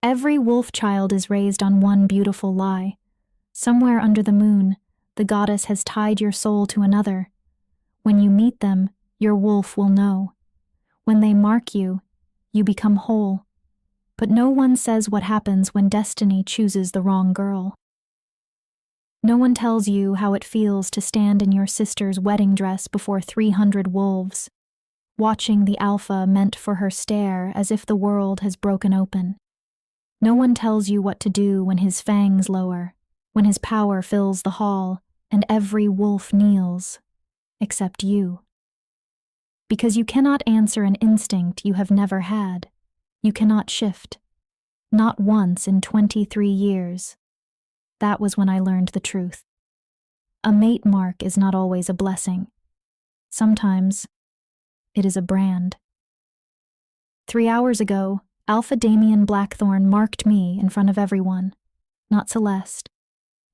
Every wolf child is raised on one beautiful lie. Somewhere under the moon, the goddess has tied your soul to another. When you meet them, your wolf will know. When they mark you, you become whole. But no one says what happens when destiny chooses the wrong girl. No one tells you how it feels to stand in your sister's wedding dress before 300 wolves, watching the alpha meant for her stare as if the world has broken open. No one tells you what to do when his fangs lower, when his power fills the hall and every wolf kneels, except you. Because you cannot answer an instinct you have never had. You cannot shift. Not once in 23 years. That was when I learned the truth. A mate mark is not always a blessing. Sometimes it is a brand. 3 hours ago, Alpha Damien Blackthorn marked me in front of everyone. Not Celeste.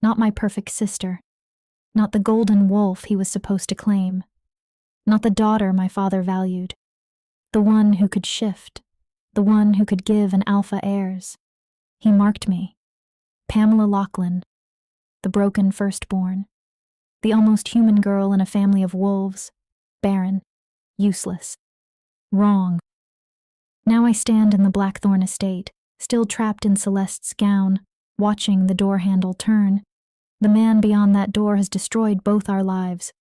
Not my perfect sister. Not the golden wolf he was supposed to claim. Not the daughter my father valued. The one who could shift. The one who could give an alpha heirs. He marked me. Pamela Lachlan. The broken firstborn. The almost human girl in a family of wolves. Barren. Useless. Wrong. Now I stand in the Blackthorn estate, still trapped in Celeste's gown, watching the door handle turn. The man beyond that door has destroyed both our lives.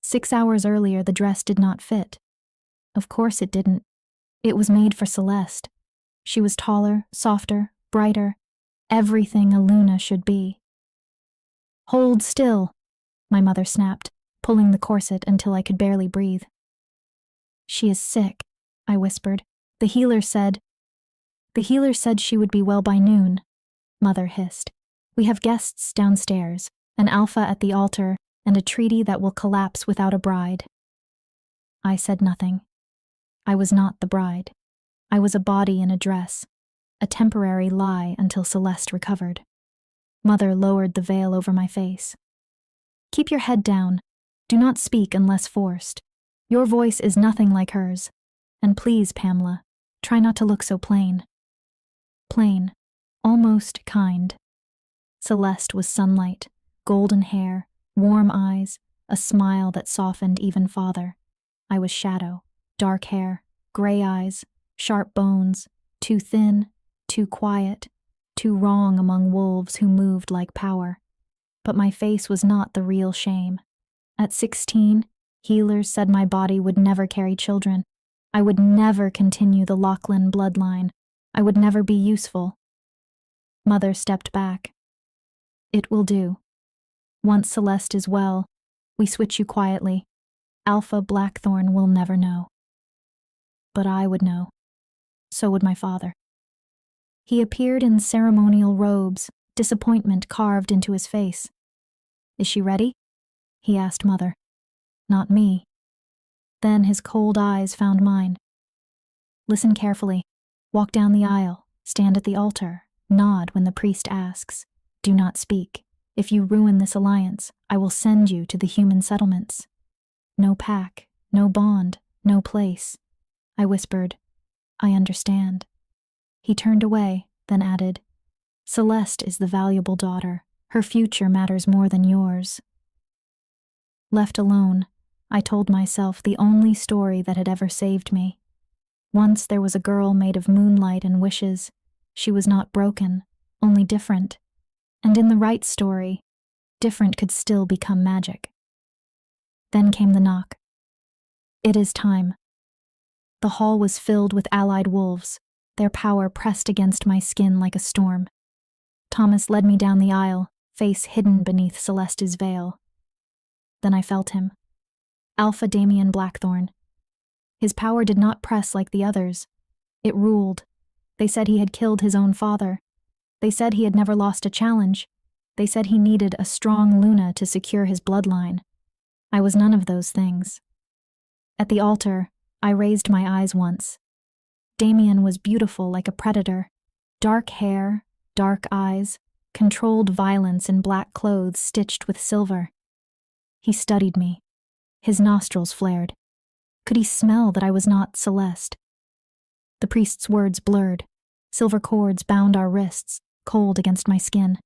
6 hours earlier, the dress did not fit. Of course it didn't. It was made for Celeste. She was taller, softer, brighter, everything a Luna should be. Hold still, my mother snapped, pulling the corset until I could barely breathe. She is sick, I whispered. The healer said she would be well by noon, Mother hissed. We have guests downstairs, an alpha at the altar, and a treaty that will collapse without a bride. I said nothing. I was not the bride. I was a body in a dress, a temporary lie until Celeste recovered. Mother lowered the veil over my face. Keep your head down. Do not speak unless forced. Your voice is nothing like hers. And please, Pamela, try not to look so plain. Plain, almost kind. Celeste was sunlight, golden hair, warm eyes, a smile that softened even father. I was shadow, dark hair, gray eyes, sharp bones, too thin, too quiet, too wrong among wolves who moved like power. But my face was not the real shame. At 16, healers said my body would never carry children. I would never continue the Lachlan bloodline. I would never be useful. Mother stepped back. It will do. Once Celeste is well, we switch you quietly. Alpha Blackthorn will never know. But I would know. So would my father. He appeared in ceremonial robes, disappointment carved into his face. Is she ready? He asked Mother. Not me. Then his cold eyes found mine. Listen carefully. Walk down the aisle. Stand at the altar. Nod when the priest asks. Do not speak. If you ruin this alliance, I will send you to the human settlements. No pack, no bond, no place. I whispered, I understand. He turned away, then added, Celeste is the valuable daughter. Her future matters more than yours. Left alone, I told myself the only story that had ever saved me. Once there was a girl made of moonlight and wishes. She was not broken, only different. And in the right story, different could still become magic. Then came the knock. It is time. The hall was filled with allied wolves, their power pressed against my skin like a storm. Thomas led me down the aisle, face hidden beneath Celeste's veil. Then I felt him. Alpha Damien Blackthorn. His power did not press like the others. It ruled. They said he had killed his own father. They said he had never lost a challenge. They said he needed a strong Luna to secure his bloodline. I was none of those things. At the altar, I raised my eyes once. Damien was beautiful like a predator. Dark hair, dark eyes, controlled violence in black clothes stitched with silver. He studied me. His nostrils flared. Could he smell that I was not Celeste? The priest's words blurred. Silver cords bound our wrists, cold against my skin.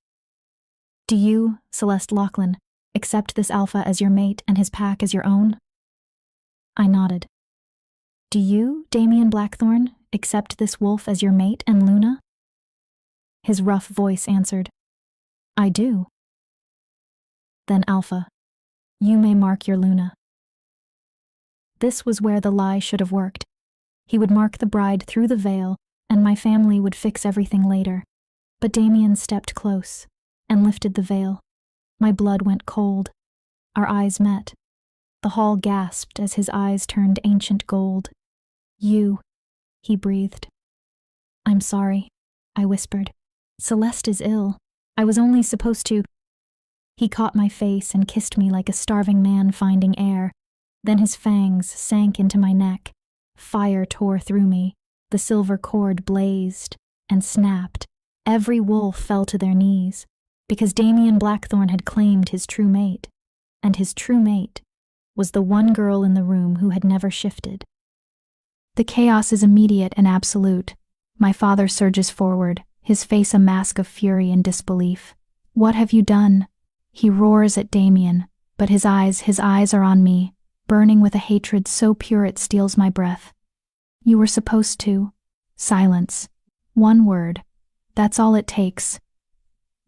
Do you, Celeste Lachlan, accept this alpha as your mate and his pack as your own? I nodded. Do you, Damien Blackthorne, accept this wolf as your mate and Luna? His rough voice answered, I do. Then Alpha, you may mark your Luna. This was where the lie should have worked. He would mark the bride through the veil, and my family would fix everything later. But Damien stepped close and lifted the veil. My blood went cold. Our eyes met. The hall gasped as his eyes turned ancient gold. You, he breathed. I'm sorry, I whispered. Celeste is ill. I was only supposed to. He caught my face and kissed me like a starving man finding air. Then his fangs sank into my neck. Fire tore through me. The silver cord blazed and snapped. Every wolf fell to their knees, because Damien Blackthorne had claimed his true mate, and his true mate was the one girl in the room who had never shifted. The chaos is immediate and absolute. My father surges forward, his face a mask of fury and disbelief. What have you done? He roars at Damien, but his eyes are on me, burning with a hatred so pure it steals my breath. You were supposed to. Silence. One word. That's all it takes.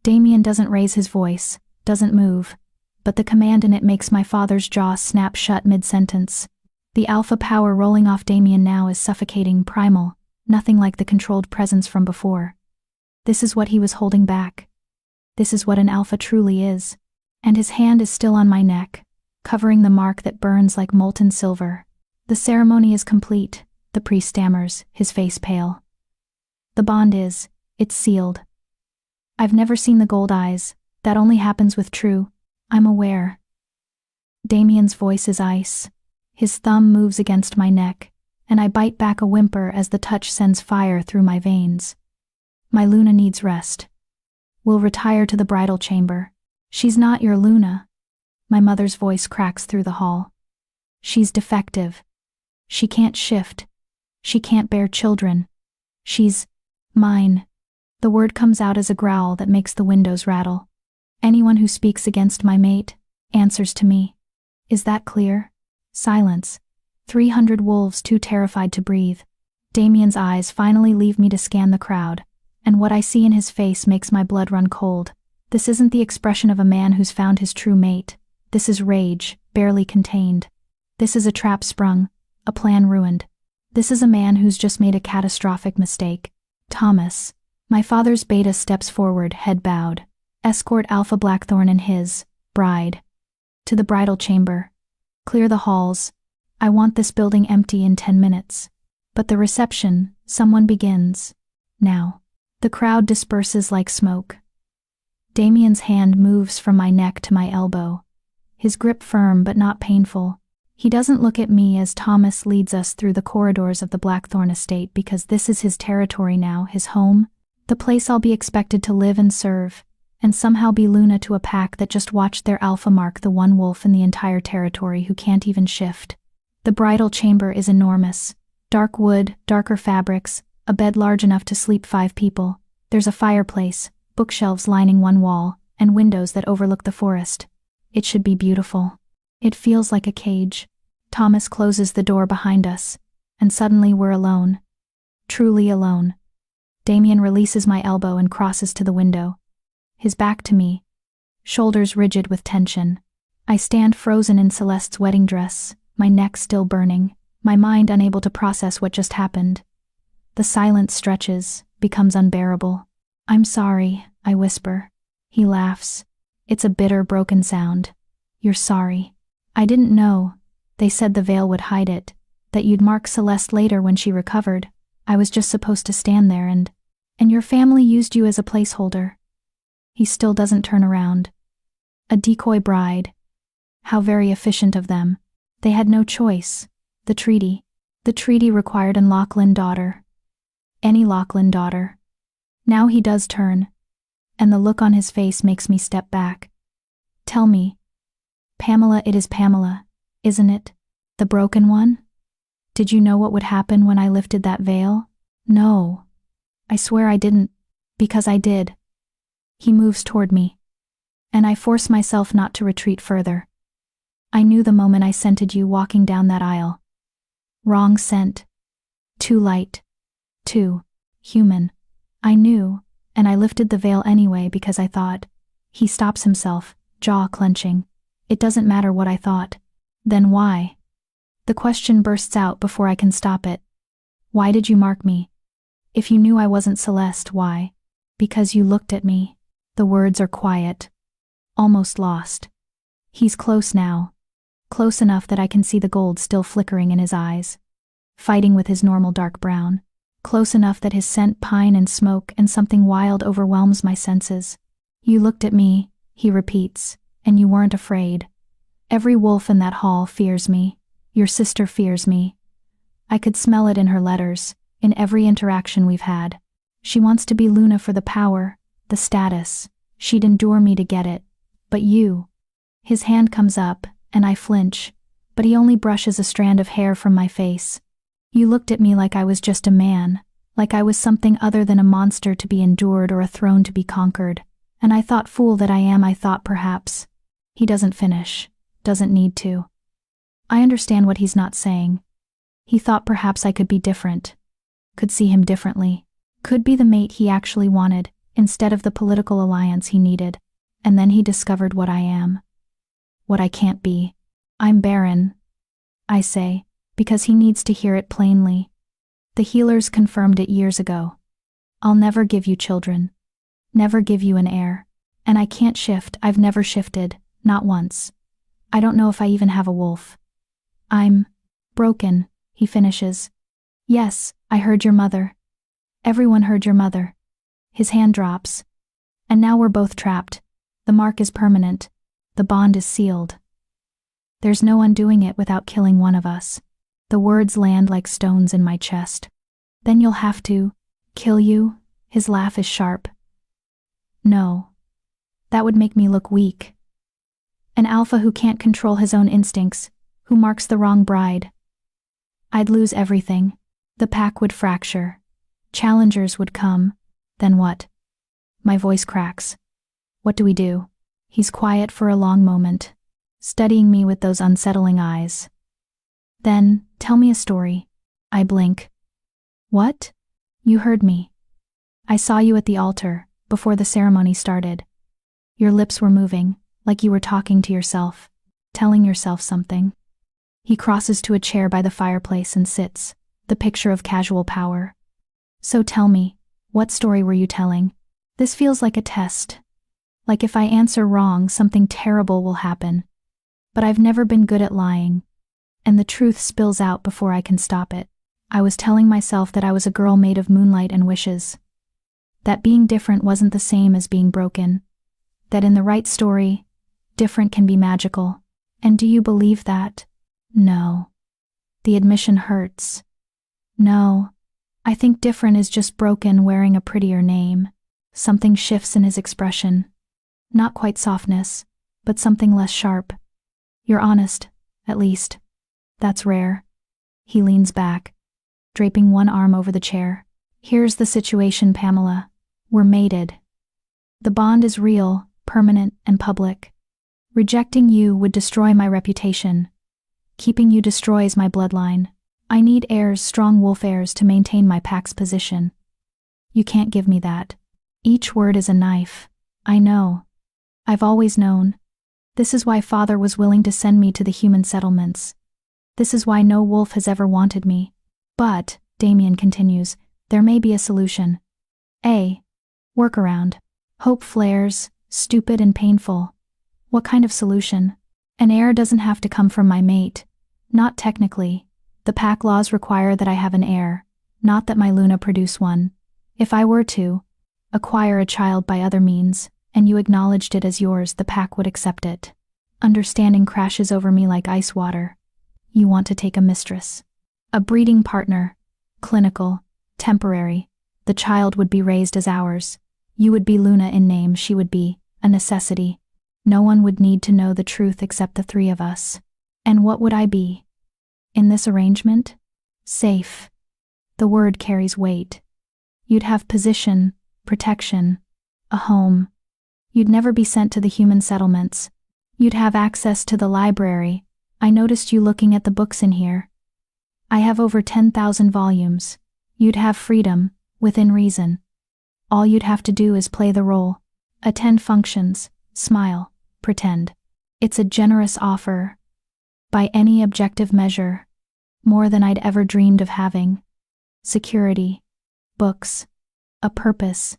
Damien doesn't raise his voice, doesn't move, but the command in it makes my father's jaw snap shut mid-sentence. The alpha power rolling off Damien now is suffocating, primal, nothing like the controlled presence from before. This is what he was holding back. This is what an alpha truly is. And his hand is still on my neck, covering the mark that burns like molten silver. The ceremony is complete, the priest stammers, his face pale. The bond is, it's sealed. I've never seen the gold eyes, that only happens with true. I'm aware. Damien's voice is ice. His thumb moves against my neck, and I bite back a whimper as the touch sends fire through my veins. My Luna needs rest. We'll retire to the bridal chamber. She's not your Luna. My mother's voice cracks through the hall. She's defective. She can't shift. She can't bear children. She's mine. The word comes out as a growl that makes the windows rattle. Anyone who speaks against my mate answers to me. Is that clear? Silence. 300 wolves too terrified to breathe. Damien's eyes finally leave me to scan the crowd, and what I see in his face makes my blood run cold. This isn't the expression of a man who's found his true mate. This is rage, barely contained. This is a trap sprung, a plan ruined. This is a man who's just made a catastrophic mistake. Thomas, my father's beta, steps forward, head bowed. Escort Alpha Blackthorne and his bride to the bridal chamber. Clear the halls. I want this building empty in 10 minutes. But the reception, someone begins. Now. The crowd disperses like smoke. Damien's hand moves from my neck to my elbow. His grip firm but not painful. He doesn't look at me as Thomas leads us through the corridors of the Blackthorne estate, because this is his territory now, his home, the place I'll be expected to live and serve, and somehow be Luna to a pack that just watched their alpha mark the one wolf in the entire territory who can't even shift. The bridal chamber is enormous. Dark wood, darker fabrics, a bed large enough to sleep 5 people. There's a fireplace, bookshelves lining one wall, and windows that overlook the forest. It should be beautiful. It feels like a cage. Thomas closes the door behind us, and suddenly we're alone. Truly alone. Damien releases my elbow and crosses to the window. His back to me, shoulders rigid with tension. I stand frozen in Celeste's wedding dress, my neck still burning, my mind unable to process what just happened. The silence stretches, becomes unbearable. I'm sorry, I whisper. He laughs. It's a bitter, broken sound. You're sorry. I didn't know. They said the veil would hide it, that you'd mark Celeste later when she recovered. I was just supposed to stand there and your family used you as a placeholder. He still doesn't turn around. A decoy bride. How very efficient of them. They had no choice. The treaty required an Lachlan daughter. Any Lachlan daughter. Now he does turn, and the look on his face makes me step back. Tell me, Pamela, it is Pamela, isn't it? The broken one? Did you know what would happen when I lifted that veil? No. I swear I didn't. Because I did. He moves toward me. And I force myself not to retreat further. I knew the moment I scented you walking down that aisle. Wrong scent. Too light. Too human. I knew, and I lifted the veil anyway because I thought. He stops himself, jaw clenching. It doesn't matter what I thought. Then why? The question bursts out before I can stop it. Why did you mark me? If you knew I wasn't Celeste, why? Because you looked at me. The words are quiet. Almost lost. He's close now. Close enough that I can see the gold still flickering in his eyes. Fighting with his normal dark brown. Close enough that his scent pine and smoke and something wild overwhelms my senses. You looked at me, he repeats, and you weren't afraid. Every wolf in that hall fears me. Your sister fears me. I could smell it in her letters, in every interaction we've had. She wants to be Luna for the power, the status. She'd endure me to get it. But you. His hand comes up, and I flinch, but he only brushes a strand of hair from my face. You looked at me like I was just a man, like I was something other than a monster to be endured or a throne to be conquered. And I thought, fool that I am, I thought perhaps. He doesn't finish, doesn't need to. I understand what he's not saying. He thought perhaps I could be different, could see him differently, could be the mate he actually wanted, instead of the political alliance he needed. And then he discovered what I am. What I can't be. I'm barren, I say, because he needs to hear it plainly. The healers confirmed it years ago. I'll never give you children. Never give you an heir. And I can't shift, I've never shifted, not once. I don't know if I even have a wolf. I'm broken, he finishes. Yes, I heard your mother. Everyone heard your mother. His hand drops. And now we're both trapped. The mark is permanent. The bond is sealed. There's no undoing it without killing one of us. The words land like stones in my chest. Then you'll have to kill you? His laugh is sharp. No. That would make me look weak. An alpha who can't control his own instincts, who marks the wrong bride. I'd lose everything. The pack would fracture. Challengers would come. Then what? My voice cracks. What do we do? He's quiet for a long moment, studying me with those unsettling eyes. Then, tell me a story. I blink. What? You heard me. I saw you at the altar, before the ceremony started. Your lips were moving, like you were talking to yourself, telling yourself something. He crosses to a chair by the fireplace and sits, the picture of casual power. So tell me, what story were you telling? This feels like a test. Like if I answer wrong, something terrible will happen. But I've never been good at lying. And the truth spills out before I can stop it. I was telling myself that I was a girl made of moonlight and wishes. That being different wasn't the same as being broken. That in the right story, different can be magical. And do you believe that? No. The admission hurts. No. I think different is just broken wearing a prettier name. Something shifts in his expression. Not quite softness, but something less sharp. You're honest, at least. That's rare. He leans back, draping one arm over the chair. Here's the situation, Pamela. We're mated. The bond is real, permanent, and public. Rejecting you would destroy my reputation. Keeping you destroys my bloodline. I need heirs, strong wolf heirs, to maintain my pack's position. You can't give me that. Each word is a knife. I know. I've always known. This is why Father was willing to send me to the human settlements. This is why no wolf has ever wanted me. But, Damien continues, there may be a solution. A workaround. Hope flares, stupid and painful. What kind of solution? An heir doesn't have to come from my mate. Not technically. The pack laws require that I have an heir, not that my Luna produce one. If I were to acquire a child by other means, and you acknowledged it as yours, the pack would accept it. Understanding crashes over me like ice water. You want to take a mistress. A breeding partner. Clinical. Temporary. The child would be raised as ours. You would be Luna in name, she would be a necessity. No one would need to know the truth except the three of us. And what would I be? In this arrangement? Safe. The word carries weight. You'd have position, protection, a home. You'd never be sent to the human settlements. You'd have access to the library. I noticed you looking at the books in here. I have over 10,000 volumes. You'd have freedom, within reason. All you'd have to do is play the role. Attend functions, smile, pretend. It's a generous offer. By any objective measure. More than I'd ever dreamed of having. Security. Books. A purpose.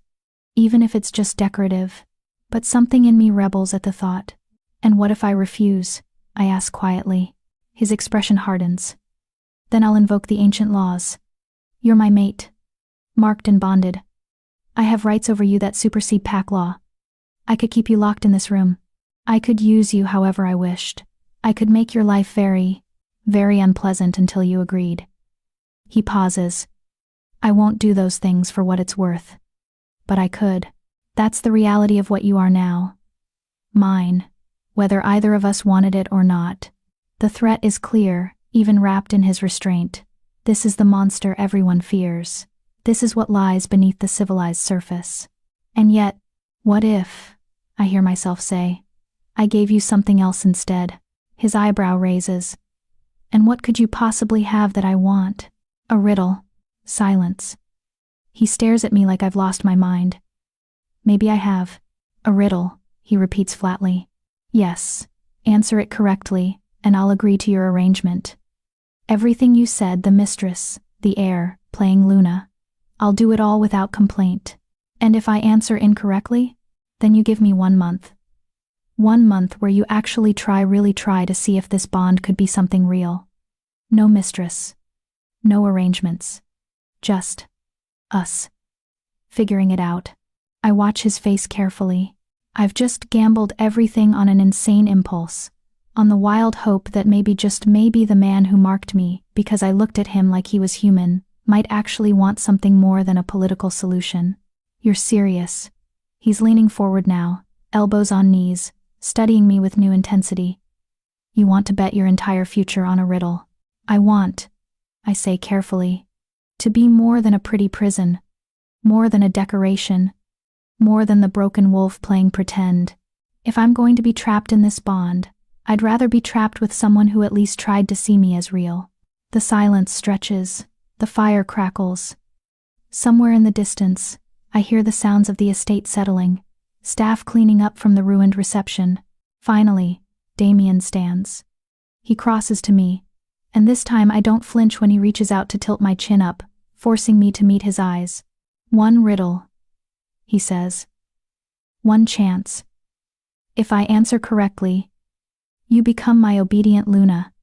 Even if it's just decorative. But something in me rebels at the thought. And what if I refuse? I ask quietly. His expression hardens. Then I'll invoke the ancient laws. You're my mate. Marked and bonded. I have rights over you that supersede pack law. I could keep you locked in this room. I could use you however I wished. I could make your life very, very unpleasant until you agreed. He pauses. I won't do those things for what it's worth. But I could. That's the reality of what you are now. Mine. Whether either of us wanted it or not. The threat is clear, even wrapped in his restraint. This is the monster everyone fears. This is what lies beneath the civilized surface. And yet, what if, I hear myself say, I gave you something else instead? His eyebrow raises. And what could you possibly have that I want? A riddle. Silence. He stares at me like I've lost my mind. Maybe I have. A riddle, he repeats flatly. Yes. Answer it correctly, and I'll agree to your arrangement. Everything you said, the mistress, the heir, playing Luna. I'll do it all without complaint. And if I answer incorrectly, then you give me 1 month. 1 month where you actually really try to see if this bond could be something real. No mistress. No arrangements. Just us. Figuring it out. I watch his face carefully. I've just gambled everything on an insane impulse. On the wild hope that maybe, just maybe, the man who marked me, because I looked at him like he was human, might actually want something more than a political solution. You're serious. He's leaning forward now, elbows on knees, studying me with new intensity. You want to bet your entire future on a riddle. I want, I say carefully, to be more than a pretty prison, more than a decoration, more than the broken wolf playing pretend. If I'm going to be trapped in this bond, I'd rather be trapped with someone who at least tried to see me as real. The silence stretches, the fire crackles. Somewhere in the distance, I hear the sounds of the estate settling, staff cleaning up from the ruined reception. Finally, Damien stands. He crosses to me, and this time I don't flinch when he reaches out to tilt my chin up, forcing me to meet his eyes. 1 riddle, he says. 1 chance. If I answer correctly, you become my obedient Luna,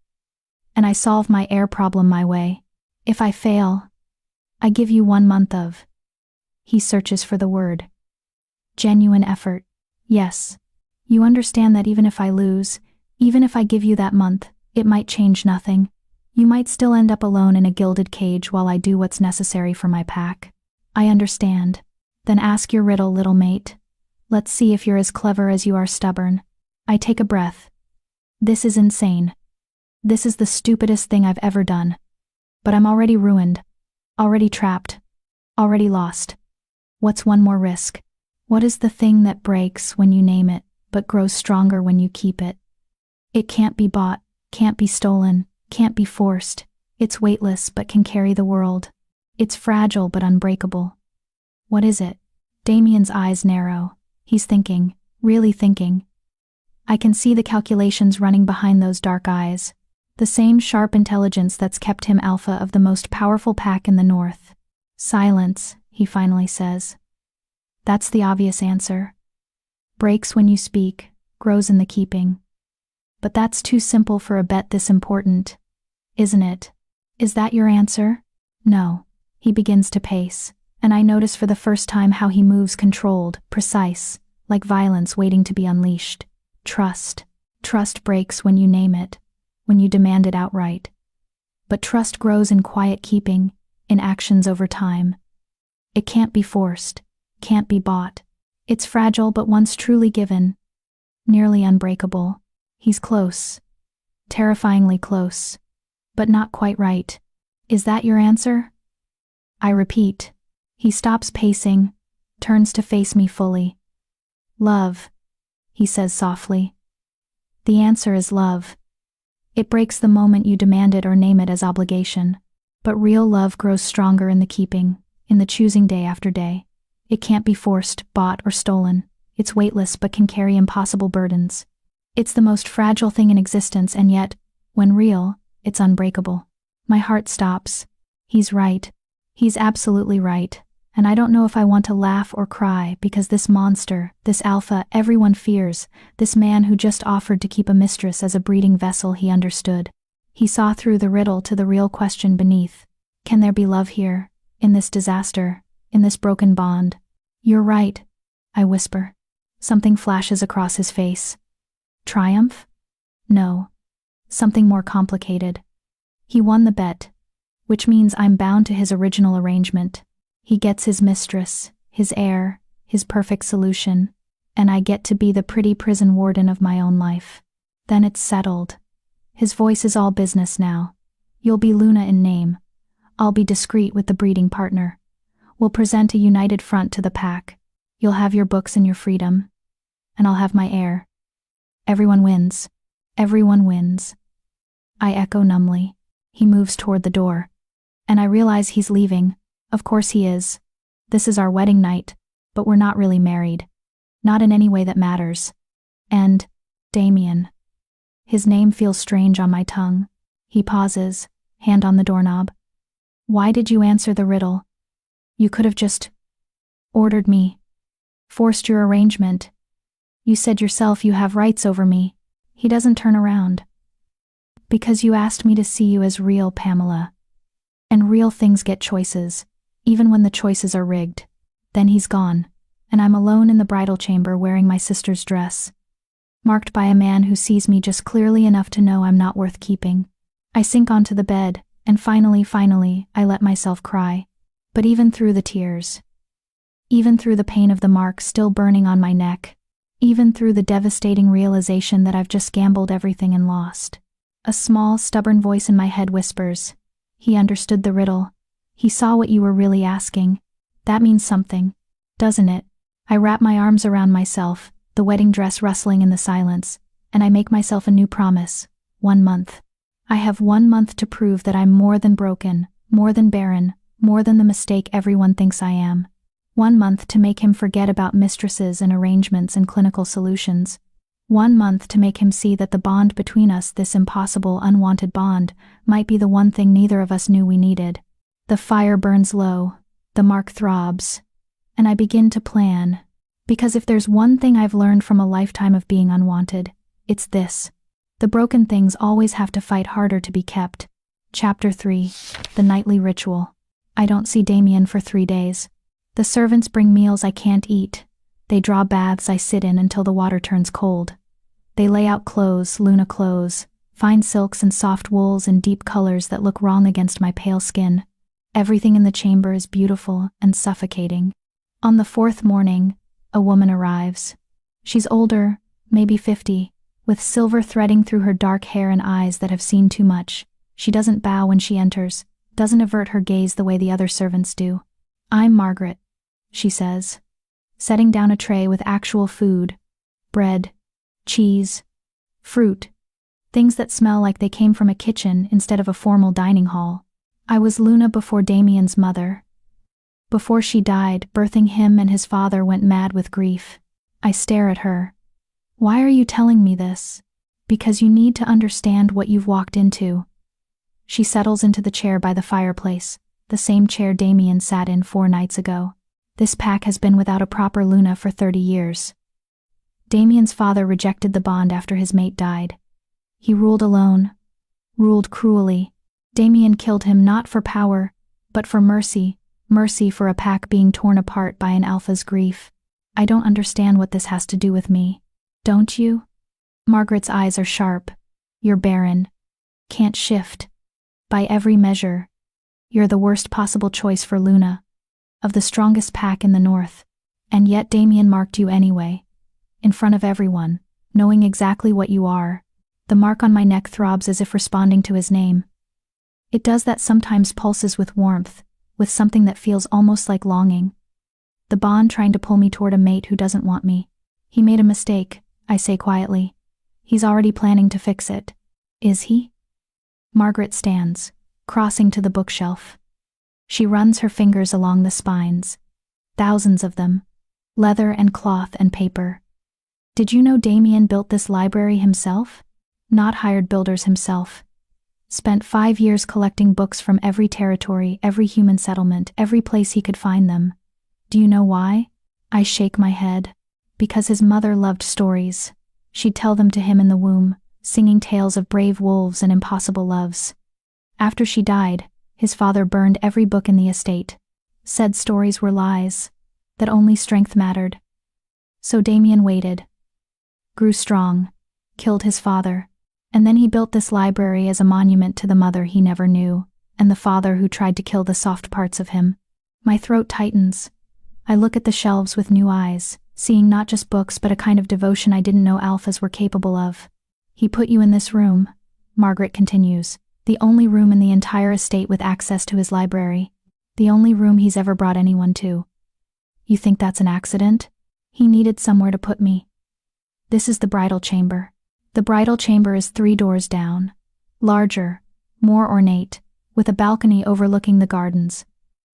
and I solve my heir problem my way. If I fail, I give you 1 month of. He searches for the word. Genuine effort. Yes. You understand that even if I lose, even if I give you that month, it might change nothing. You might still end up alone in a gilded cage while I do what's necessary for my pack. I understand. Then ask your riddle, little mate. Let's see if you're as clever as you are stubborn. I take a breath. This is insane. This is the stupidest thing I've ever done. But I'm already ruined. Already trapped. Already lost. What's one more risk? What is the thing that breaks when you name it, but grows stronger when you keep it? It can't be bought, can't be stolen, can't be forced. It's weightless but can carry the world. It's fragile but unbreakable. What is it? Damien's eyes narrow. He's thinking, really thinking. I can see the calculations running behind those dark eyes. The same sharp intelligence that's kept him alpha of the most powerful pack in the north. Silence, he finally says. That's the obvious answer. Breaks when you speak, grows in the keeping. But that's too simple for a bet this important, isn't it? Is that your answer? No. He begins to pace, and I notice for the first time how he moves controlled, precise, like violence waiting to be unleashed. Trust. Trust breaks when you name it, when you demand it outright. But trust grows in quiet keeping, in actions over time. It can't be forced, can't be bought. It's fragile but once truly given, nearly unbreakable. He's close. Terrifyingly close. But not quite right. Is that your answer? I repeat. He stops pacing, turns to face me fully. Love, he says softly. The answer is love. It breaks the moment you demand it or name it as obligation. But real love grows stronger in the keeping, in the choosing day after day. It can't be forced, bought, or stolen. It's weightless but can carry impossible burdens. It's the most fragile thing in existence, and yet, when real, it's unbreakable. My heart stops. He's right. He's absolutely right. And I don't know if I want to laugh or cry, because this monster, this alpha everyone fears, this man who just offered to keep a mistress as a breeding vessel, he understood. He saw through the riddle to the real question beneath. Can there be love here, in this disaster, in this broken bond? You're right, I whisper. Something flashes across his face. Triumph? No. Something more complicated. He won the bet, which means I'm bound to his original arrangement. He gets his mistress, his heir, his perfect solution, and I get to be the pretty prison warden of my own life. Then it's settled. His voice is all business now. You'll be Luna in name. I'll be discreet with the breeding partner. We'll present a united front to the pack. You'll have your books and your freedom, and I'll have my heir. Everyone wins. Everyone wins. I echo numbly. He moves toward the door, and I realize he's leaving. Of course he is. This is our wedding night, but we're not really married. Not in any way that matters. And Damien. His name feels strange on my tongue. He pauses, hand on the doorknob. Why did you answer the riddle? You could have just ordered me. Forced your arrangement. You said yourself you have rights over me. He doesn't turn around. Because you asked me to see you as real, Pamela. And real things get choices, even when the choices are rigged. Then he's gone, and I'm alone in the bridal chamber wearing my sister's dress, marked by a man who sees me just clearly enough to know I'm not worth keeping. I sink onto the bed, and finally, I let myself cry. But even through the tears, even through the pain of the mark still burning on my neck, even through the devastating realization that I've just gambled everything and lost, a small, stubborn voice in my head whispers, he understood the riddle. He saw what you were really asking. That means something, doesn't it? I wrap my arms around myself, the wedding dress rustling in the silence, and I make myself a new promise. 1 month. I have 1 month to prove that I'm more than broken, more than barren, more than the mistake everyone thinks I am. 1 month to make him forget about mistresses and arrangements and clinical solutions. 1 month to make him see that the bond between us, this impossible, unwanted bond, might be the one thing neither of us knew we needed. The fire burns low, the mark throbs, and I begin to plan. Because if there's one thing I've learned from a lifetime of being unwanted, it's this. The broken things always have to fight harder to be kept. Chapter 3. The Nightly Ritual. I don't see Damien for 3 days. The servants bring meals I can't eat. They draw baths I sit in until the water turns cold. They lay out clothes, Luna clothes, fine silks and soft wools and deep colors that look wrong against my pale skin. Everything in the chamber is beautiful and suffocating. On the 4th morning, a woman arrives. She's older, maybe 50, with silver threading through her dark hair and eyes that have seen too much. She doesn't bow when she enters, doesn't avert her gaze the way the other servants do. I'm Margaret, she says, setting down a tray with actual food, bread, cheese, fruit, things that smell like they came from a kitchen instead of a formal dining hall. I was Luna before Damien's mother. Before she died, birthing him and his father went mad with grief. I stare at her. Why are you telling me this? Because you need to understand what you've walked into. She settles into the chair by the fireplace, the same chair Damien sat in 4 nights ago. This pack has been without a proper Luna for 30 years. Damien's father rejected the bond after his mate died. He ruled alone, ruled cruelly. Damien killed him not for power, but for mercy, mercy for a pack being torn apart by an alpha's grief. I don't understand what this has to do with me. Don't you? Margaret's eyes are sharp. You're barren. Can't shift. By every measure, you're the worst possible choice for Luna, of the strongest pack in the north. And yet Damien marked you anyway, in front of everyone, knowing exactly what you are. The mark on my neck throbs as if responding to his name. It does that, sometimes pulses with warmth, with something that feels almost like longing. The bond trying to pull me toward a mate who doesn't want me. He made a mistake, I say quietly. He's already planning to fix it. Is he? Margaret stands, crossing to the bookshelf. She runs her fingers along the spines. Thousands of them. Leather and cloth and paper. Did you know Damien built this library himself? Not hired builders himself. Spent 5 years collecting books from every territory, every human settlement, every place he could find them. Do you know why? I shake my head. Because his mother loved stories. She'd tell them to him in the womb, singing tales of brave wolves and impossible loves. After she died, his father burned every book in the estate. Said stories were lies, that only strength mattered. So Damien waited. Grew strong. Killed his father. And then he built this library as a monument to the mother he never knew, and the father who tried to kill the soft parts of him. My throat tightens. I look at the shelves with new eyes, seeing not just books but a kind of devotion I didn't know alphas were capable of. He put you in this room, Margaret continues, the only room in the entire estate with access to his library. The only room he's ever brought anyone to. You think that's an accident? He needed somewhere to put me. This is the bridal chamber. The bridal chamber is 3 doors down. Larger, more ornate, with a balcony overlooking the gardens.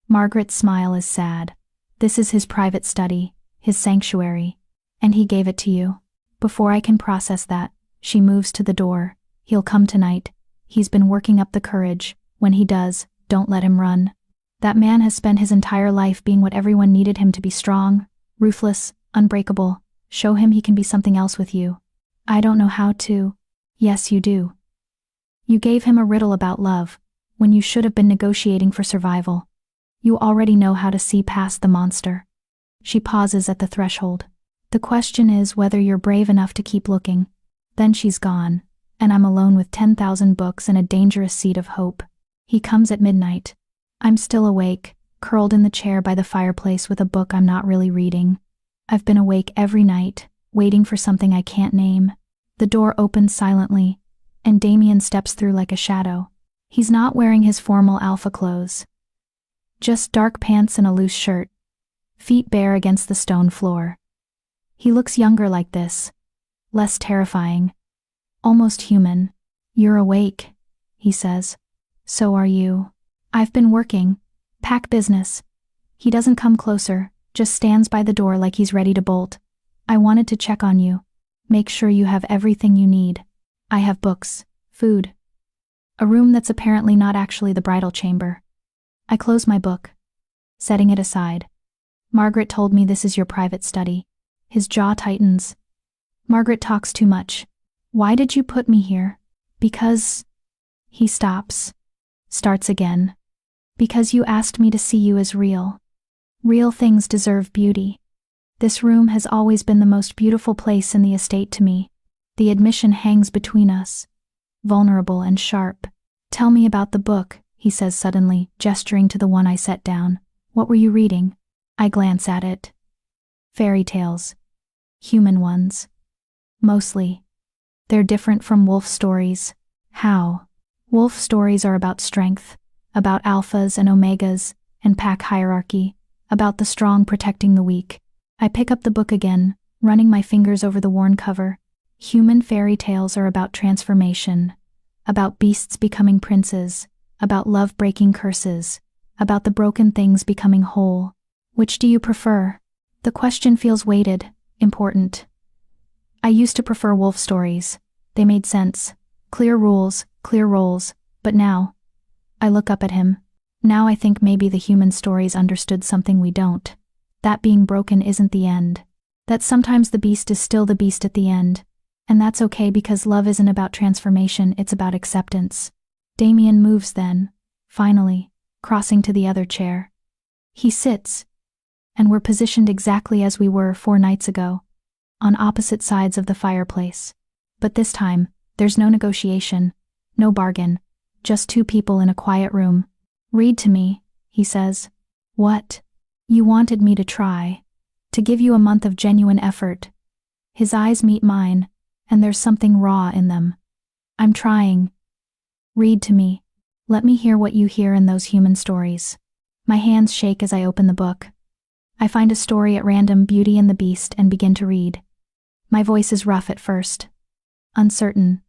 Margaret's smile is sad. This is his private study, his sanctuary. And he gave it to you. Before I can process that, she moves to the door. He'll come tonight. He's been working up the courage. When he does, don't let him run. That man has spent his entire life being what everyone needed him to be: strong, ruthless, unbreakable. Show him he can be something else with you. I don't know how to. Yes, you do. You gave him a riddle about love, when you should have been negotiating for survival. You already know how to see past the monster. She pauses at the threshold. The question is whether you're brave enough to keep looking. Then she's gone, and I'm alone with 10,000 books and a dangerous seed of hope. He comes at midnight. I'm still awake, curled in the chair by the fireplace with a book I'm not really reading. I've been awake every night, waiting for something I can't name. The door opens silently, and Damien steps through like a shadow. He's not wearing his formal alpha clothes. Just dark pants and a loose shirt. Feet bare against the stone floor. He looks younger like this. Less terrifying. Almost human. You're awake, he says. So are you. I've been working. Pack business. He doesn't come closer, just stands by the door like he's ready to bolt. I wanted to check on you. Make sure you have everything you need. I have books, food. A room that's apparently not actually the bridal chamber. I close my book, setting it aside. Margaret told me this is your private study. His jaw tightens. Margaret talks too much. Why did you put me here? Because... He stops. Starts again. Because you asked me to see you as real. Real things deserve beauty. This room has always been the most beautiful place in the estate to me. The admission hangs between us. Vulnerable and sharp. Tell me about the book, he says suddenly, gesturing to the one I set down. What were you reading? I glance at it. Fairy tales. Human ones. Mostly. They're different from wolf stories. How? Wolf stories are about strength, about alphas and omegas, and pack hierarchy, about the strong protecting the weak. I pick up the book again, running my fingers over the worn cover. Human fairy tales are about transformation, about beasts becoming princes, about love breaking curses, about the broken things becoming whole. Which do you prefer? The question feels weighted, important. I used to prefer wolf stories. They made sense. Clear rules, clear roles. But now, I look up at him. Now I think maybe the human stories understood something we don't. That being broken isn't the end. That sometimes the beast is still the beast at the end. And that's okay because love isn't about transformation, it's about acceptance. Damien moves then, finally, crossing to the other chair. He sits, and we're positioned exactly as we were 4 nights ago, on opposite sides of the fireplace. But this time, there's no negotiation, no bargain, just 2 people in a quiet room. Read to me, he says. What? You wanted me to try, to give you a month of genuine effort. His eyes meet mine, and there's something raw in them. I'm trying. Read to me. Let me hear what you hear in those human stories. My hands shake as I open the book. I find a story at random, Beauty and the Beast, and begin to read. My voice is rough at first, uncertain,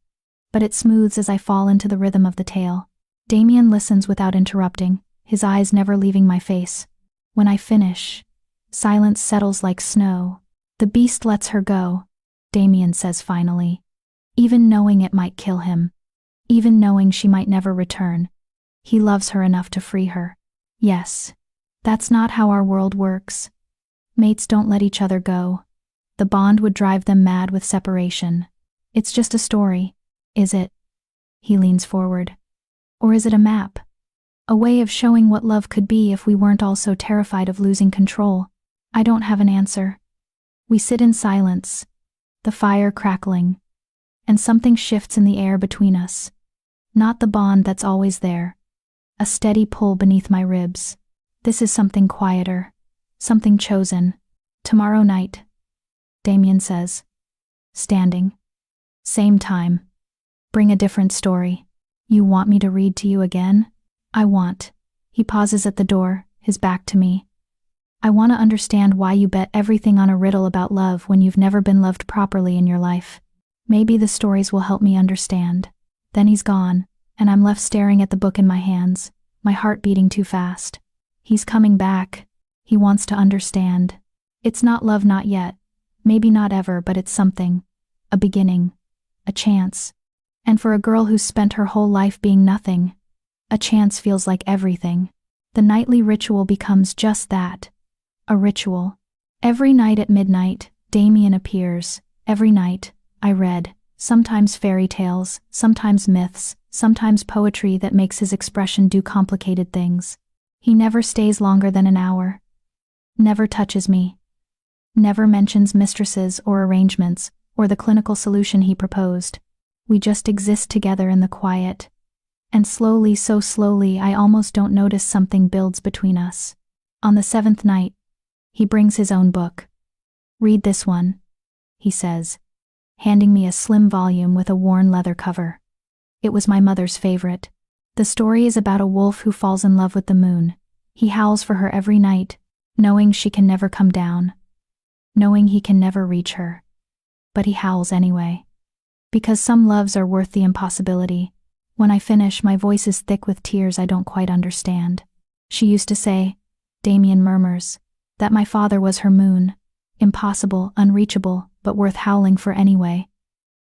but it smooths as I fall into the rhythm of the tale. Damien listens without interrupting, his eyes never leaving my face. When I finish, silence settles like snow. The beast lets her go, Damien says finally. Even knowing it might kill him. Even knowing she might never return. He loves her enough to free her. Yes, that's not how our world works. Mates don't let each other go. The bond would drive them mad with separation. It's just a story, is it? He leans forward. Or is it a map? A way of showing what love could be if we weren't all so terrified of losing control. I don't have an answer. We sit in silence, the fire crackling, and something shifts in the air between us. Not the bond that's always there. A steady pull beneath my ribs. This is something quieter, something chosen. Tomorrow night, Damien says. Standing. Same time. Bring a different story. You want me to read to you again? I want. He pauses at the door, his back to me. I want to understand why you bet everything on a riddle about love when you've never been loved properly in your life. Maybe the stories will help me understand. Then he's gone, and I'm left staring at the book in my hands, my heart beating too fast. He's coming back. He wants to understand. It's not love, not yet. Maybe not ever, but it's something. A beginning. A chance. And for a girl who's spent her whole life being nothing, a chance feels like everything. The nightly ritual becomes just that. A ritual. Every night at midnight, Damien appears. Every night, I read. Sometimes fairy tales, sometimes myths, sometimes poetry that makes his expression do complicated things. He never stays longer than an hour. Never touches me. Never mentions mistresses or arrangements, or the clinical solution he proposed. We just exist together in the quiet. And slowly, so slowly, I almost don't notice something builds between us. On the 7th night, he brings his own book. Read this one, he says, handing me a slim volume with a worn leather cover. It was my mother's favorite. The story is about a wolf who falls in love with the moon. He howls for her every night, knowing she can never come down, knowing he can never reach her. But he howls anyway. Because some loves are worth the impossibility. When I finish, my voice is thick with tears I don't quite understand. She used to say, Damien murmurs, that my father was her moon. Impossible, unreachable, but worth howling for anyway.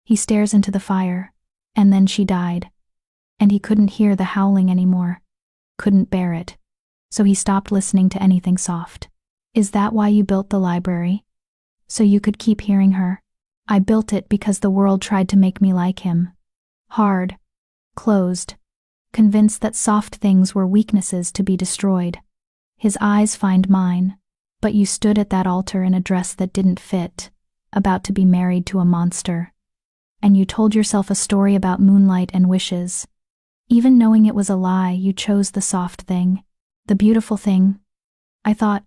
He stares into the fire. And then she died. And he couldn't hear the howling anymore. Couldn't bear it. So he stopped listening to anything soft. Is that why you built the library? So you could keep hearing her? I built it because the world tried to make me like him. Hard. Closed. Convinced that soft things were weaknesses to be destroyed. His eyes find mine. But you stood at that altar in a dress that didn't fit, about to be married to a monster. And you told yourself a story about moonlight and wishes. Even knowing it was a lie, you chose the soft thing. The beautiful thing. I thought.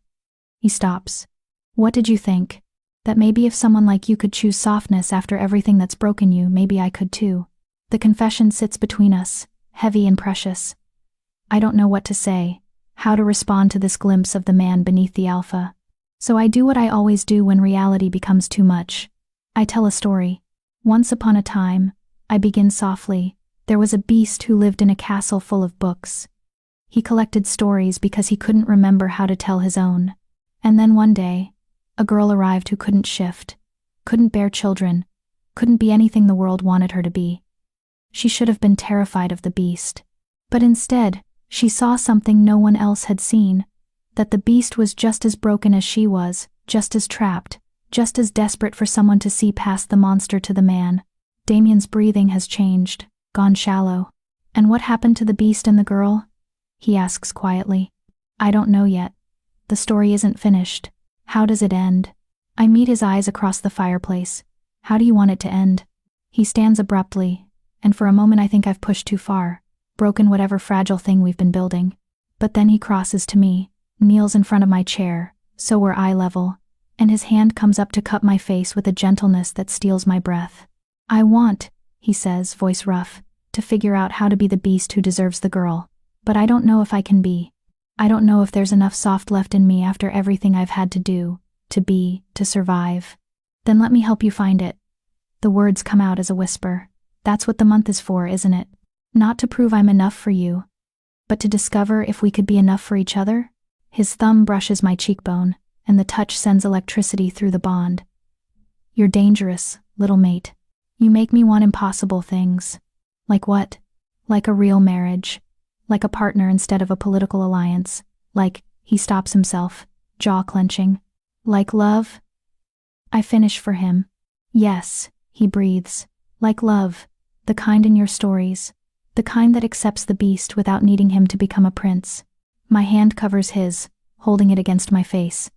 He stops. What did you think? That maybe if someone like you could choose softness after everything that's broken you, maybe I could too. The confession sits between us, heavy and precious. I don't know what to say, how to respond to this glimpse of the man beneath the alpha. So I do what I always do when reality becomes too much. I tell a story. Once upon a time, I begin softly. There was a beast who lived in a castle full of books. He collected stories because he couldn't remember how to tell his own. And then one day, a girl arrived who couldn't shift, couldn't bear children, couldn't be anything the world wanted her to be. She should have been terrified of the beast. But instead, she saw something no one else had seen, that the beast was just as broken as she was, just as trapped, just as desperate for someone to see past the monster to the man. Damien's breathing has changed, gone shallow. And what happened to the beast and the girl? He asks quietly. I don't know yet. The story isn't finished. How does it end? I meet his eyes across the fireplace. How do you want it to end? He stands abruptly, and for a moment I think I've pushed too far, broken whatever fragile thing we've been building. But then he crosses to me, kneels in front of my chair, so we're eye level, and his hand comes up to cup my face with a gentleness that steals my breath. I want, he says, voice rough, to figure out how to be the beast who deserves the girl, but I don't know if I can be. I don't know if there's enough soft left in me after everything I've had to do, to be, to survive. Then let me help you find it. The words come out as a whisper. That's what the month is for, isn't it? Not to prove I'm enough for you, but to discover if we could be enough for each other? His thumb brushes my cheekbone, and the touch sends electricity through the bond. You're dangerous, little mate. You make me want impossible things. Like what? Like a real marriage. Like a partner instead of a political alliance. Like, he stops himself, jaw clenching. Like love? I finish for him. Yes, he breathes. Like love, the kind in your stories. The kind that accepts the beast without needing him to become a prince. My hand covers his, holding it against my face.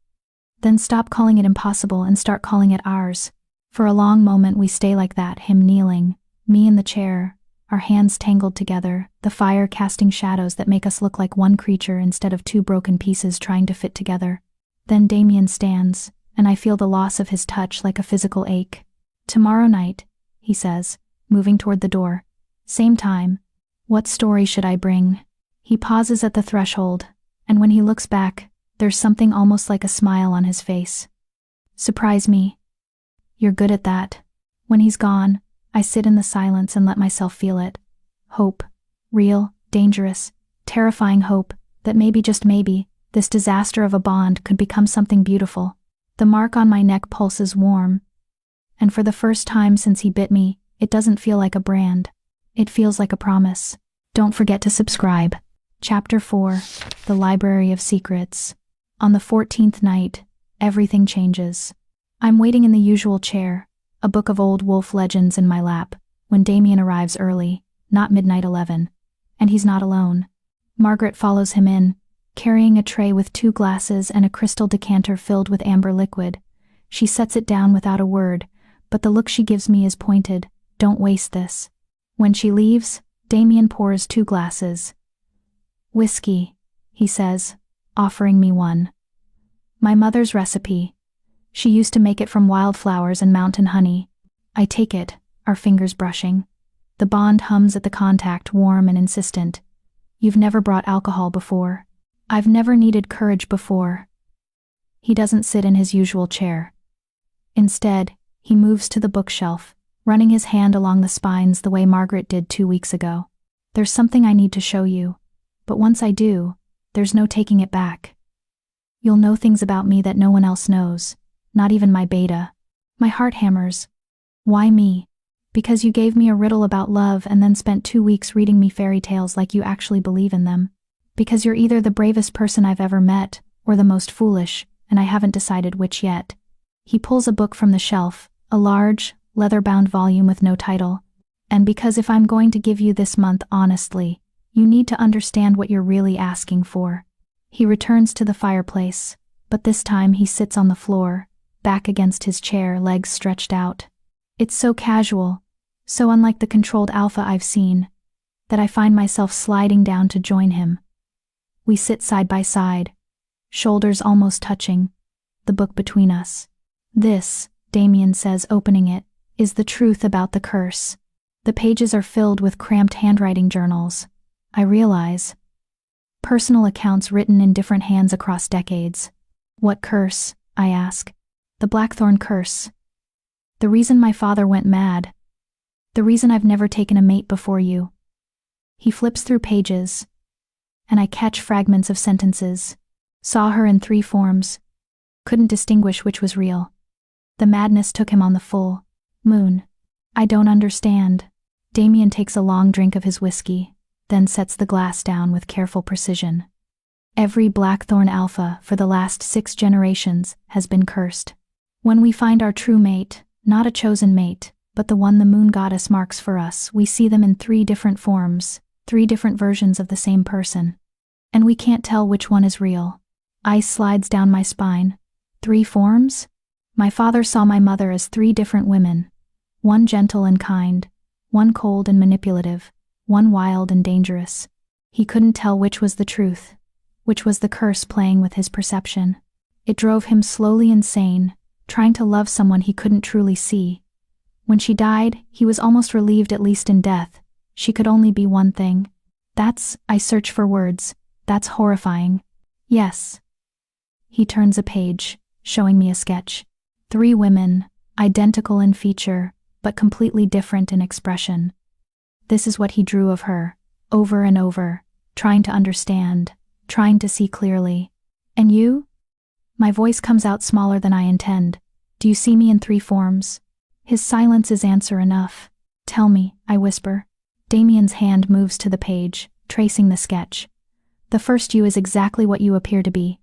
Then stop calling it impossible and start calling it ours. For a long moment we stay like that, him kneeling, me in the chair, our hands tangled together, the fire casting shadows that make us look like one creature instead of two broken pieces trying to fit together. Then Damien stands, and I feel the loss of his touch like a physical ache. Tomorrow night, he says, moving toward the door. Same time. What story should I bring? He pauses at the threshold, and when he looks back, there's something almost like a smile on his face. Surprise me. You're good at that. When he's gone, I sit in the silence and let myself feel it. Hope. Real, dangerous, terrifying hope that maybe, just maybe, this disaster of a bond could become something beautiful. The mark on my neck pulses warm, and for the first time since he bit me, it doesn't feel like a brand. It feels like a promise. Don't forget to subscribe. Chapter 4. The Library of Secrets. On the 14th night, everything changes. I'm waiting in the usual chair, a book of old wolf legends in my lap, when Damien arrives early, not midnight 11. And he's not alone. Margaret follows him in, carrying a tray with 2 glasses and a crystal decanter filled with amber liquid. She sets it down without a word, but the look she gives me is pointed. Don't waste this. When she leaves, Damien pours 2 glasses. Whiskey, he says, offering me one. My mother's recipe. She used to make it from wildflowers and mountain honey. I take it, our fingers brushing. The bond hums at the contact, warm and insistent. You've never brought alcohol before. I've never needed courage before. He doesn't sit in his usual chair. Instead, he moves to the bookshelf, running his hand along the spines the way Margaret did 2 weeks ago. There's something I need to show you, but once I do, there's no taking it back. You'll know things about me that no one else knows, not even my beta. My heart hammers. Why me? Because you gave me a riddle about love and then spent 2 weeks reading me fairy tales like you actually believe in them. Because you're either the bravest person I've ever met, or the most foolish, and I haven't decided which yet. He pulls a book from the shelf, a large, leather-bound volume with no title. And because if I'm going to give you this month honestly, you need to understand what you're really asking for. He returns to the fireplace, but this time he sits on the floor, back against his chair, legs stretched out. It's so casual, so unlike the controlled alpha I've seen, that I find myself sliding down to join him. We sit side by side, shoulders almost touching, the book between us. This, Damien says, opening it, is the truth about the curse. The pages are filled with cramped handwriting journals. I realize. Personal accounts written in different hands across decades. What curse? I ask. The Blackthorn curse. The reason my father went mad. The reason I've never taken a mate before you. He flips through pages, and I catch fragments of sentences. Saw her in 3 forms. Couldn't distinguish which was real. The madness took him on the full moon. I don't understand. Damien takes a long drink of his whiskey, then sets the glass down with careful precision. Every Blackthorn alpha for the last 6 generations has been cursed. When we find our true mate, not a chosen mate, but the one the moon goddess marks for us, we see them in 3 different forms, 3 different versions of the same person. And we can't tell which one is real. Ice slides down my spine. 3 forms? My father saw my mother as 3 different women. One gentle and kind, one cold and manipulative, one wild and dangerous. He couldn't tell which was the truth, which was the curse playing with his perception. It drove him slowly insane, trying to love someone he couldn't truly see. When she died, he was almost relieved, at least in death. She could only be one thing. I search for words. That's horrifying. Yes. He turns a page, showing me a sketch. 3 women, identical in feature, but completely different in expression. This is what he drew of her, over and over, trying to understand, trying to see clearly. And you? My voice comes out smaller than I intend. Do you see me in 3 forms? His silence is answer enough. Tell me, I whisper. Damien's hand moves to the page, tracing the sketch. The first you is exactly what you appear to be.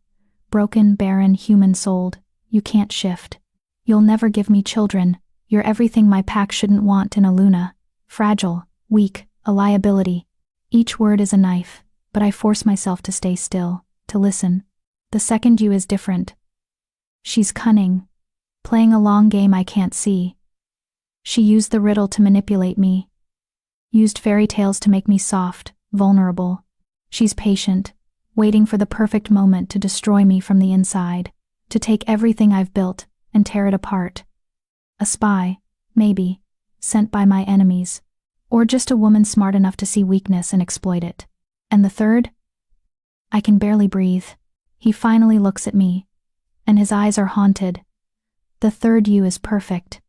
Broken, barren, human-souled. You can't shift. You'll never give me children. You're everything my pack shouldn't want in a Luna. Fragile, weak, a liability. Each word is a knife, but I force myself to stay still, to listen. The second you is different. She's cunning, playing a long game I can't see. She used the riddle to manipulate me. Used fairy tales to make me soft, vulnerable. She's patient, waiting for the perfect moment to destroy me from the inside, to take everything I've built and tear it apart. A spy, maybe, sent by my enemies, or just a woman smart enough to see weakness and exploit it. And the third? I can barely breathe. He finally looks at me, and his eyes are haunted. The third you is perfect.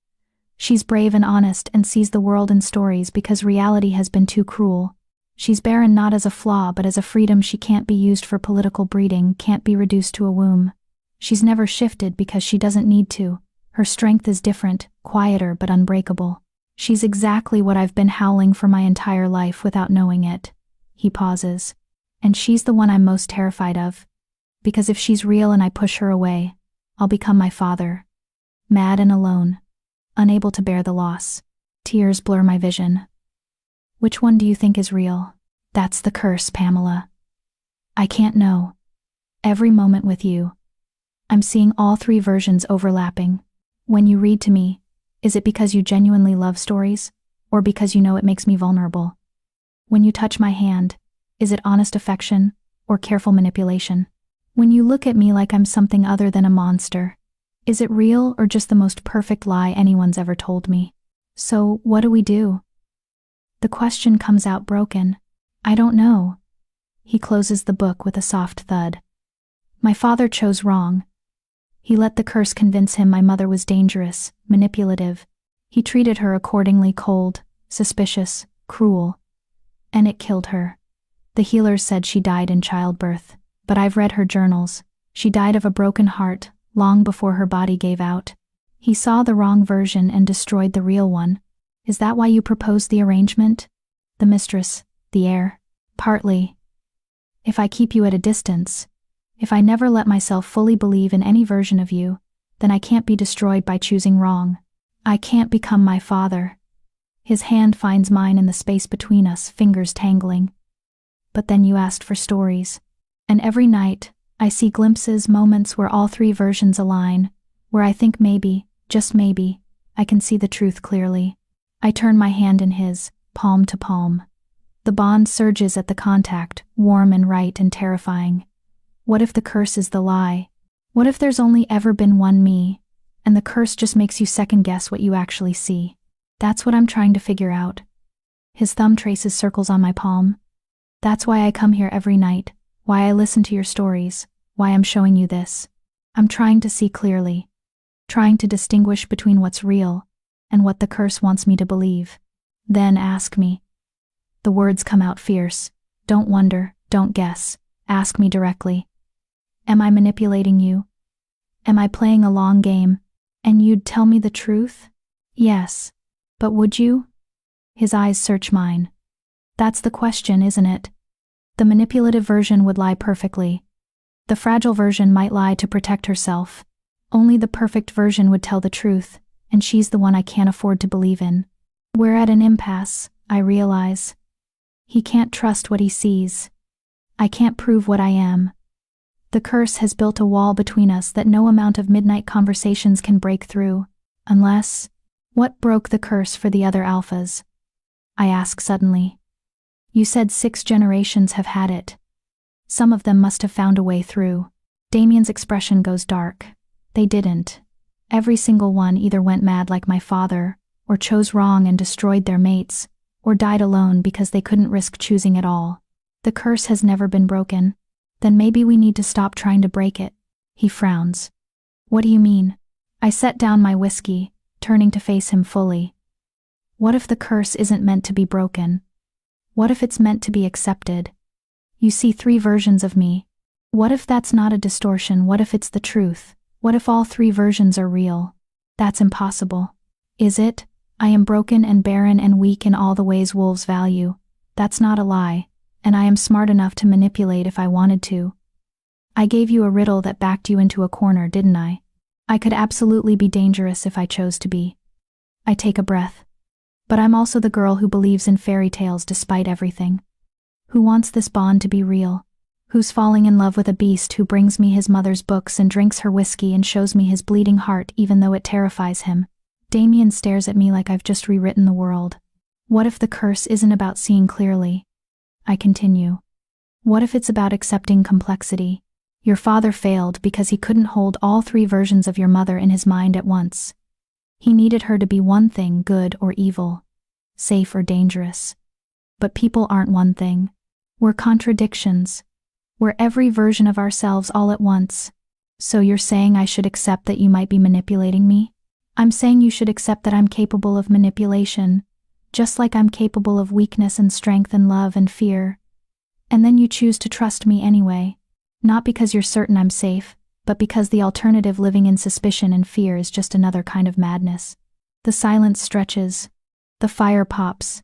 She's brave and honest and sees the world in stories because reality has been too cruel. She's barren not as a flaw but as a freedom she can't be used for political breeding, can't be reduced to a womb. She's never shifted because she doesn't need to. Her strength is different, quieter but unbreakable. She's exactly what I've been howling for my entire life without knowing it. He pauses. And she's the one I'm most terrified of. Because if she's real and I push her away, I'll become my father. Mad and alone. Unable to bear the loss. Tears blur my vision. Which one do you think is real? That's the curse, Pamela. I can't know. Every moment with you, I'm seeing all 3 versions overlapping. When you read to me, is it because you genuinely love stories, or because you know it makes me vulnerable? When you touch my hand, is it honest affection, or careful manipulation? When you look at me like I'm something other than a monster, is it real or just the most perfect lie anyone's ever told me? So, what do we do? The question comes out broken. I don't know. He closes the book with a soft thud. My father chose wrong. He let the curse convince him my mother was dangerous, manipulative. He treated her accordingly, cold, suspicious, cruel. And it killed her. The healers said she died in childbirth, but I've read her journals. She died of a broken heart, long before her body gave out. He saw the wrong version and destroyed the real one. Is that why you proposed the arrangement? The mistress, the heir? Partly. If I keep you at a distance, if I never let myself fully believe in any version of you, then I can't be destroyed by choosing wrong. I can't become my father. His hand finds mine in the space between us, fingers tangling. But then you asked for stories. And every night, I see glimpses, moments where all 3 versions align, where I think maybe, just maybe, I can see the truth clearly. I turn my hand in his, palm to palm. The bond surges at the contact, warm and right and terrifying. What if the curse is the lie? What if there's only ever been one me, and the curse just makes you second-guess what you actually see? That's what I'm trying to figure out. His thumb traces circles on my palm. That's why I come here every night, why I listen to your stories, why I'm showing you this. I'm trying to see clearly, trying to distinguish between what's real and what the curse wants me to believe. Then ask me. The words come out fierce. Don't wonder, don't guess. Ask me directly. Am I manipulating you? Am I playing a long game? And you'd tell me the truth? Yes. But would you? His eyes search mine. That's the question, isn't it? The manipulative version would lie perfectly. The fragile version might lie to protect herself. Only the perfect version would tell the truth, and she's the one I can't afford to believe in. We're at an impasse, I realize. He can't trust what he sees. I can't prove what I am. The curse has built a wall between us that no amount of midnight conversations can break through, unless... What broke the curse for the other alphas? I ask suddenly. You said 6 generations have had it. Some of them must have found a way through. Damien's expression goes dark. They didn't. Every single one either went mad like my father, or chose wrong and destroyed their mates, or died alone because they couldn't risk choosing at all. The curse has never been broken. Then maybe we need to stop trying to break it. He frowns. What do you mean? I set down my whiskey, turning to face him fully. What if the curse isn't meant to be broken? What if it's meant to be accepted? You see 3 versions of me. What if that's not a distortion? What if it's the truth? What if all 3 versions are real? That's impossible. Is it? I am broken and barren and weak in all the ways wolves value. That's not a lie, and I am smart enough to manipulate if I wanted to. I gave you a riddle that backed you into a corner, didn't I? I could absolutely be dangerous if I chose to be. I take a breath. But I'm also the girl who believes in fairy tales despite everything. Who wants this bond to be real? Who's falling in love with a beast who brings me his mother's books and drinks her whiskey and shows me his bleeding heart even though it terrifies him? Damien stares at me like I've just rewritten the world. What if the curse isn't about seeing clearly? I continue. What if it's about accepting complexity? Your father failed because he couldn't hold all 3 versions of your mother in his mind at once. He needed her to be one thing, good or evil, safe or dangerous. But people aren't one thing. We're contradictions. We're every version of ourselves all at once. So you're saying I should accept that you might be manipulating me? I'm saying you should accept that I'm capable of manipulation, just like I'm capable of weakness and strength and love and fear. And then you choose to trust me anyway, not because you're certain I'm safe, but because the alternative, living in suspicion and fear, is just another kind of madness. The silence stretches. The fire pops.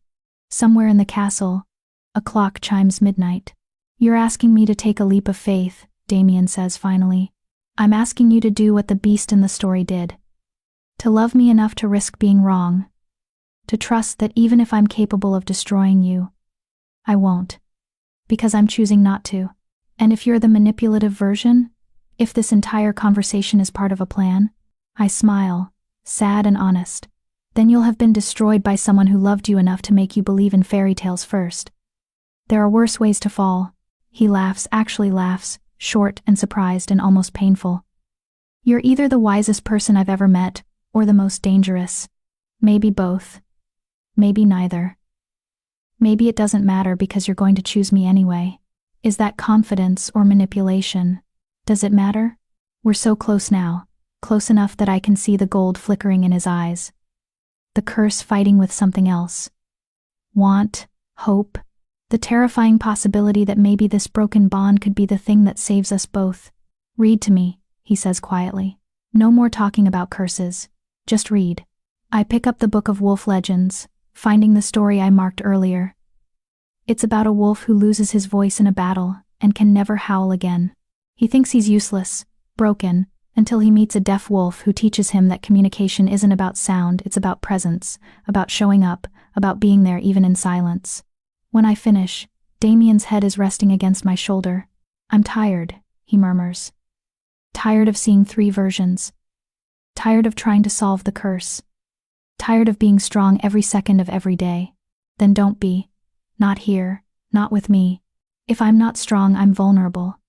Somewhere in the castle, a clock chimes midnight. You're asking me to take a leap of faith, Damien says finally. I'm asking you to do what the beast in the story did. To love me enough to risk being wrong. To trust that even if I'm capable of destroying you, I won't. Because I'm choosing not to. And if you're the manipulative version, if this entire conversation is part of a plan, I smile, sad and honest, then you'll have been destroyed by someone who loved you enough to make you believe in fairy tales first. There are worse ways to fall. He laughs, actually laughs, short and surprised and almost painful. You're either the wisest person I've ever met, or the most dangerous. Maybe both. Maybe neither. Maybe it doesn't matter because you're going to choose me anyway. Is that confidence or manipulation? Does it matter? We're so close now, close enough that I can see the gold flickering in his eyes. The curse fighting with something else. Want, hope, the terrifying possibility that maybe this broken bond could be the thing that saves us both. Read to me, he says quietly. No more talking about curses. Just read. I pick up the book of wolf legends, finding the story I marked earlier. It's about a wolf who loses his voice in a battle and can never howl again. He thinks he's useless, broken, until he meets a deaf wolf who teaches him that communication isn't about sound, it's about presence, about showing up, about being there even in silence. When I finish, Damien's head is resting against my shoulder. I'm tired, he murmurs. Tired of seeing 3 versions. Tired of trying to solve the curse. Tired of being strong every second of every day. Then don't be. Not here, not with me. If I'm not strong, I'm vulnerable.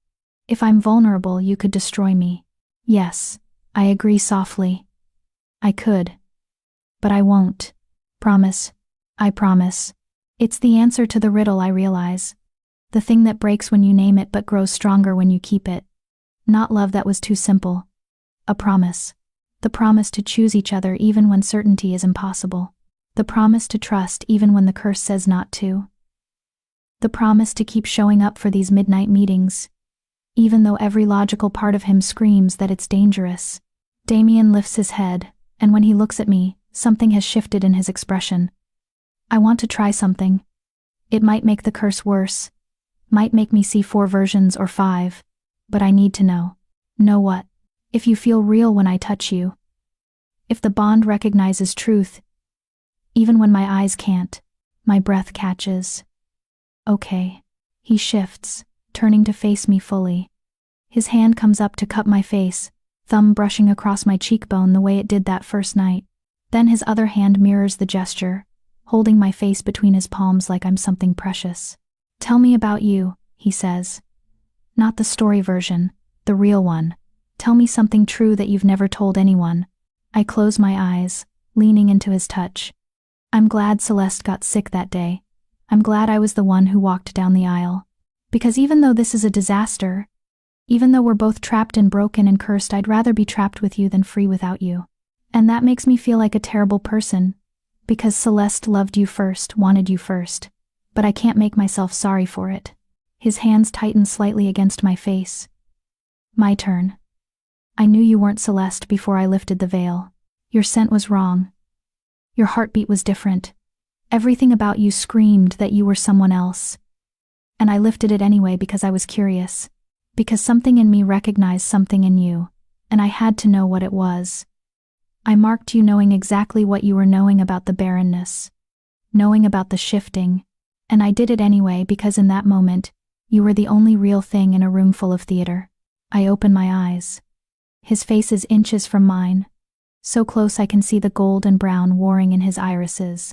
If I'm vulnerable, you could destroy me. Yes, I agree softly. I could. But I won't. Promise. I promise. It's the answer to the riddle, I realize. The thing that breaks when you name it but grows stronger when you keep it. Not love that was too simple. A promise. The promise to choose each other even when certainty is impossible. The promise to trust even when the curse says not to. The promise to keep showing up for these midnight meetings, even though every logical part of him screams that it's dangerous. Damien lifts his head, and when he looks at me, something has shifted in his expression. I want to try something. It might make the curse worse, might make me see 4 versions or 5, but I need to know. Know what? If you feel real when I touch you. If the bond recognizes truth, even when my eyes can't, my breath catches. Okay. He shifts, turning to face me fully. His hand comes up to cup my face, thumb brushing across my cheekbone the way it did that first night. Then his other hand mirrors the gesture, holding my face between his palms like I'm something precious. Tell me about you, he says. Not the story version, the real one. Tell me something true that you've never told anyone. I close my eyes, leaning into his touch. I'm glad Celeste got sick that day. I'm glad I was the one who walked down the aisle. Because even though this is a disaster, even though we're both trapped and broken and cursed, I'd rather be trapped with you than free without you. And that makes me feel like a terrible person, because Celeste loved you first, wanted you first. But I can't make myself sorry for it. His hands tighten slightly against my face. My turn. I knew you weren't Celeste before I lifted the veil. Your scent was wrong. Your heartbeat was different. Everything about you screamed that you were someone else. And I lifted it anyway because I was curious. Because something in me recognized something in you, and I had to know what it was. I marked you knowing exactly what you were knowing about the barrenness, knowing about the shifting, and I did it anyway because in that moment, you were the only real thing in a room full of theater. I opened my eyes. His face is inches from mine, so close I can see the gold and brown warring in his irises,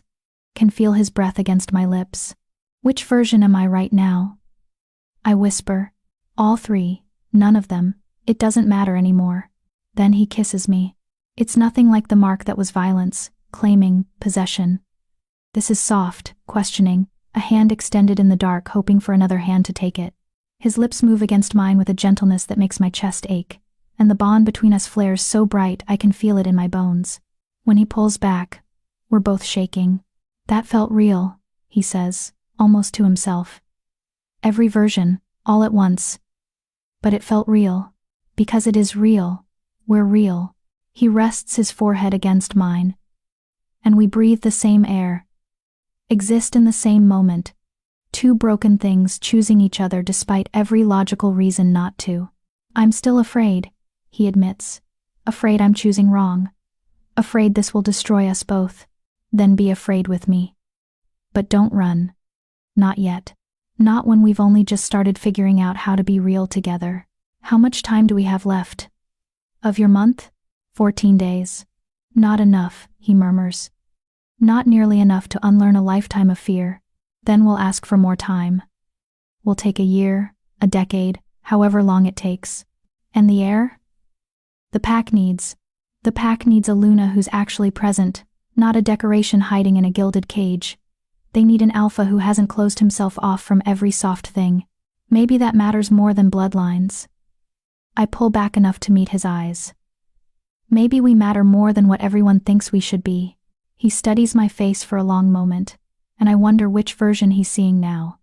can feel his breath against my lips. Which version am I right now? I whisper. All three, none of them, it doesn't matter anymore. Then he kisses me. It's nothing like the mark that was violence, claiming, possession. This is soft, questioning, a hand extended in the dark hoping for another hand to take it. His lips move against mine with a gentleness that makes my chest ache, and the bond between us flares so bright I can feel it in my bones. When he pulls back, we're both shaking. That felt real, he says, almost to himself. Every version, all at once. But it felt real. Because it is real. We're real. He rests his forehead against mine. And we breathe the same air. Exist in the same moment. Two broken things choosing each other despite every logical reason not to. I'm still afraid, he admits. Afraid I'm choosing wrong. Afraid this will destroy us both. Then be afraid with me. But don't run. Not yet. Not when we've only just started figuring out how to be real together. How much time do we have left? Of your month? 14 days. Not enough, he murmurs. Not nearly enough to unlearn a lifetime of fear. Then we'll ask for more time. We'll take a year, a decade, however long it takes. And the heir? The pack needs a Luna who's actually present, not a decoration hiding in a gilded cage. They need an alpha who hasn't closed himself off from every soft thing. Maybe that matters more than bloodlines. I pull back enough to meet his eyes. Maybe we matter more than what everyone thinks we should be. He studies my face for a long moment, and I wonder which version he's seeing now.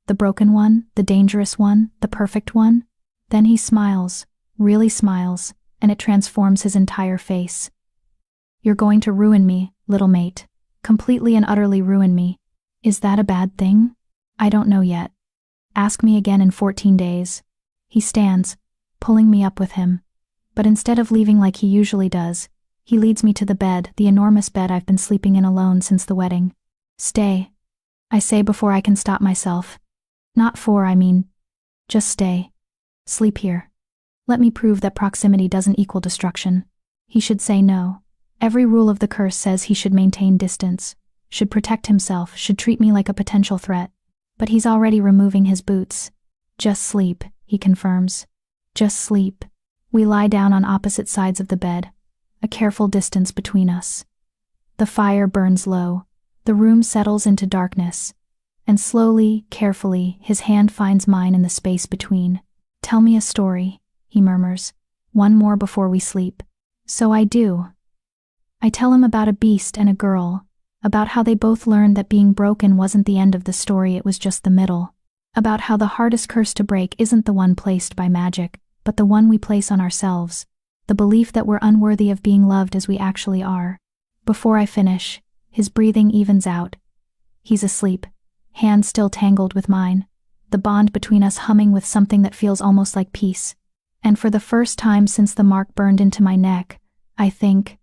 The broken one, the dangerous one, the perfect one? Then he smiles, really smiles, and it transforms his entire face. You're going to ruin me, little mate. Completely and utterly ruin me. Is that a bad thing? I don't know yet. Ask me again in 14 days. He stands, pulling me up with him. But instead of leaving like he usually does, he leads me to the bed, the enormous bed I've been sleeping in alone since the wedding. Stay. I say before I can stop myself. Not for, I mean. Just stay. Sleep here. Let me prove that proximity doesn't equal destruction. He should say no. Every rule of the curse says he should maintain distance, should protect himself, should treat me like a potential threat. But he's already removing his boots. Just sleep, he confirms. Just sleep. We lie down on opposite sides of the bed, a careful distance between us. The fire burns low. The room settles into darkness. And slowly, carefully, his hand finds mine in the space between. Tell me a story, he murmurs. One more before we sleep. So I do. I tell him about a beast and a girl, about how they both learned that being broken wasn't the end of the story, it was just the middle. About how the hardest curse to break isn't the one placed by magic, but the one we place on ourselves, the belief that we're unworthy of being loved as we actually are. Before I finish, his breathing evens out. He's asleep, hands still tangled with mine, the bond between us humming with something that feels almost like peace. And for the first time since the mark burned into my neck, I think,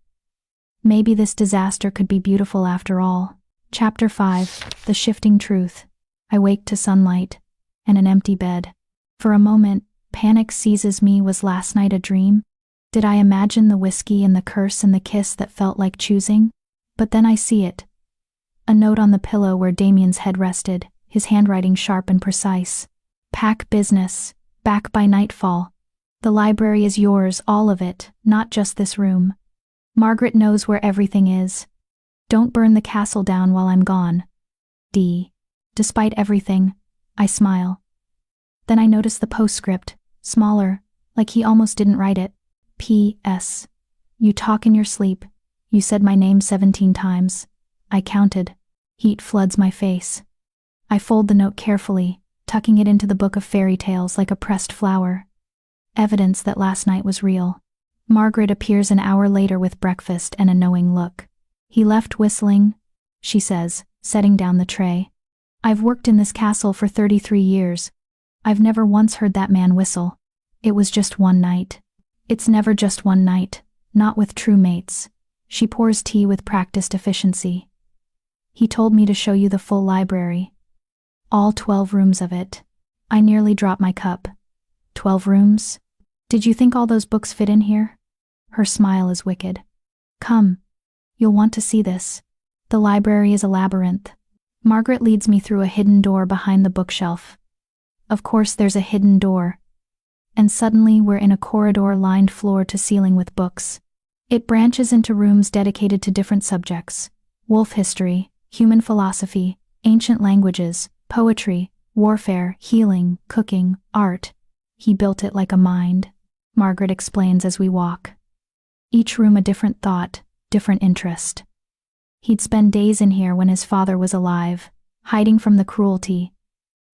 maybe this disaster could be beautiful after all. Chapter 5, The Shifting Truth. I wake to sunlight and an empty bed. For a moment, panic seizes me. Was last night a dream? Did I imagine the whiskey and the curse and the kiss that felt like choosing? But then I see it. A note on the pillow where Damien's head rested, his handwriting sharp and precise. Pack business, back by nightfall. The library is yours, all of it, not just this room. Margaret knows where everything is. Don't burn the castle down while I'm gone. D. Despite everything, I smile. Then I noticed the postscript, smaller, like he almost didn't write it. P.S. You talk in your sleep. You said my name 17 times. I counted. Heat floods my face. I fold the note carefully, tucking it into the book of fairy tales like a pressed flower. Evidence that last night was real. Margaret appears an hour later with breakfast and a knowing look. He left whistling, she says, setting down the tray. I've worked in this castle for 33 years. I've never once heard that man whistle. It was just one night. It's never just one night, not with true mates. She pours tea with practiced efficiency. He told me to show you the full library. All 12 rooms of it. I nearly dropped my cup. 12 rooms? Did you think all those books fit in here? Her smile is wicked. Come. You'll want to see this. The library is a labyrinth. Margaret leads me through a hidden door behind the bookshelf. Of course there's a hidden door. And suddenly we're in a corridor lined floor to ceiling with books. It branches into rooms dedicated to different subjects. Wolf history, human philosophy, ancient languages, poetry, warfare, healing, cooking, art. He built it like a mind, Margaret explains as we walk. Each room a different thought, different interest. He'd spend days in here when his father was alive, hiding from the cruelty.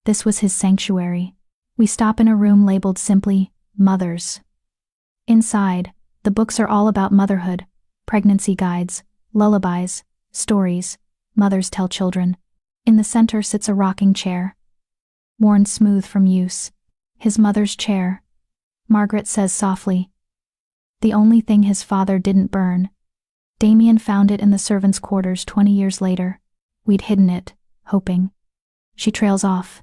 This was his sanctuary. We stop in a room labeled simply, Mothers. Inside, the books are all about motherhood, pregnancy guides, lullabies, stories, mothers tell children. In the center sits a rocking chair, worn smooth from use. His mother's chair. Margaret says softly. The only thing his father didn't burn. Damien found it in the servants' quarters 20 years later. We'd hidden it, hoping. She trails off.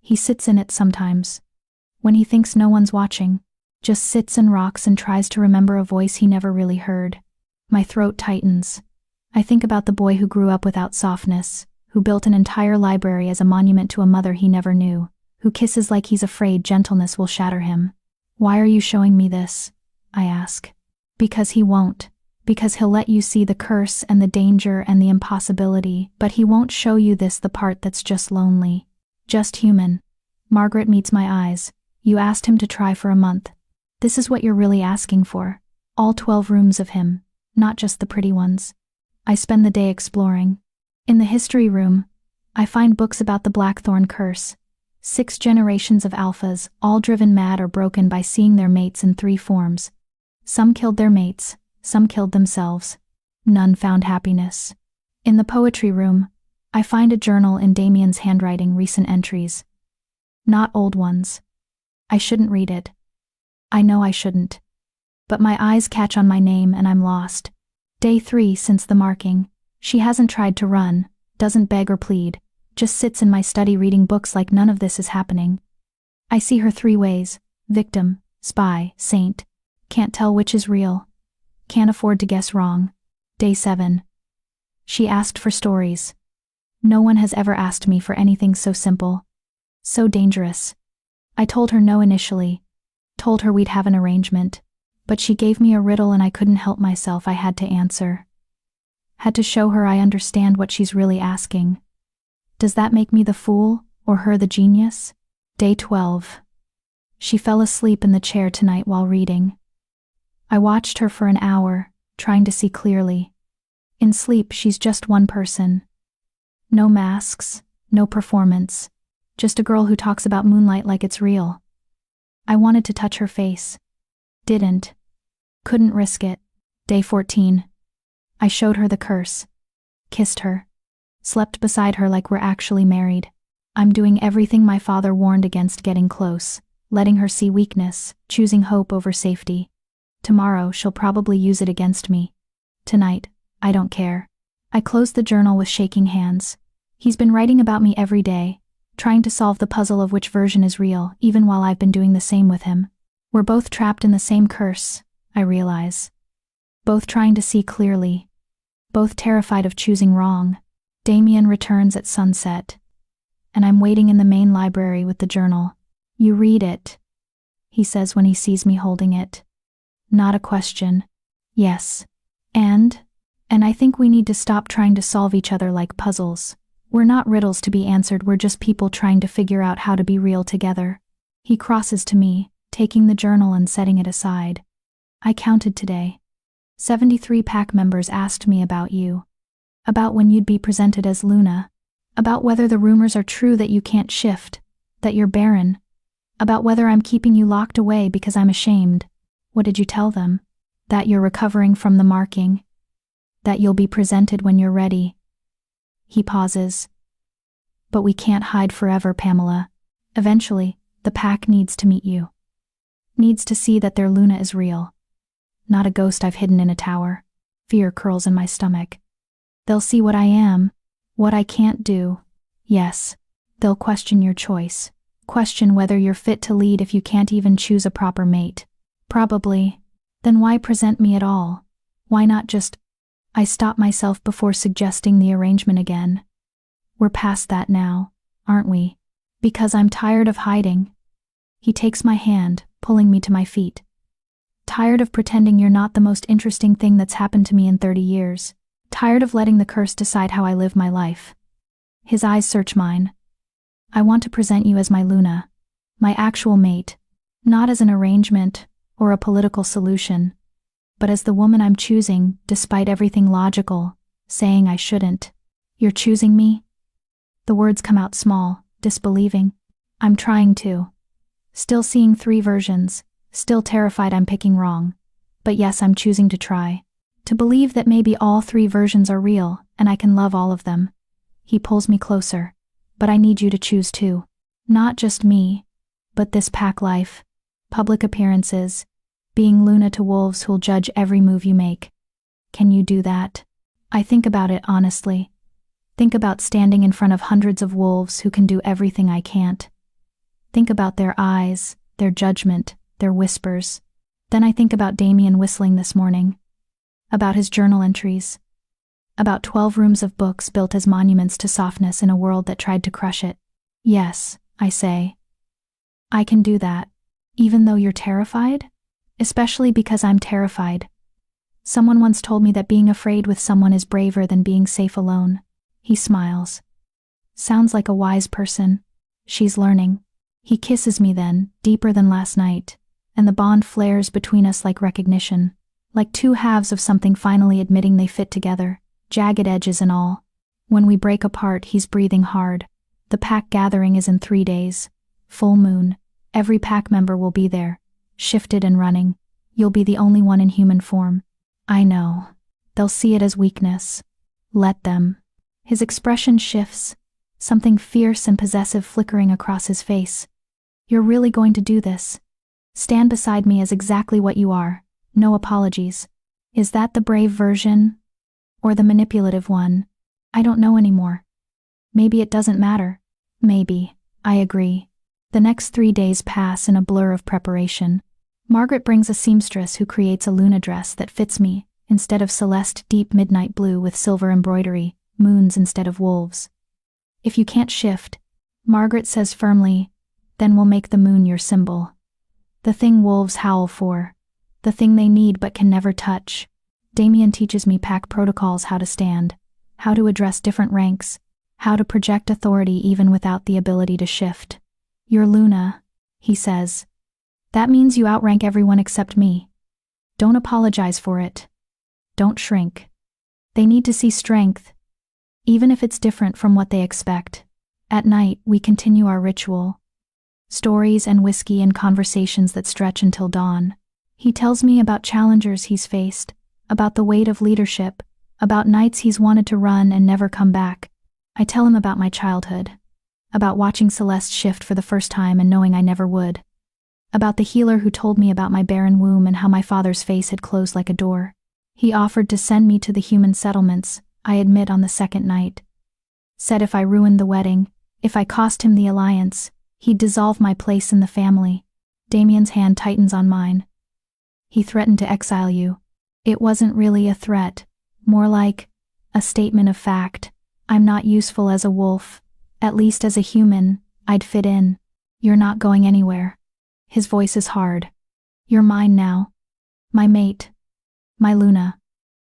He sits in it sometimes. When he thinks no one's watching, just sits and rocks and tries to remember a voice he never really heard. My throat tightens. I think about the boy who grew up without softness, who built an entire library as a monument to a mother he never knew, who kisses like he's afraid gentleness will shatter him. Why are you showing me this? I ask. Because he won't. Because he'll let you see the curse and the danger and the impossibility, but he won't show you the part that's just lonely. Just human. Margaret meets my eyes. You asked him to try for a month. This is what you're really asking for. All 12 rooms of him, not just the pretty ones. I spend the day exploring. In the history room, I find books about the Blackthorn curse. 6 generations of alphas, all driven mad or broken by seeing their mates in 3 forms. Some killed their mates, some killed themselves. None found happiness. In the poetry room, I find a journal in Damien's handwriting, recent entries. Not old ones. I shouldn't read it. I know I shouldn't. But my eyes catch on my name and I'm lost. Day 3 since the marking. She hasn't tried to run, doesn't beg or plead, just sits in my study reading books like none of this is happening. I see her 3 ways: victim, spy, saint. Can't tell which is real. Can't afford to guess wrong. Day 7. She asked for stories. No one has ever asked me for anything so simple. So dangerous. I told her no initially. Told her we'd have an arrangement. But she gave me a riddle and I couldn't help myself. I had to answer. Had to show her I understand what she's really asking. Does that make me the fool, or her the genius? Day 12. She fell asleep in the chair tonight while reading. I watched her for an hour, trying to see clearly. In sleep, she's just one person. No masks, no performance. Just a girl who talks about moonlight like it's real. I wanted to touch her face. Didn't. Couldn't risk it. Day 14. I showed her the curse. Kissed her. Slept beside her like we're actually married. I'm doing everything my father warned against: getting close, letting her see weakness, choosing hope over safety. Tomorrow she'll probably use it against me. Tonight, I don't care. I closed the journal with shaking hands. He's been writing about me every day, trying to solve the puzzle of which version is real, even while I've been doing the same with him. We're both trapped in the same curse, I realize. Both trying to see clearly. Both terrified of choosing wrong. Damien returns at sunset. And I'm waiting in the main library with the journal. You read it, he says when he sees me holding it. Not a question. Yes. And I think we need to stop trying to solve each other like puzzles. We're not riddles to be answered, we're just people trying to figure out how to be real together. He crosses to me, taking the journal and setting it aside. I counted today. 73 pack members asked me about you. About when you'd be presented as Luna. About whether the rumors are true that you can't shift, that you're barren. About whether I'm keeping you locked away because I'm ashamed. What did you tell them? That you're recovering from the marking. That you'll be presented when you're ready. He pauses. But we can't hide forever, Pamela. Eventually, the pack needs to meet you. Needs to see that their Luna is real. Not a ghost I've hidden in a tower. Fear curls in my stomach. They'll see what I am, what I can't do. Yes, they'll question your choice. Question whether you're fit to lead if you can't even choose a proper mate. Probably. Then why present me at all? Why not just... I stop myself before suggesting the arrangement again. We're past that now, aren't we? Because I'm tired of hiding. He takes my hand, pulling me to my feet. Tired of pretending you're not the most interesting thing that's happened to me in 30 years. Tired of letting the curse decide how I live my life. His eyes search mine. I want to present you as my Luna, my actual mate, not as an arrangement or a political solution, but as the woman I'm choosing despite everything logical, saying I shouldn't. You're choosing me? The words come out small, disbelieving. I'm trying to. Still seeing 3 versions, still terrified I'm picking wrong. But yes, I'm choosing to try. To believe that maybe all 3 versions are real and I can love all of them. He pulls me closer. But I need you to choose too. Not just me, but this pack life, public appearances, being Luna to wolves who'll judge every move you make. Can you do that? I think about it honestly. Think about standing in front of hundreds of wolves who can do everything I can't. Think about their eyes, their judgment, their whispers. Then I think about Damien whistling this morning. About his journal entries. About 12 rooms of books built as monuments to softness in a world that tried to crush it. Yes, I say. I can do that, even though you're terrified? Especially because I'm terrified. Someone once told me that being afraid with someone is braver than being safe alone. He smiles. Sounds like a wise person. She's learning. He kisses me then, deeper than last night, and the bond flares between us like recognition, like 2 halves of something finally admitting they fit together. Jagged edges and all. When we break apart, he's breathing hard. The pack gathering is in 3 days. Full moon. Every pack member will be there. Shifted and running. You'll be the only one in human form. I know. They'll see it as weakness. Let them. His expression shifts. Something fierce and possessive flickering across his face. You're really going to do this? Stand beside me as exactly what you are. No apologies. Is that the brave version? Or the manipulative one? I don't know anymore. Maybe it doesn't matter. Maybe. I agree. The next 3 days pass in a blur of preparation. Margaret brings a seamstress who creates a Luna dress that fits me, instead of Celeste deep midnight blue with silver embroidery, moons instead of wolves. If you can't shift, Margaret says firmly, then we'll make the moon your symbol. The thing wolves howl for. The thing they need but can never touch. Damien teaches me pack protocols, how to stand, how to address different ranks, how to project authority even without the ability to shift. You're Luna, he says. That means you outrank everyone except me. Don't apologize for it. Don't shrink. They need to see strength, even if it's different from what they expect. At night, we continue our ritual. Stories and whiskey and conversations that stretch until dawn. He tells me about challengers he's faced, about the weight of leadership, about nights he's wanted to run and never come back. I tell him about my childhood, about watching Celeste shift for the first time and knowing I never would, about the healer who told me about my barren womb and how my father's face had closed like a door. He offered to send me to the human settlements, I admit, on the 2nd night. Said if I ruined the wedding, if I cost him the alliance, he'd dissolve my place in the family. Damien's hand tightens on mine. He threatened to exile you. It wasn't really a threat, more like a statement of fact. I'm not useful as a wolf. At least as a human, I'd fit in. You're not going anywhere. His voice is hard. You're mine now. My mate. My Luna.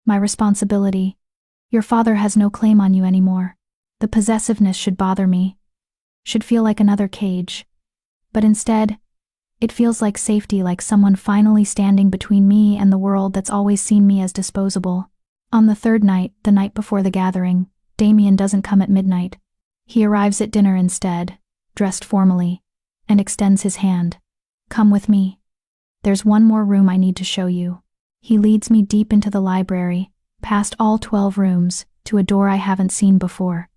My responsibility. Your father has no claim on you anymore. The possessiveness should bother me. Should feel like another cage. But instead, It feels like safety, like someone finally standing between me and the world that's always seen me as disposable. On the third night, the night before the gathering, Damien doesn't come at midnight. He arrives at dinner instead, dressed formally, and extends his hand. Come with me. There's one more room I need to show you. He leads me deep into the library, past all 12 rooms, to a door I haven't seen before.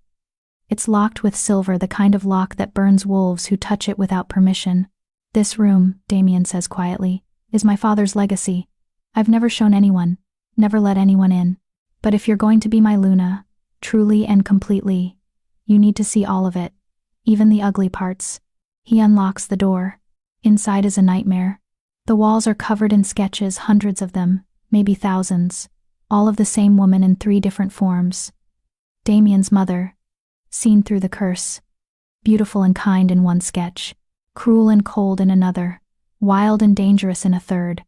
It's locked with silver, the kind of lock that burns wolves who touch it without permission. This room, Damien says quietly, is my father's legacy. I've never shown anyone, never let anyone in. But if you're going to be my Luna, truly and completely, you need to see all of it, even the ugly parts. He unlocks the door. Inside is a nightmare. The walls are covered in sketches, hundreds of them, maybe thousands, all of the same woman in 3 different forms. Damien's mother, seen through the curse, beautiful and kind in one sketch, cruel and cold in another, wild and dangerous in a third.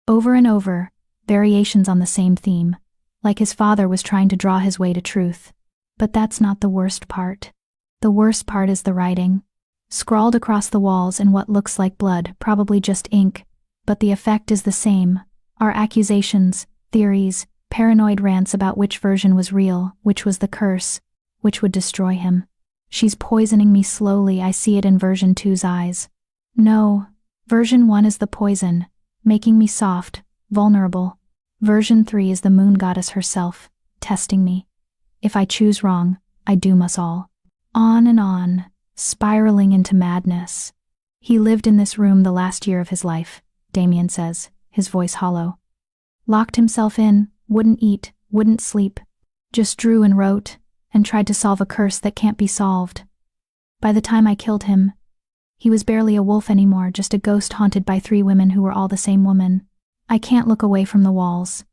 Over and over, variations on the same theme, like his father was trying to draw his way to truth. But that's not the worst part. The worst part is the writing. Scrawled across the walls in what looks like blood, probably just ink, but the effect is the same. Our accusations, theories, paranoid rants about which version was real, which was the curse, which would destroy him. She's poisoning me slowly. I see it in version 2's eyes. No, version 1 is the poison, making me soft, vulnerable. Version 3 is the moon goddess herself, testing me. If I choose wrong, I doom us all. On and on, spiraling into madness. He lived in this room the last year of his life, Damien says, his voice hollow. Locked himself in, wouldn't eat, wouldn't sleep, just drew and wrote, and tried to solve a curse that can't be solved. By the time I killed him, he was barely a wolf anymore, just a ghost haunted by 3 women who were all the same woman. I can't look away from the walls,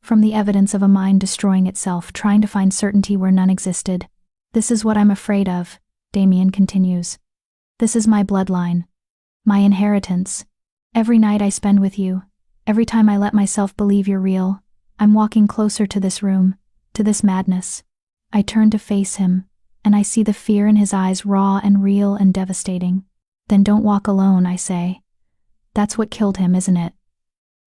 from the evidence of a mind destroying itself, trying to find certainty where none existed. This is what I'm afraid of, Damien continues. This is my bloodline, my inheritance. Every night I spend with you, every time I let myself believe you're real, I'm walking closer to this room, to this madness. I turn to face him, and I see the fear in his eyes, raw and real and devastating. Then don't walk alone, I say. That's what killed him, isn't it?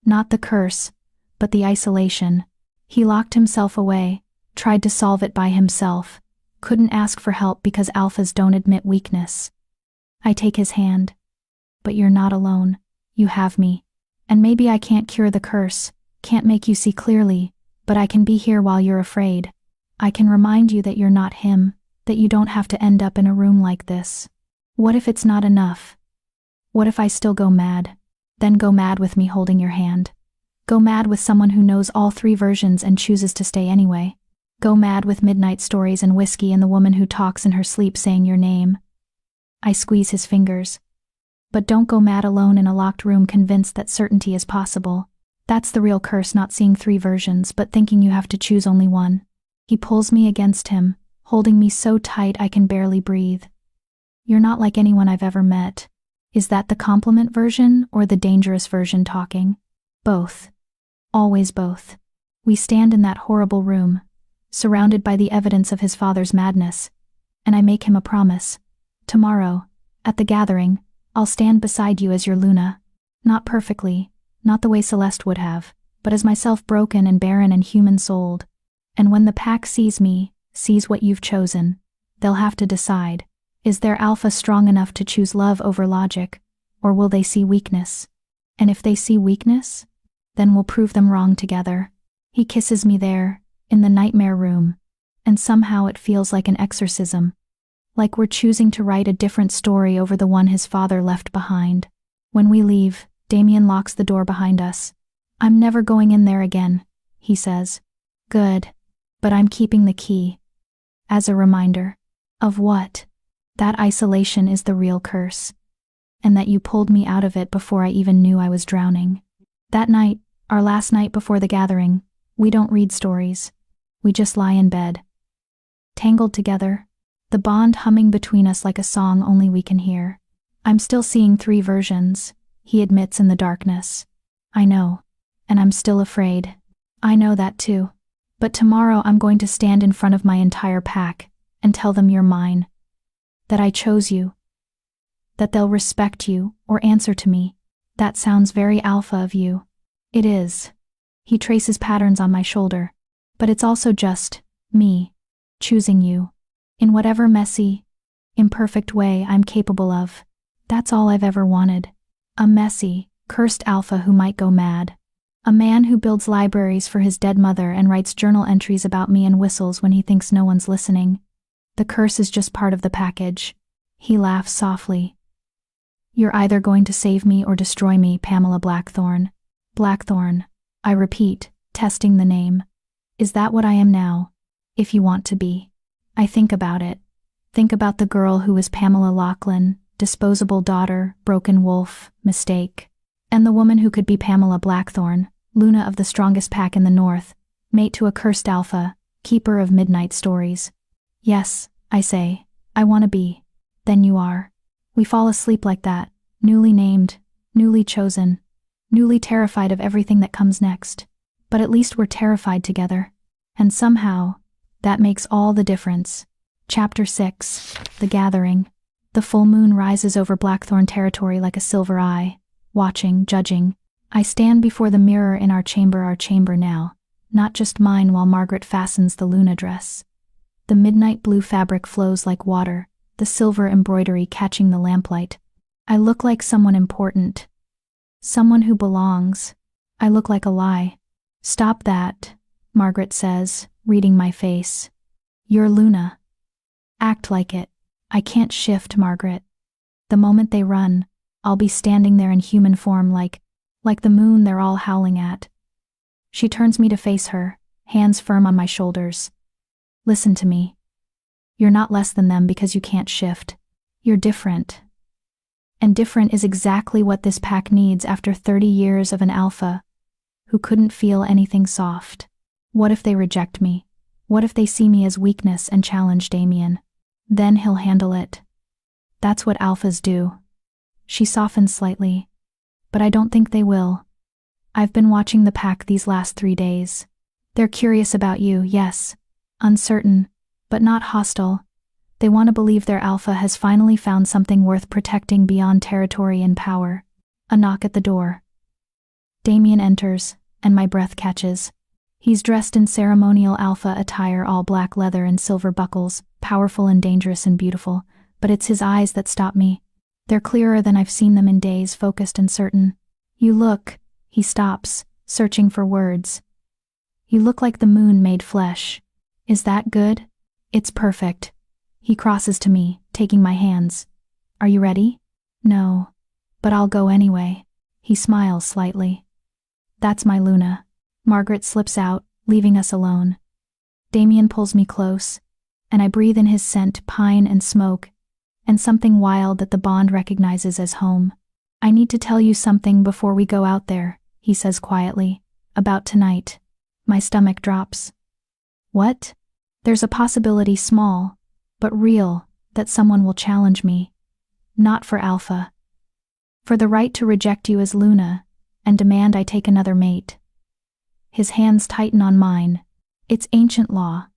Not the curse, but the isolation. He locked himself away, tried to solve it by himself, couldn't ask for help because alphas don't admit weakness. I take his hand. But you're not alone. You have me. And maybe I can't cure the curse, can't make you see clearly, but I can be here while you're afraid. I can remind you that you're not him, that you don't have to end up in a room like this. What if it's not enough? What if I still go mad? Then go mad with me holding your hand. Go mad with someone who knows all 3 versions and chooses to stay anyway. Go mad with midnight stories and whiskey and the woman who talks in her sleep saying your name. I squeeze his fingers. But don't go mad alone in a locked room convinced that certainty is possible. That's the real curse, not seeing 3 versions, but thinking you have to choose only one. He pulls me against him, holding me so tight I can barely breathe. You're not like anyone I've ever met. Is that the compliment version or the dangerous version talking? Both. Always both. We stand in that horrible room, surrounded by the evidence of his father's madness, and I make him a promise. Tomorrow, at the gathering, I'll stand beside you as your Luna. Not perfectly, not the way Celeste would have, but as myself, broken and barren and human-souled. And when the pack sees me, sees what you've chosen, they'll have to decide, is their alpha strong enough to choose love over logic, or will they see weakness? And if they see weakness, then we'll prove them wrong together. He kisses me there, in the nightmare room, and somehow it feels like an exorcism, like we're choosing to write a different story over the one his father left behind. When we leave, Damien locks the door behind us. I'm never going in there again, he says. Good. But I'm keeping the key. As a reminder. Of what? That isolation is the real curse. And that you pulled me out of it before I even knew I was drowning. That night, our last night before the gathering, we don't read stories. We just lie in bed. Tangled together, the bond humming between us like a song only we can hear. I'm still seeing 3 versions, he admits in the darkness. I know. And I'm still afraid. I know that too. But tomorrow I'm going to stand in front of my entire pack and tell them you're mine. That I chose you. that they'll respect you or answer to me. That sounds very alpha of you. It is. He traces patterns on my shoulder. But it's also just me choosing you in whatever messy, imperfect way I'm capable of. That's all I've ever wanted. A messy, cursed alpha who might go mad. A man who builds libraries for his dead mother and writes journal entries about me and whistles when he thinks no one's listening. The curse is just part of the package. He laughs softly. You're either going to save me or destroy me, Pamela Blackthorne. Blackthorne, I repeat, testing the name. Is that what I am now? If you want to be. I think about it. Think about the girl who was Pamela Lachlan, disposable daughter, broken wolf, mistake. And the woman who could be Pamela Blackthorne, Luna of the strongest pack in the north, mate to a cursed alpha, keeper of midnight stories. Yes, I say, I want to be. Then you are. We fall asleep like that, newly named, newly chosen, newly terrified of everything that comes next. But at least we're terrified together. And somehow, that makes all the difference. Chapter 6, The Gathering. The full moon rises over Blackthorn territory like a silver eye, watching, judging. I stand before the mirror in our chamber now, not just mine while Margaret fastens the Luna dress. The midnight blue fabric flows like water, the silver embroidery catching the lamplight. I look like someone important. Someone who belongs. I look like a lie. Stop that, Margaret says, reading my face. You're Luna. Act like it. I can't shift, Margaret. The moment they run, I'll be standing there in human form like the moon they're all howling at. She turns me to face her, hands firm on my shoulders. Listen to me. You're not less than them because you can't shift. You're different. And different is exactly what this pack needs after 30 years of an alpha who couldn't feel anything soft. What if they reject me? What if they see me as weakness and challenge Damien? Then he'll handle it. That's what alphas do. She softens slightly. But I don't think they will. I've been watching the pack these last 3 days. They're curious about you, yes. Uncertain, but not hostile. They want to believe their alpha has finally found something worth protecting beyond territory and power. A knock at the door. Damien enters, and my breath catches. He's dressed in ceremonial alpha attire, all black leather and silver buckles, powerful and dangerous and beautiful, but it's his eyes that stop me. They're clearer than I've seen them in days, focused and certain. You look, he stops, searching for words. You look like the moon made flesh. Is that good? It's perfect. He crosses to me, taking my hands. Are you ready? No, but I'll go anyway. He smiles slightly. That's my Luna. Margaret slips out, leaving us alone. Damien pulls me close, and I breathe in his scent, pine and smoke, and something wild that the bond recognizes as home. I need to tell you something before we go out there, he says quietly. About tonight. My stomach drops. What? There's a possibility, small, but real, that someone will challenge me. Not for alpha. For the right to reject you as Luna, and demand I take another mate. His hands tighten on mine. It's ancient law.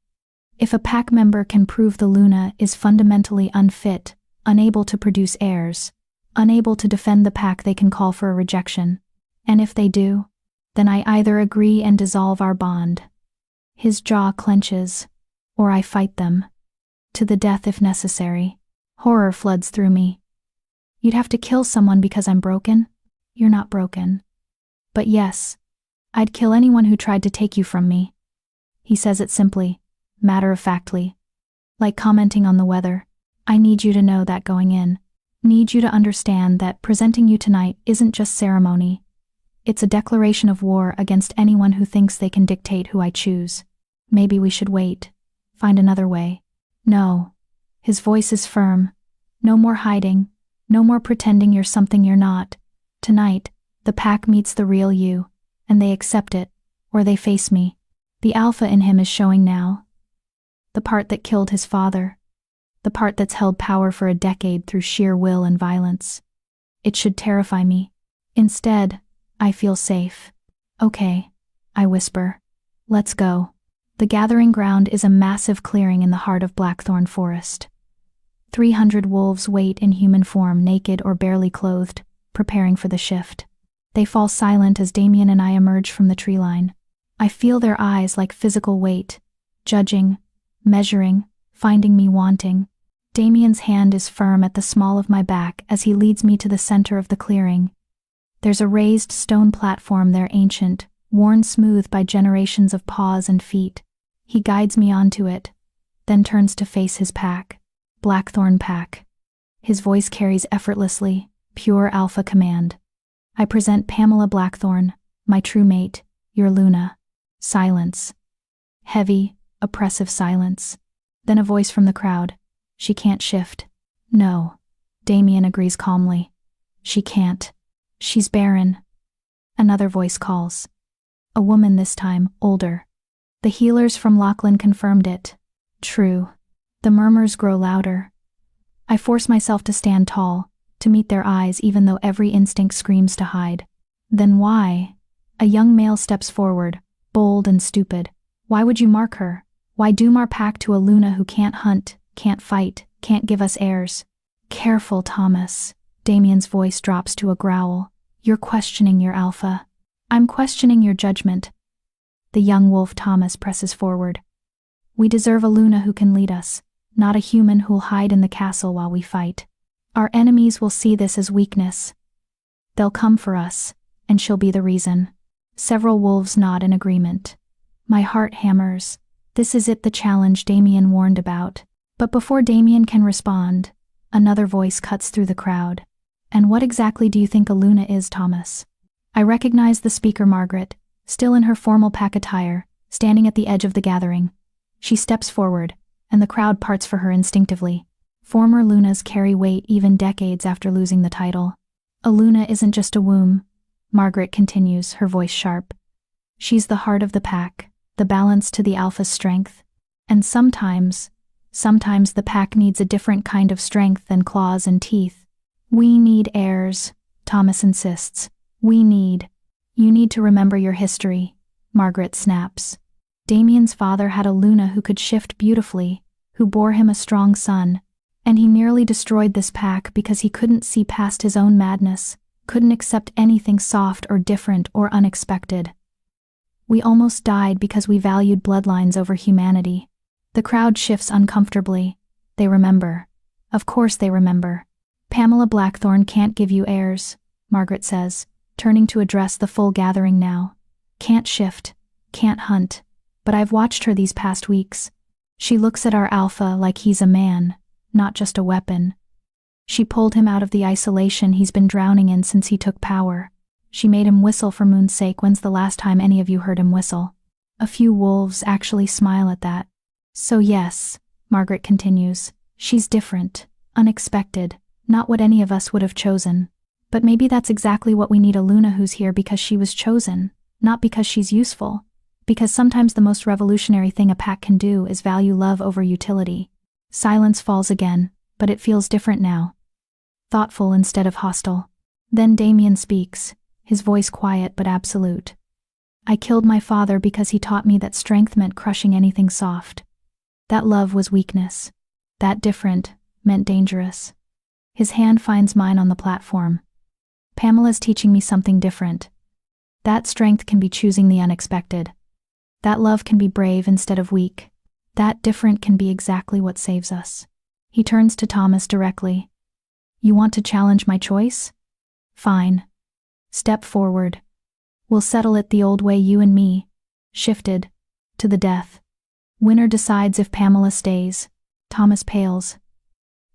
If a pack member can prove the Luna is fundamentally unfit, unable to produce heirs, unable to defend the pack, they can call for a rejection. And if they do, then I either agree and dissolve our bond. His jaw clenches, or I fight them. To the death if necessary. Horror floods through me. You'd have to kill someone because I'm broken? You're not broken. But yes, I'd kill anyone who tried to take you from me. He says it simply, matter-of-factly. Like commenting on the weather. I need you to know that going in. Need you to understand that presenting you tonight isn't just ceremony. It's a declaration of war against anyone who thinks they can dictate who I choose. Maybe we should wait. Find another way. No. His voice is firm. No more hiding. No more pretending you're something you're not. Tonight, the pack meets the real you, and they accept it, or they face me. The alpha in him is showing now. The part that killed his father. The part that's held power for a decade through sheer will and violence. It should terrify me. Instead, I feel safe. Okay, I whisper. Let's go. The gathering ground is a massive clearing in the heart of Blackthorn Forest. 300 wolves wait in human form, naked or barely clothed, preparing for the shift. They fall silent as Damien and I emerge from the tree line. I feel their eyes like physical weight, judging, measuring, finding me wanting. Damien's hand is firm at the small of my back as he leads me to the center of the clearing. There's a raised stone platform there, ancient, worn smooth by generations of paws and feet. He guides me onto it, then turns to face his pack. Blackthorn pack. His voice carries effortlessly, pure alpha command. I present Pamela Blackthorn, my true mate, your Luna. Silence. Heavy, oppressive silence. Then a voice from the crowd. She can't shift. No. Damien agrees calmly. She can't. She's barren. Another voice calls. A woman this time, older. The healers from Lachlan confirmed it. True. The murmurs grow louder. I force myself to stand tall, to meet their eyes even though every instinct screams to hide. Then why? A young male steps forward, bold and stupid. Why would you mark her? Why doom our pack to a Luna who can't hunt, can't fight, can't give us heirs? Careful, Thomas. Damien's voice drops to a growl. You're questioning your alpha. I'm questioning your judgment. The young wolf Thomas presses forward. We deserve a Luna who can lead us, not a human who'll hide in the castle while we fight. Our enemies will see this as weakness. They'll come for us, and she'll be the reason. Several wolves nod in agreement. My heart hammers. This is it, the challenge Damien warned about. But before Damien can respond, another voice cuts through the crowd. And what exactly do you think a Luna is, Thomas? I recognize the speaker, Margaret, still in her formal pack attire, standing at the edge of the gathering. She steps forward, and the crowd parts for her instinctively. Former Lunas carry weight even decades after losing the title. A Luna isn't just a womb, Margaret continues, her voice sharp. She's the heart of the pack, the balance to the alpha's strength. And sometimes the pack needs a different kind of strength than claws and teeth. We need heirs, Thomas insists. You need to remember your history, Margaret snaps. Damien's father had a Luna who could shift beautifully, who bore him a strong son, and he nearly destroyed this pack because he couldn't see past his own madness, couldn't accept anything soft or different or unexpected. We almost died because we valued bloodlines over humanity. The crowd shifts uncomfortably. They remember. Of course they remember. Pamela Blackthorn can't give you heirs, Margaret says, turning to address the full gathering now. Can't shift, can't hunt, but I've watched her these past weeks. She looks at our alpha like he's a man, not just a weapon. She pulled him out of the isolation he's been drowning in since he took power. She made him whistle for moon's sake. When's the last time any of you heard him whistle? A few wolves actually smile at that. So yes, Margaret continues, she's different, unexpected, not what any of us would have chosen. But maybe that's exactly what we need, a Luna who's here because she was chosen, not because she's useful. Because sometimes the most revolutionary thing a pack can do is value love over utility. Silence falls again, but it feels different now. Thoughtful instead of hostile. Then Damien speaks, his voice quiet but absolute. I killed my father because he taught me that strength meant crushing anything soft. That love was weakness. That different meant dangerous. His hand finds mine on the platform. Pamela's teaching me something different. That strength can be choosing the unexpected. That love can be brave instead of weak. That different can be exactly what saves us. He turns to Thomas directly. You want to challenge my choice? Fine. Step forward. We'll settle it the old way, you and me. Shifted. To the death. Winner decides if Pamela stays. Thomas pales.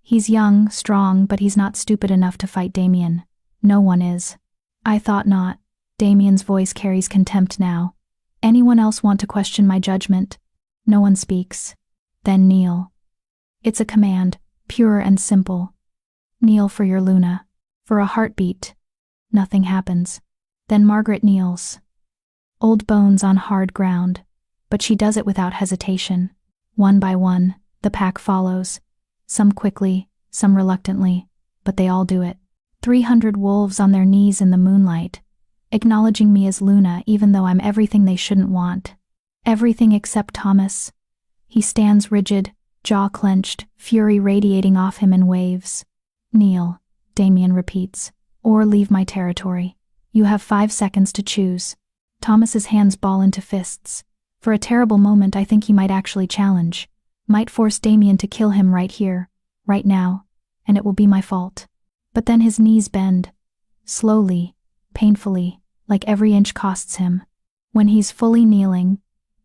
He's young, strong, but he's not stupid enough to fight Damien. No one is. I thought not. Damien's voice carries contempt now. Anyone else want to question my judgment? No one speaks. Then kneel. It's a command, pure and simple. Kneel for your Luna. For a heartbeat. Nothing happens. Then Margaret kneels. Old bones on hard ground. But she does it without hesitation. One by one, the pack follows. Some quickly, some reluctantly, but they all do it. 300 wolves on their knees in the moonlight, acknowledging me as Luna even though I'm everything they shouldn't want. Everything except Thomas. He stands rigid, jaw clenched, fury radiating off him in waves. "Kneel," Damien repeats, "or leave my territory. You have 5 seconds to choose." Thomas's hands ball into fists. For a terrible moment I think he might actually challenge. Might force Damien to kill him right here, right now, and it will be my fault. But then his knees bend. Slowly, painfully, like every inch costs him. When he's fully kneeling,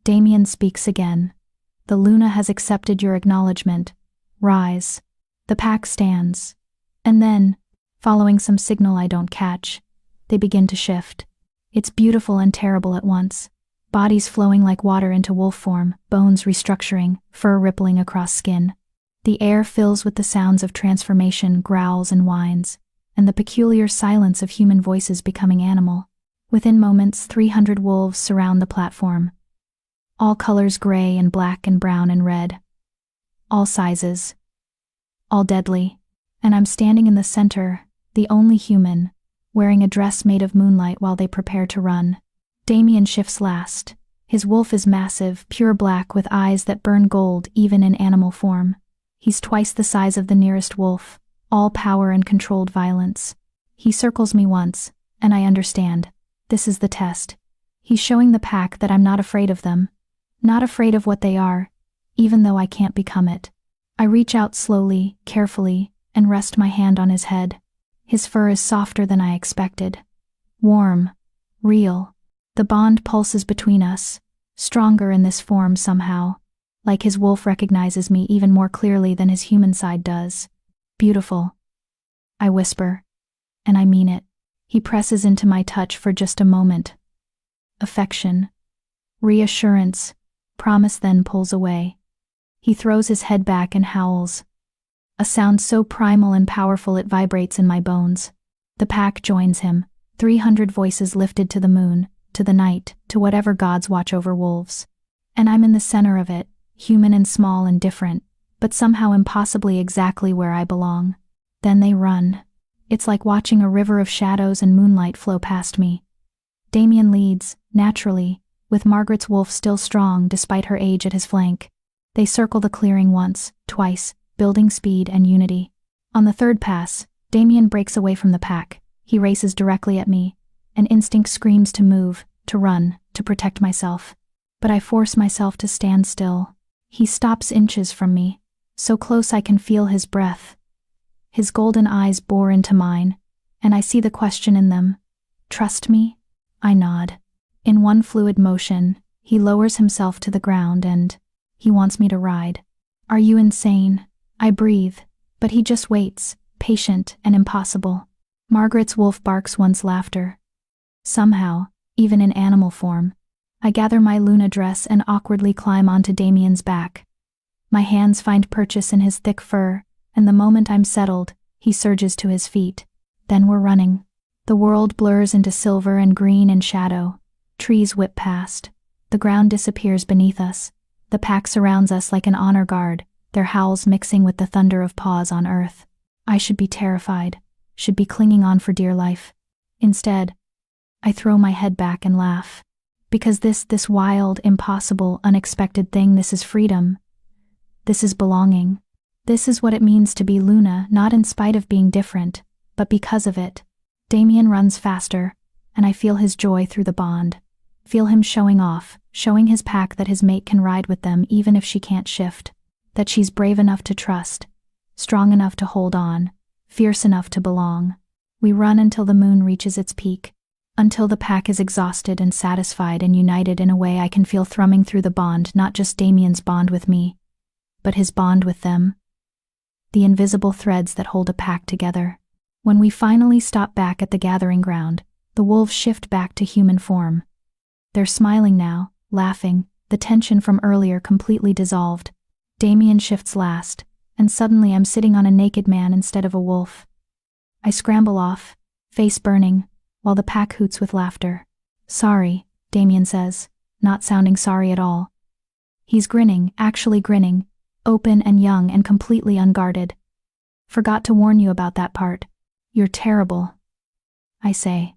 Damien speaks again. "The Luna has accepted your acknowledgement. Rise." The pack stands. And then, following some signal I don't catch, they begin to shift. It's beautiful and terrible at once. Bodies flowing like water into wolf form, bones restructuring, fur rippling across skin. The air fills with the sounds of transformation, growls and whines, and the peculiar silence of human voices becoming animal. Within moments, 300 wolves surround the platform. All colors gray and black and brown and red. All sizes. All deadly. And I'm standing in the center, the only human, wearing a dress made of moonlight while they prepare to run. Damien shifts last. His wolf is massive, pure black with eyes that burn gold even in animal form. He's twice the size of the nearest wolf, all power and controlled violence. He circles me once, and I understand. This is the test. He's showing the pack that I'm not afraid of them. Not afraid of what they are, even though I can't become it. I reach out slowly, carefully, and rest my hand on his head. His fur is softer than I expected. Warm. Real. The bond pulses between us, stronger in this form somehow, like his wolf recognizes me even more clearly than his human side does. "Beautiful," I whisper, and I mean it. He presses into my touch for just a moment. Affection. Reassurance. Promise then pulls away. He throws his head back and howls. A sound so primal and powerful it vibrates in my bones. The pack joins him, 300 voices lifted to the moon, to the night, to whatever gods watch over wolves. And I'm in the center of it, human and small and different, but somehow impossibly exactly where I belong. Then they run. It's like watching a river of shadows and moonlight flow past me. Damien leads, naturally, with Margaret's wolf still strong despite her age at his flank. They circle the clearing once, twice, building speed and unity. On the third pass, Damien breaks away from the pack. He races directly at me. An instinct screams to move, to run, to protect myself. But I force myself to stand still. He stops inches from me, so close I can feel his breath. His golden eyes bore into mine, and I see the question in them. "Trust me?" I nod. In one fluid motion, he lowers himself to the ground and he wants me to ride. "Are you insane?" I breathe, but he just waits, patient and impossible. Margaret's wolf barks once laughter. Somehow, even in animal form, I gather my Luna dress and awkwardly climb onto Damien's back. My hands find purchase in his thick fur, and the moment I'm settled, he surges to his feet. Then we're running. The world blurs into silver and green and shadow. Trees whip past. The ground disappears beneath us. The pack surrounds us like an honor guard, their howls mixing with the thunder of paws on earth. I should be terrified, should be clinging on for dear life. Instead, I throw my head back and laugh. Because this wild, impossible, unexpected thing, this is freedom. This is belonging. This is what it means to be Luna, not in spite of being different, but because of it. Damien runs faster, and I feel his joy through the bond. Feel him showing off, showing his pack that his mate can ride with them even if she can't shift. That she's brave enough to trust, strong enough to hold on, fierce enough to belong. We run until the moon reaches its peak. Until the pack is exhausted and satisfied and united in a way I can feel thrumming through the bond, not just Damien's bond with me, but his bond with them. The invisible threads that hold a pack together. When we finally stop back at the gathering ground, the wolves shift back to human form. They're smiling now, laughing, the tension from earlier completely dissolved. Damien shifts last, and suddenly I'm sitting on a naked man instead of a wolf. I scramble off, face burning, while the pack hoots with laughter. "Sorry," Damien says, not sounding sorry at all. He's grinning, actually grinning, open and young and completely unguarded. "Forgot to warn you about that part. You're terrible," I say,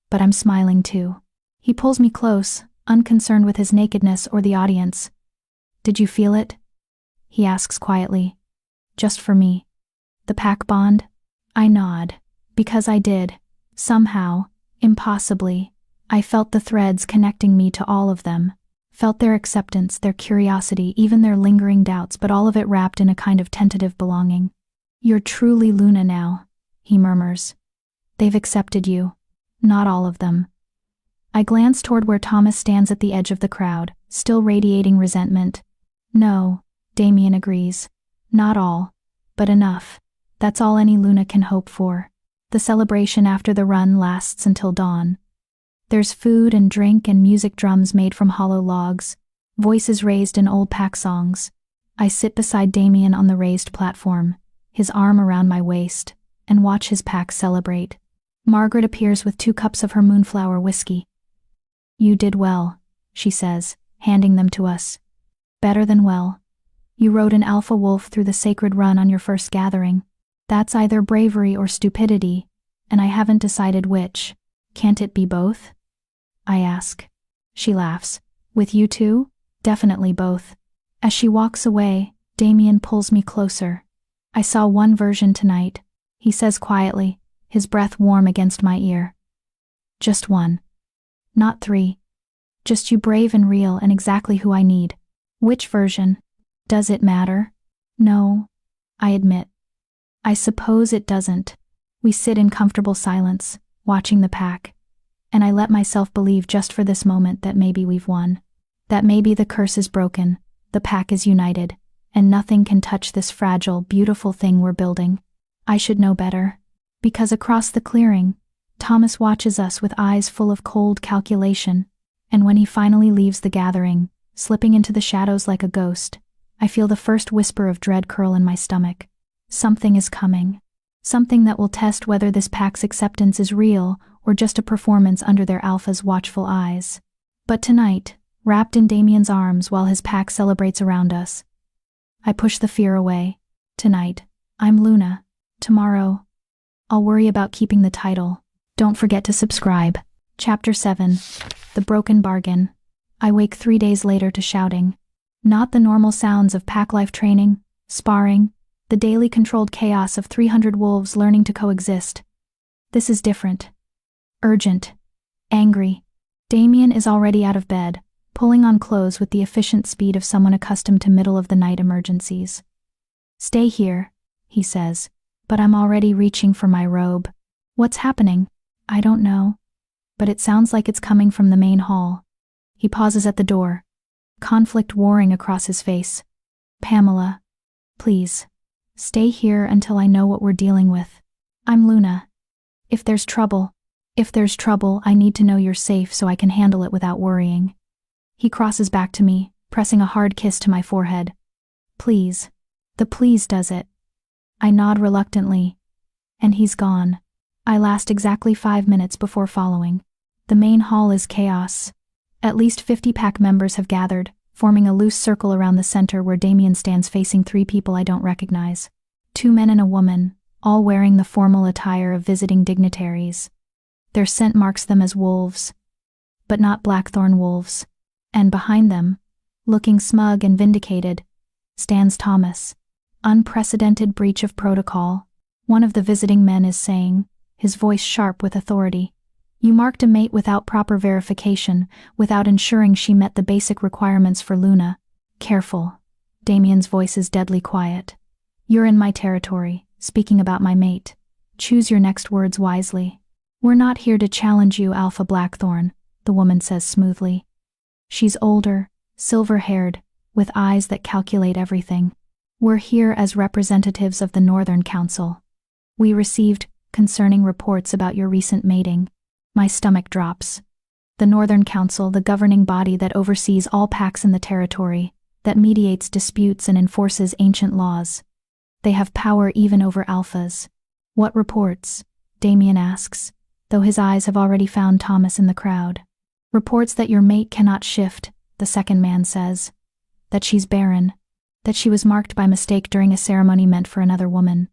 but I'm smiling too. He pulls me close, unconcerned with his nakedness or the audience. "Did you feel it?" he asks quietly. Just for me. The pack bond? I nod. Because I did. Somehow, impossibly, I felt the threads connecting me to all of them. Felt their acceptance, their curiosity, even their lingering doubts, but all of it wrapped in a kind of tentative belonging. You're truly Luna now, he murmurs. They've accepted you. Not all of them. I glance toward where Thomas stands at the edge of the crowd, still radiating resentment. No, Damien agrees. Not all. But enough. That's all any Luna can hope for. The celebration after the run lasts until dawn. There's food and drink and music, drums made from hollow logs, voices raised in old pack songs. I sit beside Damien on the raised platform, his arm around my waist, and watch his pack celebrate. Margaret appears with 2 cups of her moonflower whiskey. You did well, she says, handing them to us. Better than well. You rode an alpha wolf through the sacred run on your first gathering. That's either bravery or stupidity, and I haven't decided which. Can't it be both? I ask. She laughs. With you too? Definitely both. As she walks away, Damien pulls me closer. I saw one version tonight, he says quietly, his breath warm against my ear. Just one. Not 3. Just you, brave and real and exactly who I need. Which version? Does it matter? No, I admit. I suppose it doesn't. We sit in comfortable silence, watching the pack. And I let myself believe just for this moment that maybe we've won. That maybe the curse is broken, the pack is united, and nothing can touch this fragile, beautiful thing we're building. I should know better. Because across the clearing, Thomas watches us with eyes full of cold calculation, and when he finally leaves the gathering, slipping into the shadows like a ghost, I feel the first whisper of dread curl in my stomach. Something is coming. Something that will test whether this pack's acceptance is real or just a performance under their alpha's watchful eyes. But tonight, wrapped in Damien's arms while his pack celebrates around us, I push the fear away. Tonight, I'm Luna. Tomorrow, I'll worry about keeping the title. Don't forget to subscribe. Chapter 7. The Broken Bargain. I wake 3 days later to shouting. Not the normal sounds of pack life training, sparring, the daily controlled chaos of 300 wolves learning to coexist. This is different. Urgent. Angry. Damien is already out of bed, pulling on clothes with the efficient speed of someone accustomed to middle-of-the-night emergencies. Stay here, he says, but I'm already reaching for my robe. What's happening? I don't know. But it sounds like it's coming from the main hall. He pauses at the door, conflict warring across his face. Pamela, please, stay here until I know what we're dealing with. I'm Luna. If there's trouble, I need to know you're safe so I can handle it without worrying. He crosses back to me, pressing a hard kiss to my forehead. Please. The please does it. I nod reluctantly, and he's gone. I last exactly 5 minutes before following. The main hall is chaos. At least 50 pack members have gathered, forming a loose circle around the center where Damien stands facing 3 people I don't recognize. 2 men and a woman, all wearing the formal attire of visiting dignitaries. Their scent marks them as wolves, but not blackthorn wolves. And behind them, looking smug and vindicated, stands Thomas. Unprecedented breach of protocol. One of the visiting men is saying, his voice sharp with authority. You marked a mate without proper verification, without ensuring she met the basic requirements for Luna. Careful. Damien's voice is deadly quiet. You're in my territory, speaking about my mate. Choose your next words wisely. We're not here to challenge you, Alpha Blackthorn, the woman says smoothly. She's older, silver-haired, with eyes that calculate everything. We're here as representatives of the Northern Council. We received concerning reports about your recent mating. My stomach drops. The Northern Council, the governing body that oversees all packs in the territory, that mediates disputes and enforces ancient laws. They have power even over alphas. What reports? Damien asks, though his eyes have already found Thomas in the crowd. Reports that your mate cannot shift, the second man says. That she's barren. That she was marked by mistake during a ceremony meant for another woman.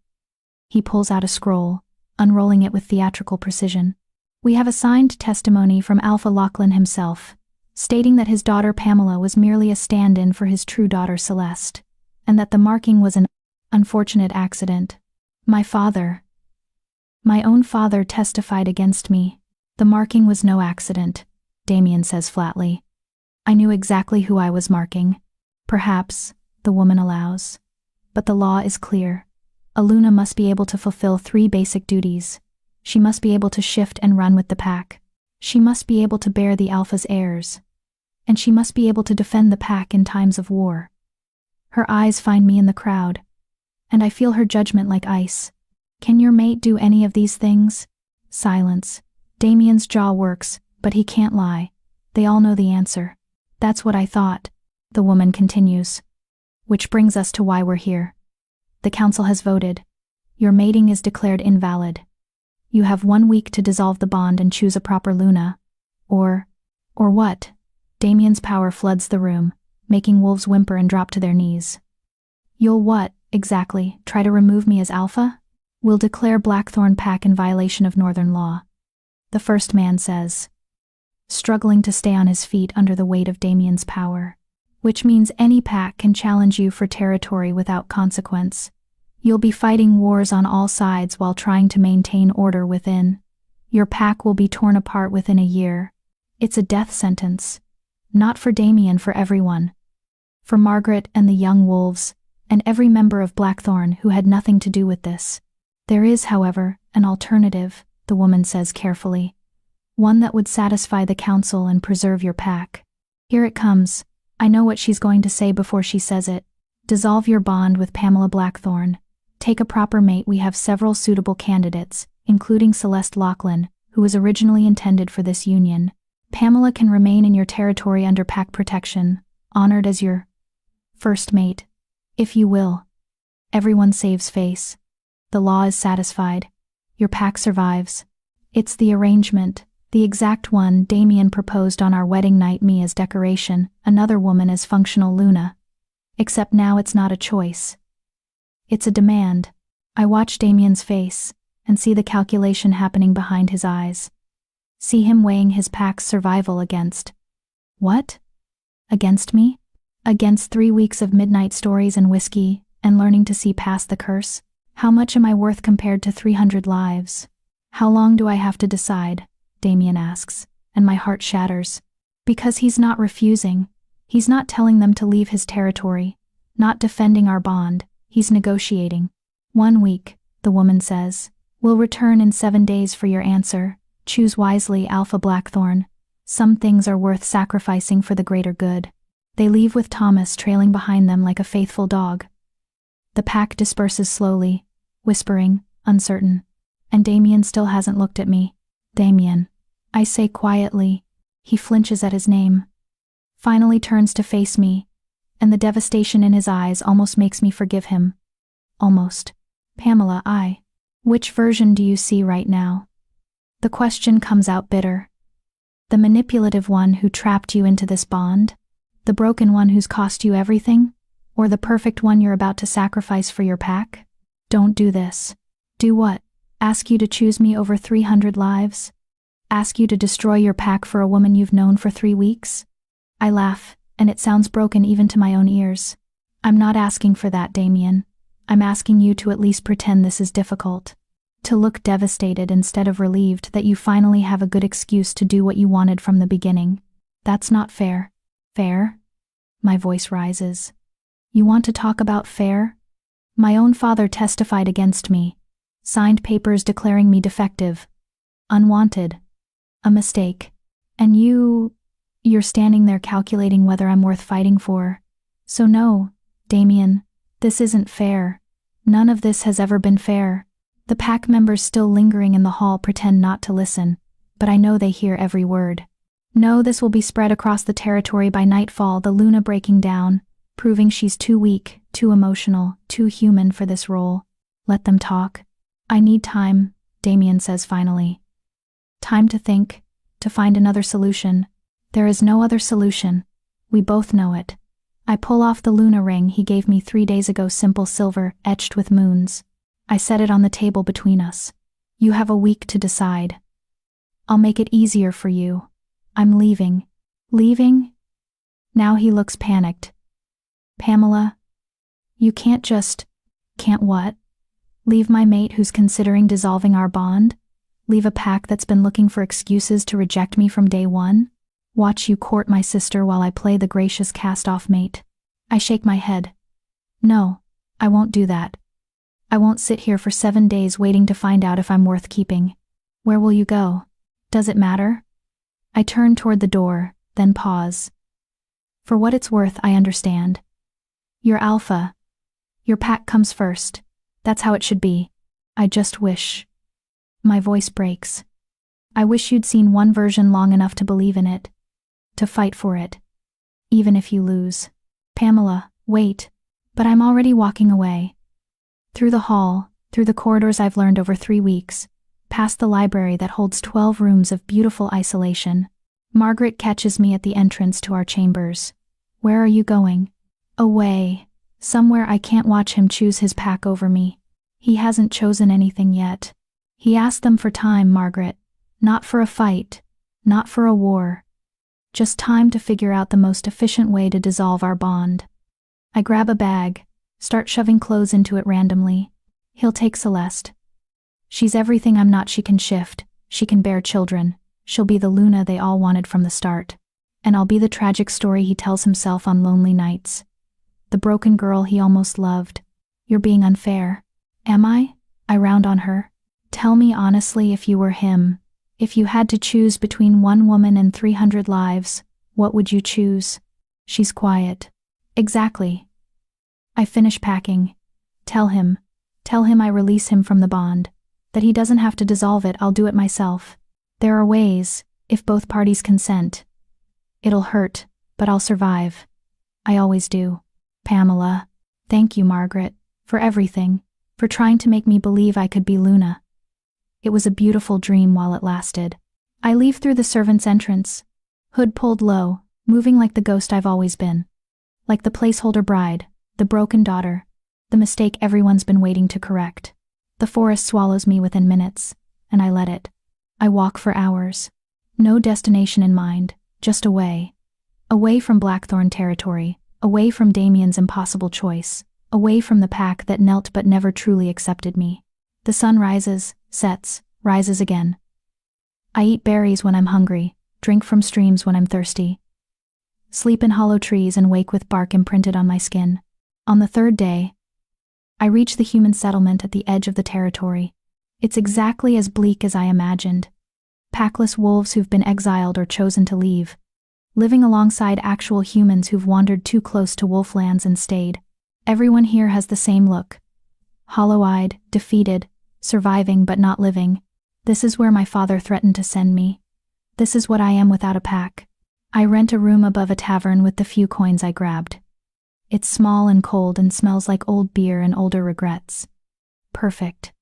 He pulls out a scroll, unrolling it with theatrical precision. We have a signed testimony from Alpha Lachlan himself, stating that his daughter Pamela was merely a stand-in for his true daughter Celeste. and that the marking was an unfortunate accident. My own father testified against me. The marking was no accident, Damien says flatly. I knew exactly who I was marking. Perhaps, the woman allows. But the law is clear. A Luna must be able to fulfill 3 basic duties. She must be able to shift and run with the pack. She must be able to bear the Alpha's heirs. And she must be able to defend the pack in times of war. Her eyes find me in the crowd, and I feel her judgment like ice. Can your mate do any of these things? Silence. Damien's jaw works, but he can't lie. They all know the answer. That's what I thought, the woman continues. Which brings us to why we're here. The council has voted. Your mating is declared invalid. You have 1 week to dissolve the bond and choose a proper Luna. Or what? Damien's power floods the room, making wolves whimper and drop to their knees. You'll what, exactly, try to remove me as Alpha? We'll declare Blackthorn Pack in violation of Northern law. The first man says, struggling to stay on his feet under the weight of Damien's power. Which means any pack can challenge you for territory without consequence. You'll be fighting wars on all sides while trying to maintain order within. Your pack will be torn apart within a year. It's a death sentence. Not for Damien, for everyone. For Margaret and the young wolves, and every member of Blackthorn who had nothing to do with this. There is, however, an alternative, the woman says carefully. One that would satisfy the council and preserve your pack. Here it comes. I know what she's going to say before she says it. Dissolve your bond with Pamela Blackthorn. Take a proper mate. We have several suitable candidates, including Celeste Lachlan, who was originally intended for this union. Pamela can remain in your territory under pack protection, honored as your first mate, if you will. Everyone saves face. The law is satisfied. Your pack survives. It's the arrangement, the exact one Damien proposed on our wedding night, me as decoration, another woman as functional Luna. Except now it's not a choice. It's a demand. I watch Damien's face, and see the calculation happening behind his eyes. See him weighing his pack's survival against. What? Against me? Against 3 weeks of midnight stories and whiskey, and learning to see past the curse? How much am I worth compared to 300 lives? How long do I have to decide? Damien asks, and my heart shatters. Because he's not refusing. He's not telling them to leave his territory, not defending our bond. He's negotiating. 1 week, the woman says. We'll return in 7 days for your answer. Choose wisely, Alpha Blackthorn. Some things are worth sacrificing for the greater good. They leave with Thomas trailing behind them like a faithful dog. The pack disperses slowly, whispering, uncertain. And Damien still hasn't looked at me. Damien. I say quietly. He flinches at his name. Finally turns to face me, and the devastation in his eyes almost makes me forgive him. Almost. Pamela, which version do you see right now? The question comes out bitter. The manipulative one who trapped you into this bond? The broken one who's cost you everything? Or the perfect one you're about to sacrifice for your pack? Don't do this. Do what? Ask you to choose me over 300 lives? Ask you to destroy your pack for a woman you've known for 3 weeks? I laugh, and it sounds broken even to my own ears. I'm not asking for that, Damien. I'm asking you to at least pretend this is difficult. To look devastated instead of relieved that you finally have a good excuse to do what you wanted from the beginning. That's not fair. Fair? My voice rises. You want to talk about fair? My own father testified against me. Signed papers declaring me defective. Unwanted. A mistake. And you're standing there calculating whether I'm worth fighting for. So no, Damien, this isn't fair. None of this has ever been fair. The pack members still lingering in the hall pretend not to listen, but I know they hear every word. No, this will be spread across the territory by nightfall, the Luna breaking down, proving she's too weak, too emotional, too human for this role. Let them talk. I need time, Damien says finally. Time to think, to find another solution. There is no other solution. We both know it. I pull off the Luna ring he gave me 3 days ago, simple silver, etched with moons. I set it on the table between us. You have a week to decide. I'll make it easier for you. I'm leaving. Leaving? Now he looks panicked. Pamela? You can't just— Can't what? Leave my mate who's considering dissolving our bond? Leave a pack that's been looking for excuses to reject me from day one? Watch you court my sister while I play the gracious cast-off mate? I shake my head. No, I won't do that. I won't sit here for 7 days waiting to find out if I'm worth keeping. Where will you go? Does it matter? I turn toward the door, then pause. For what it's worth, I understand. You're alpha. Your pack comes first. That's how it should be. I just wish. My voice breaks. I wish you'd seen one version long enough to believe in it. To fight for it. Even if you lose. Pamela, wait. But I'm already walking away. Through the hall, through the corridors I've learned over 3 weeks, past the library that holds 12 rooms of beautiful isolation. Margaret catches me at the entrance to our chambers. Where are you going? Away. Somewhere I can't watch him choose his pack over me. He hasn't chosen anything yet. He asked them for time, Margaret. Not for a fight. Not for a war. Just time to figure out the most efficient way to dissolve our bond. I grab a bag, start shoving clothes into it randomly. He'll take Celeste. She's everything I'm not. She can shift. She can bear children. She'll be the Luna they all wanted from the start. And I'll be the tragic story he tells himself on lonely nights. The broken girl he almost loved. You're being unfair. Am I? I round on her. Tell me honestly, if you were him, if you had to choose between one woman and 300 lives, what would you choose? She's quiet. Exactly. I finish packing. Tell him I release him from the bond, that he doesn't have to dissolve it. I'll do it myself. There are ways, if both parties consent. It'll hurt, but I'll survive. I always do. Pamela. Thank you, Margaret, for everything, for trying to make me believe I could be Luna. It was a beautiful dream while it lasted. I leave through the servants' entrance, hood pulled low, moving like the ghost I've always been. Like the placeholder bride, the broken daughter, the mistake everyone's been waiting to correct. The forest swallows me within minutes, and I let it. I walk for hours. No destination in mind, just away. Away from Blackthorn territory, away from Damien's impossible choice, away from the pack that knelt but never truly accepted me. The sun rises, sets, rises again. I eat berries when I'm hungry, drink from streams when I'm thirsty. Sleep in hollow trees and wake with bark imprinted on my skin. On the 3rd day, I reach the human settlement at the edge of the territory. It's exactly as bleak as I imagined. Packless wolves who've been exiled or chosen to leave. Living alongside actual humans who've wandered too close to wolflands and stayed. Everyone here has the same look. Hollow-eyed, defeated, surviving but not living. This is where my father threatened to send me. This is what I am without a pack. I rent a room above a tavern with the few coins I grabbed. It's small and cold and smells like old beer and older regrets. Perfect.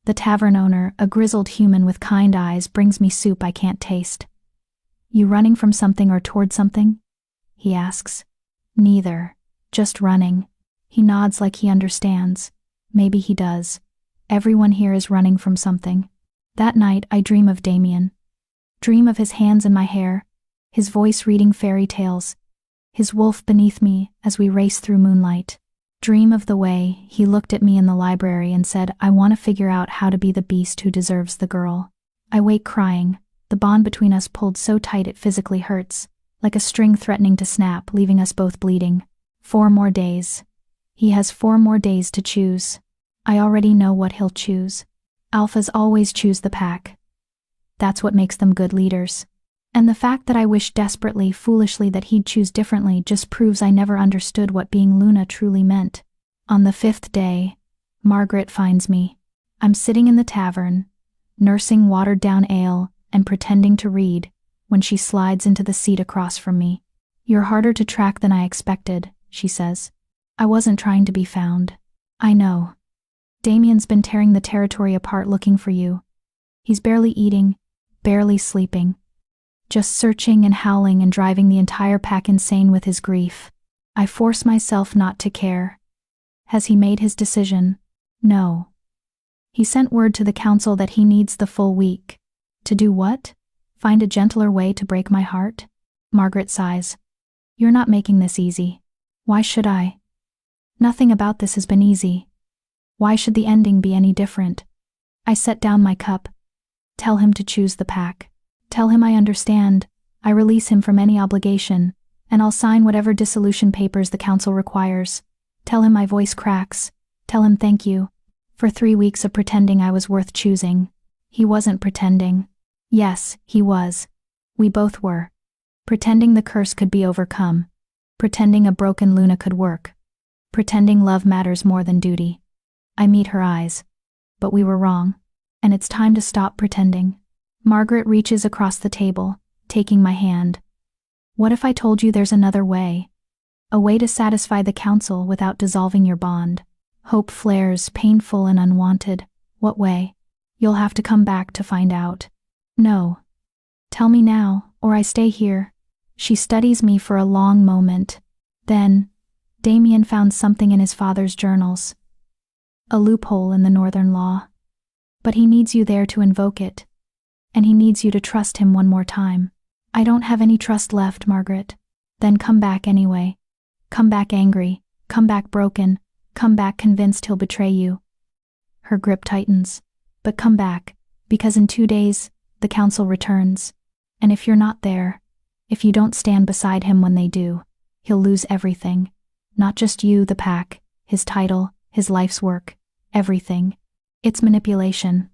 The tavern owner, a grizzled human with kind eyes, brings me soup I can't taste. You running from something or toward something? He asks. Neither. Just running. He nods like he understands. Maybe he does. Everyone here is running from something. That night I dream of Damien. Dream of his hands in my hair, his voice reading fairy tales, his wolf beneath me as we race through moonlight. Dream of the way he looked at me in the library and said, I want to figure out how to be the beast who deserves the girl. I wake crying, the bond between us pulled so tight it physically hurts, like a string threatening to snap, leaving us both bleeding. 4 more days. He has 4 more days to choose. I already know what he'll choose. Alphas always choose the pack. That's what makes them good leaders. And the fact that I wish desperately, foolishly that he'd choose differently just proves I never understood what being Luna truly meant. On the 5th day, Margaret finds me. I'm sitting in the tavern, nursing watered-down ale and pretending to read, when she slides into the seat across from me. You're harder to track than I expected, she says. I wasn't trying to be found. I know. Damien's been tearing the territory apart looking for you. He's barely eating, barely sleeping. Just searching and howling and driving the entire pack insane with his grief. I force myself not to care. Has he made his decision? No. He sent word to the council that he needs the full week. To do what? Find a gentler way to break my heart? Margaret sighs. You're not making this easy. Why should I? Nothing about this has been easy. Why should the ending be any different? I set down my cup. Tell him to choose the pack. Tell him I understand. I release him from any obligation, and I'll sign whatever dissolution papers the council requires. Tell him my voice cracks. Tell him thank you for 3 weeks of pretending I was worth choosing. He wasn't pretending. Yes, he was. We both were. Pretending the curse could be overcome. Pretending a broken Luna could work. Pretending love matters more than duty. I meet her eyes. But we were wrong. And it's time to stop pretending. Margaret reaches across the table, taking my hand. What if I told you there's another way? A way to satisfy the council without dissolving your bond. Hope flares, painful and unwanted. What way? You'll have to come back to find out. No. Tell me now, or I stay here. She studies me for a long moment. Then, Damien found something in his father's journals. A loophole in the Northern law. But he needs you there to invoke it. And he needs you to trust him one more time. I don't have any trust left, Margaret. Then come back anyway. Come back angry. Come back broken. Come back convinced he'll betray you. Her grip tightens. But come back, because in 2 days, the council returns. And if you're not there, if you don't stand beside him when they do, he'll lose everything. Not just you, the pack, his title, his life's work, everything. It's manipulation.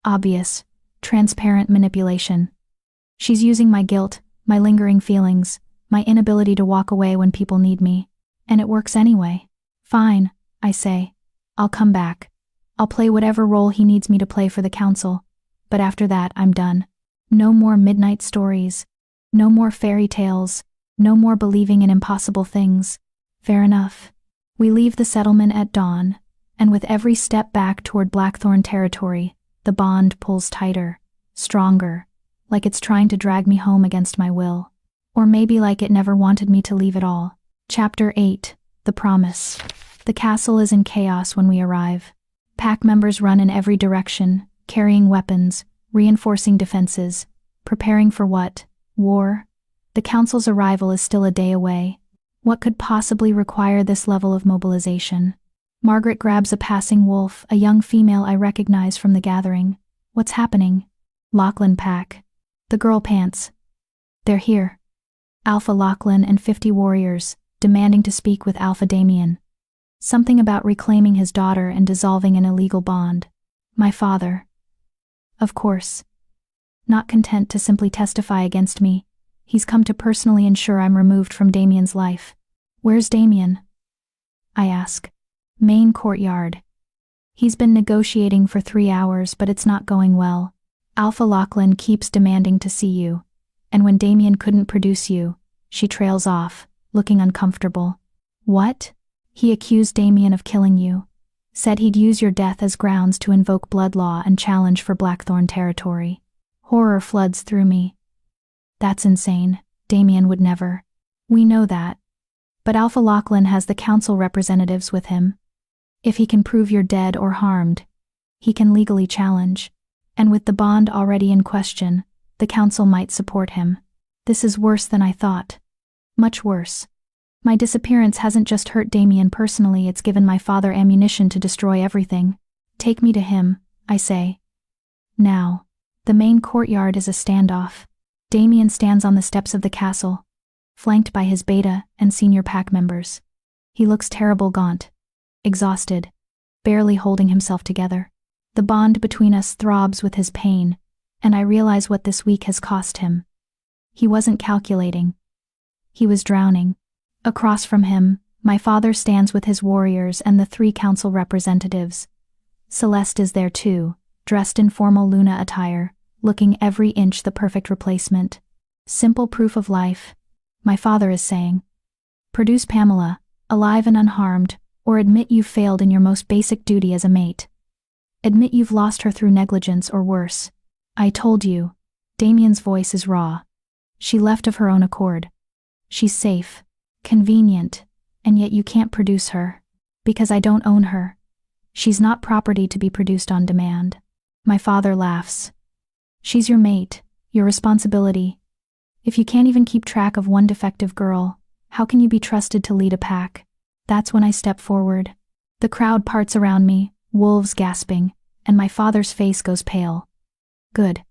Obvious, transparent manipulation. She's using my guilt, my lingering feelings, my inability to walk away when people need me. And it works anyway. Fine, I say. I'll come back. I'll play whatever role he needs me to play for the council. But after that, I'm done. No more midnight stories. No more fairy tales. No more believing in impossible things. Fair enough. We leave the settlement at dawn, and with every step back toward Blackthorn territory, the bond pulls tighter, stronger, like it's trying to drag me home against my will. Or maybe like it never wanted me to leave at all. Chapter 8, The Promise. The castle is in chaos when we arrive. Pack members run in every direction, carrying weapons, reinforcing defenses, preparing for what? War? The council's arrival is still a day away. What could possibly require this level of mobilization? Margaret grabs a passing wolf, a young female I recognize from the gathering. What's happening? Lachlan pack. The girl pants. They're here. Alpha Lachlan and 50 warriors, demanding to speak with Alpha Damien. Something about reclaiming his daughter and dissolving an illegal bond. My father. Of course. Not content to simply testify against me, he's come to personally ensure I'm removed from Damien's life. Where's Damien? I ask. Main courtyard. He's been negotiating for 3 hours, but it's not going well. Alpha Lachlan keeps demanding to see you, and when Damien couldn't produce you, she trails off, looking uncomfortable. What? He accused Damien of killing you. Said he'd use your death as grounds to invoke blood law and challenge for Blackthorn territory. Horror floods through me. That's insane. Damien would never. We know that. But Alpha Lachlan has the council representatives with him. If he can prove you're dead or harmed, he can legally challenge. And with the bond already in question, the council might support him. This is worse than I thought. Much worse. My disappearance hasn't just hurt Damien personally, it's given my father ammunition to destroy everything. Take me to him, I say. Now. The main courtyard is a standoff. Damien stands on the steps of the castle, flanked by his beta and senior pack members. He looks terrible, gaunt, exhausted, barely holding himself together. The bond between us throbs with his pain, and I realize what this week has cost him. He wasn't calculating. He was drowning. Across from him, my father stands with his warriors and the 3 council representatives. Celeste is there too, dressed in formal Luna attire, looking every inch the perfect replacement. Simple proof of life, my father is saying. Produce Pamela, alive and unharmed, or admit you've failed in your most basic duty as a mate. Admit you've lost her through negligence or worse. I told you. Damien's voice is raw. She left of her own accord. She's safe, convenient, and yet you can't produce her. Because I don't own her. She's not property to be produced on demand. My father laughs. She's your mate, your responsibility. If you can't even keep track of one defective girl, how can you be trusted to lead a pack? That's when I step forward. The crowd parts around me, wolves gasping, and my father's face goes pale. Good.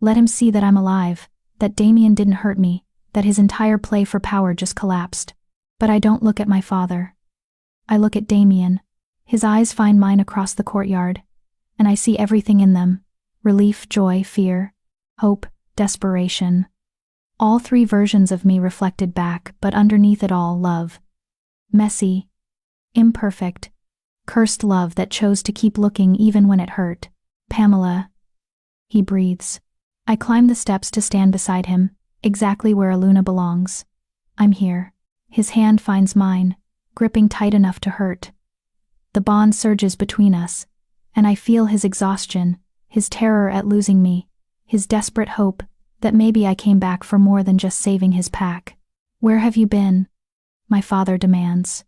Let him see that I'm alive, that Damien didn't hurt me, that his entire play for power just collapsed. But I don't look at my father. I look at Damien. His eyes find mine across the courtyard, and I see everything in them: relief, joy, fear, hope, desperation. All three versions of me reflected back, but underneath it all, love. Messy, imperfect, cursed love that chose to keep looking even when it hurt. Pamela. He breathes. I climb the steps to stand beside him, exactly where Aluna belongs. I'm here. His hand finds mine, gripping tight enough to hurt. The bond surges between us, and I feel his exhaustion, his terror at losing me, his desperate hope that maybe I came back for more than just saving his pack. Where have you been? My father demands.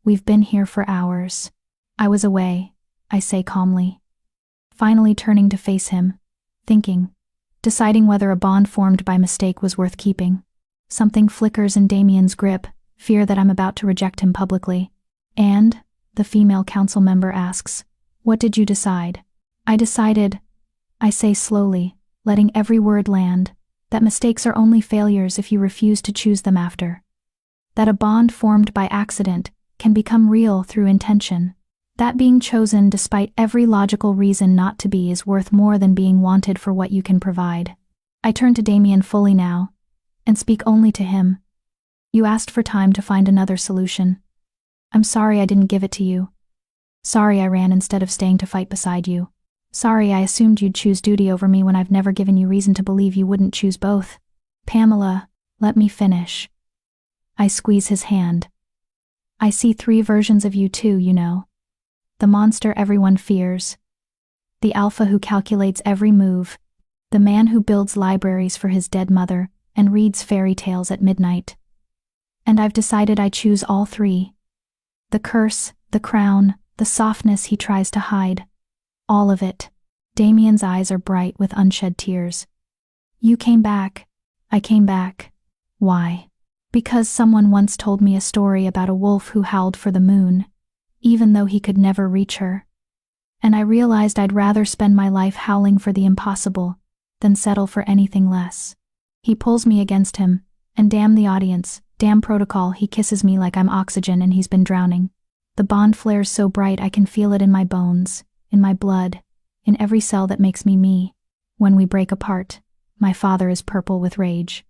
We've been here for hours. I was away, I say calmly. Finally turning to face him, thinking, deciding whether a bond formed by mistake was worth keeping. Something flickers in Damien's grip, fear that I'm about to reject him publicly. And, the female council member asks, what did you decide? I decided, I say slowly, letting every word land, that mistakes are only failures if you refuse to choose them after. That a bond formed by accident can become real through intention. That being chosen despite every logical reason not to be is worth more than being wanted for what you can provide. I turn to Damien fully now, and speak only to him. You asked for time to find another solution. I'm sorry I didn't give it to you. Sorry I ran instead of staying to fight beside you. Sorry I assumed you'd choose duty over me when I've never given you reason to believe you wouldn't choose both. Pamela, let me finish. I squeeze his hand. I see three versions of you too, you know. The monster everyone fears. The alpha who calculates every move. The man who builds libraries for his dead mother and reads fairy tales at midnight. And I've decided I choose all three. The curse, the crown, the softness he tries to hide. All of it. Damien's eyes are bright with unshed tears. You came back. I came back. Why? Because someone once told me a story about a wolf who howled for the moon, even though he could never reach her. And I realized I'd rather spend my life howling for the impossible than settle for anything less. He pulls me against him, and damn the audience, damn protocol, he kisses me like I'm oxygen and he's been drowning. The bond flares so bright I can feel it in my bones, in my blood, in every cell that makes me me. When we break apart, my father is purple with rage.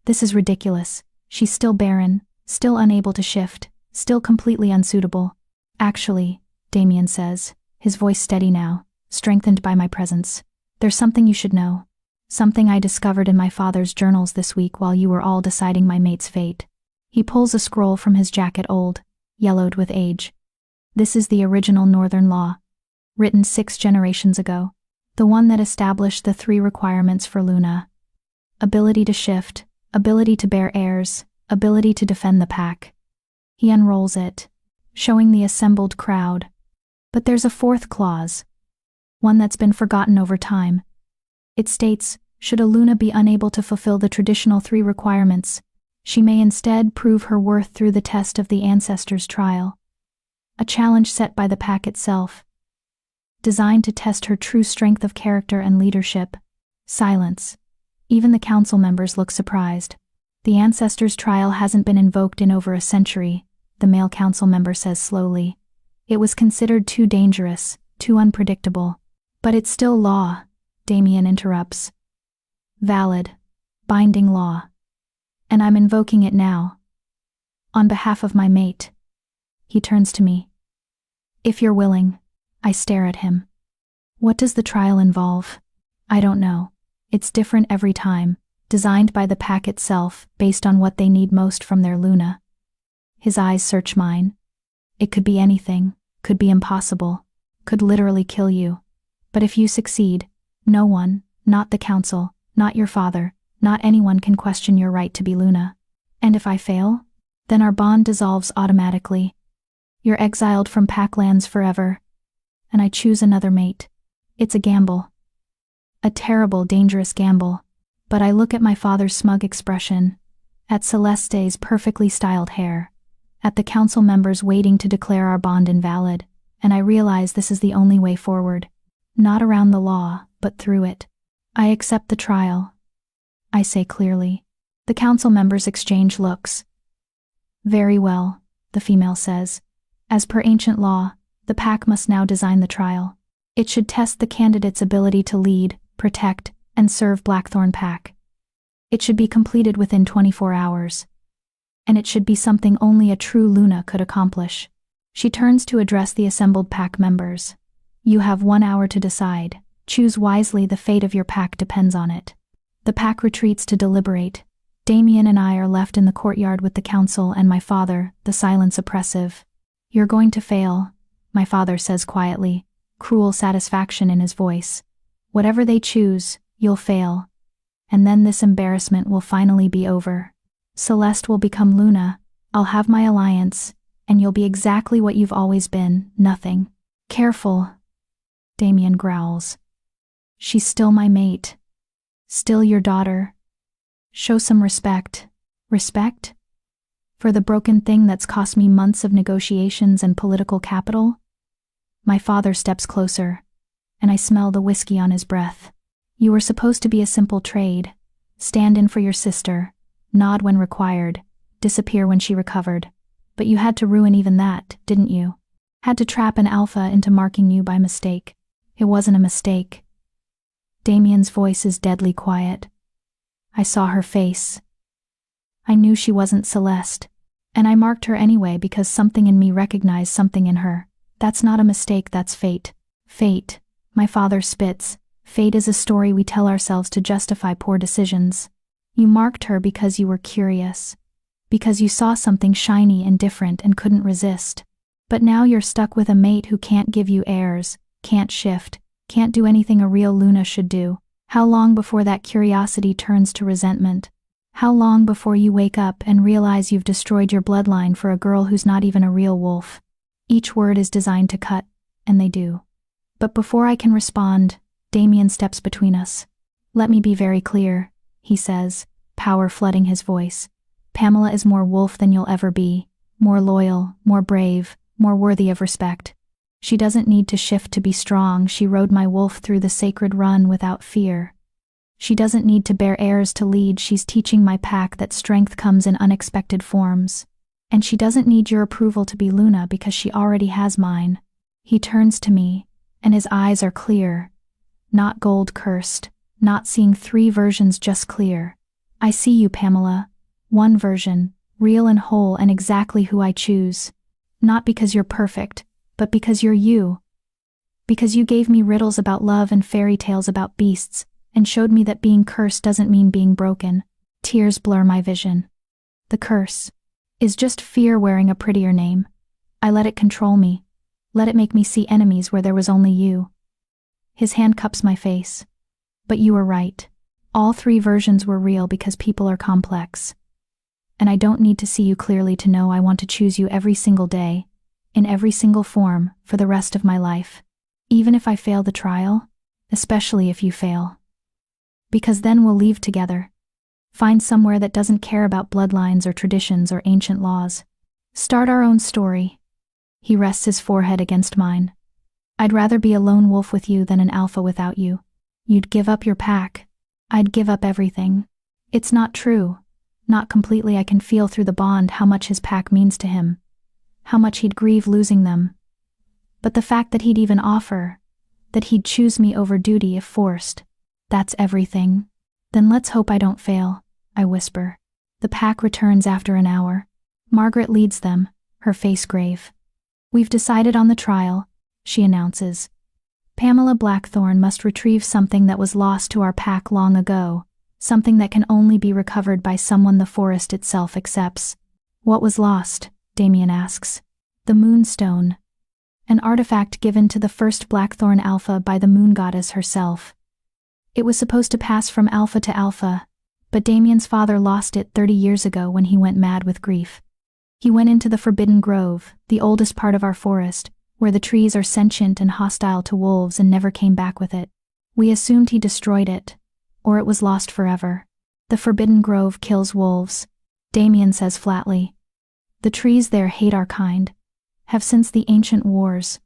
This is ridiculous. She's still barren, still unable to shift, still completely unsuitable. Actually, Damien says, his voice steady now, strengthened by my presence. There's something you should know. Something I discovered in my father's journals this week while you were all deciding my mate's fate. He pulls a scroll from his jacket, old, yellowed with age. This is the original Northern law, written 6 generations ago. The one that established the 3 requirements for Luna. Ability to shift, ability to bear heirs, ability to defend the pack. He unrolls it, showing the assembled crowd. But there's a 4th clause, one that's been forgotten over time. It states, should a Luna be unable to fulfill the traditional 3 requirements, she may instead prove her worth through the test of the ancestors' trial. A challenge set by the pack itself, designed to test her true strength of character and leadership. Silence. Even the council members look surprised. The ancestors' trial hasn't been invoked in over a century, the male council member says slowly. It was considered too dangerous, too unpredictable. But it's still law, Damien interrupts. Valid, binding law. And I'm invoking it now. On behalf of my mate. He turns to me. If you're willing. I stare at him. What does the trial involve? I don't know. It's different every time, designed by the pack itself, based on what they need most from their Luna. His eyes search mine. It could be anything, could be impossible, could literally kill you. But if you succeed, no one, not the council, not your father, not anyone can question your right to be Luna. And if I fail, then our bond dissolves automatically. You're exiled from Packlands forever. And I choose another mate. It's a gamble. A terrible, dangerous gamble. But I look at my father's smug expression, at Celeste's perfectly styled hair, at the council members waiting to declare our bond invalid, and I realize this is the only way forward. Not around the law, but through it. I accept the trial, I say clearly. The council members exchange looks. Very well, the female says. As per ancient law, the pack must now design the trial. It should test the candidate's ability to lead, protect, and serve Blackthorn Pack. It should be completed within 24 hours. And it should be something only a true Luna could accomplish. She turns to address the assembled pack members. You have 1 hour to decide. Choose wisely, the fate of your pack depends on it. The pack retreats to deliberate. Damien and I are left in the courtyard with the council and my father, the silence oppressive. You're going to fail, my father says quietly, cruel satisfaction in his voice. Whatever they choose, you'll fail. And then this embarrassment will finally be over. Celeste will become Luna, I'll have my alliance, and you'll be exactly what you've always been, nothing. Careful, Damien growls. She's still my mate. Still your daughter. Show some respect. Respect? For the broken thing that's cost me months of negotiations and political capital? My father steps closer, and I smell the whiskey on his breath. You were supposed to be a simple trade. Stand in for your sister, nod when required, disappear when she recovered. But you had to ruin even that, didn't you? Had to trap an alpha into marking you by mistake. It wasn't a mistake. Damien's voice is deadly quiet. I saw her face. I knew she wasn't Celeste, and I marked her anyway because something in me recognized something in her. That's not a mistake, that's fate. Fate, my father spits. Fate is a story we tell ourselves to justify poor decisions. You marked her because you were curious, because you saw something shiny and different and couldn't resist. But now you're stuck with a mate who can't give you heirs, can't shift, can't do anything a real Luna should do. How long before that curiosity turns to resentment? How long before you wake up and realize you've destroyed your bloodline for a girl who's not even a real wolf? Each word is designed to cut, and they do. But before I can respond, Damien steps between us. Let me be very clear, he says, power flooding his voice. Pamela is more wolf than you'll ever be, more loyal, more brave, more worthy of respect. She doesn't need to shift to be strong. She rode my wolf through the sacred run without fear. She doesn't need to bear heirs to lead. She's teaching my pack that strength comes in unexpected forms. And she doesn't need your approval to be Luna because she already has mine. He turns to me, and his eyes are clear. Not gold-cursed, not seeing 3 versions, just clear. I see you, Pamela. One version, real and whole and exactly who I choose. Not because you're perfect, but because you're you. Because you gave me riddles about love and fairy tales about beasts, and showed me that being cursed doesn't mean being broken. Tears blur my vision. The curse is just fear wearing a prettier name. I let it control me. Let it make me see enemies where there was only you. His hand cups my face. But you were right. All 3 versions were real because people are complex. And I don't need to see you clearly to know I want to choose you every single day, in every single form, for the rest of my life. Even if I fail the trial, especially if you fail. Because then we'll leave together. Find somewhere that doesn't care about bloodlines or traditions or ancient laws. Start our own story. He rests his forehead against mine. I'd rather be a lone wolf with you than an alpha without you. You'd give up your pack. I'd give up everything. It's not true. Not completely. I can feel through the bond how much his pack means to him. How much he'd grieve losing them. But the fact that he'd even offer, that he'd choose me over duty if forced, that's everything. Then let's hope I don't fail, I whisper. The pack returns after an hour. Margaret leads them, her face grave. We've decided on the trial, she announces. Pamela Blackthorn must retrieve something that was lost to our pack long ago, something that can only be recovered by someone the forest itself accepts. What was lost? Damien asks. The Moonstone. An artifact given to the first Blackthorn Alpha by the Moon Goddess herself. It was supposed to pass from alpha to alpha, but Damien's father lost it 30 years ago when he went mad with grief. He went into the Forbidden Grove, the oldest part of our forest, where the trees are sentient and hostile to wolves, and never came back with it. We assumed he destroyed it, or it was lost forever. The Forbidden Grove kills wolves, Damien says flatly. The trees there hate our kind, have since the ancient wars.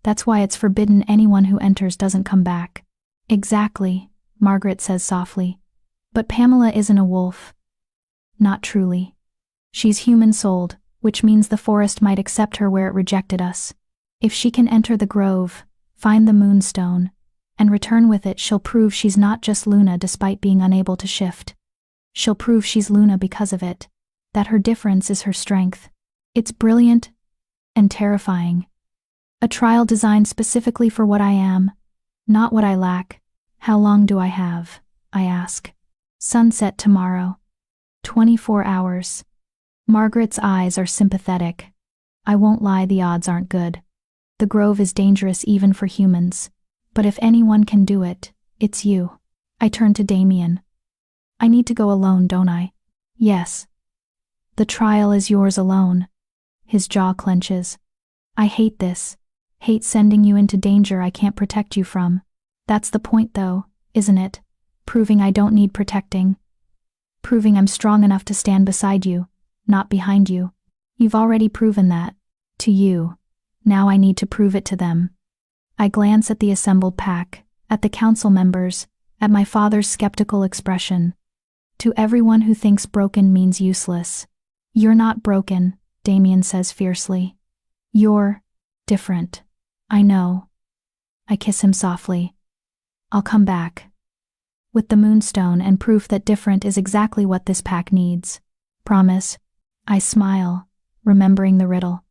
That's why it's forbidden anyone who enters doesn't come back. Exactly, Margaret says softly. But Pamela isn't a wolf. Not truly. She's human-souled, which means the forest might accept her where it rejected us. If she can enter the grove, find the moonstone, and return with it, she'll prove she's not just Luna despite being unable to shift. She'll prove she's Luna because of it, that her difference is her strength. It's brilliant and terrifying. A trial designed specifically for what I am, not what I lack. How long do I have? I ask. Sunset tomorrow. 24 hours. Margaret's eyes are sympathetic. I won't lie, the odds aren't good. The grove is dangerous even for humans. But if anyone can do it, it's you. I turn to Damien. I need to go alone, don't I? Yes. The trial is yours alone. His jaw clenches. I hate this. Hate sending you into danger I can't protect you from. That's the point though, isn't it? Proving I don't need protecting. Proving I'm strong enough to stand beside you, not behind you. You've already proven that. To you. Now I need to prove it to them. I glance at the assembled pack, at the council members, at my father's skeptical expression. To everyone who thinks broken means useless. You're not broken, Damien says fiercely. You're different. I know. I kiss him softly. I'll come back. With the moonstone and proof that different is exactly what this pack needs. Promise. I smile, remembering the riddle.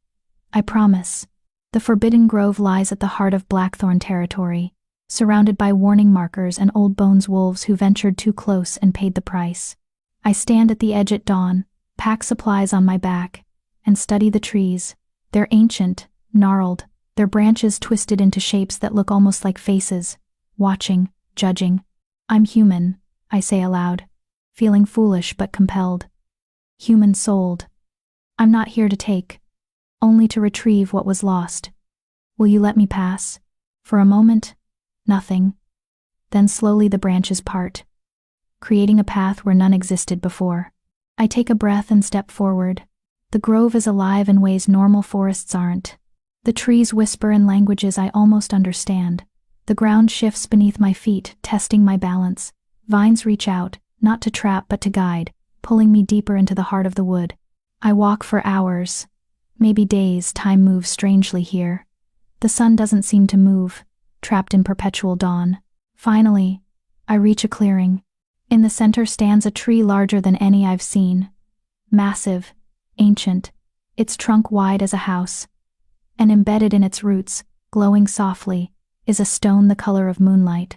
I promise. The Forbidden Grove lies at the heart of Blackthorn territory, surrounded by warning markers and old bones wolves who ventured too close and paid the price. I stand at the edge at dawn, pack supplies on my back, and study the trees. They're ancient, gnarled, their branches twisted into shapes that look almost like faces, watching, judging. I'm human, I say aloud, feeling foolish but compelled. Human-souled. I'm not here to take, only to retrieve what was lost. Will you let me pass? For a moment, nothing. Then slowly the branches part, creating a path where none existed before. I take a breath and step forward. The grove is alive in ways normal forests aren't. The trees whisper in languages I almost understand. The ground shifts beneath my feet, testing my balance. Vines reach out, not to trap but to guide, pulling me deeper into the heart of the wood. I walk for hours, maybe days. Time moves strangely here. The sun doesn't seem to move, trapped in perpetual dawn. Finally, I reach a clearing. In the center stands a tree larger than any I've seen. Massive, ancient, its trunk wide as a house. And embedded in its roots, glowing softly, is a stone the color of moonlight.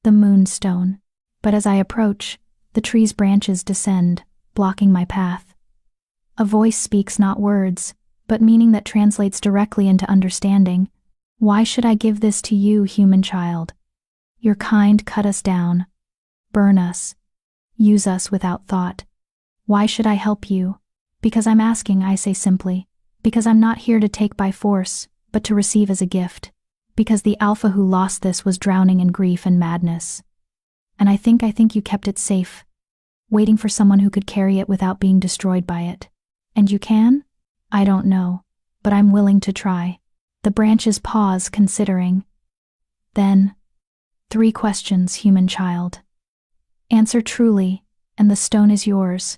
The moonstone. But as I approach, the tree's branches descend, blocking my path. A voice speaks not words, but meaning that translates directly into understanding. Why should I give this to you, human child? Your kind cut us down, burn us, use us without thought. Why should I help you? Because I'm asking, I say simply. Because I'm not here to take by force, but to receive as a gift. Because the alpha who lost this was drowning in grief and madness. And I think you kept it safe, waiting for someone who could carry it without being destroyed by it. And you can? I don't know, but I'm willing to try. The branches pause, considering. Then, 3 questions, human child. Answer truly, and the stone is yours.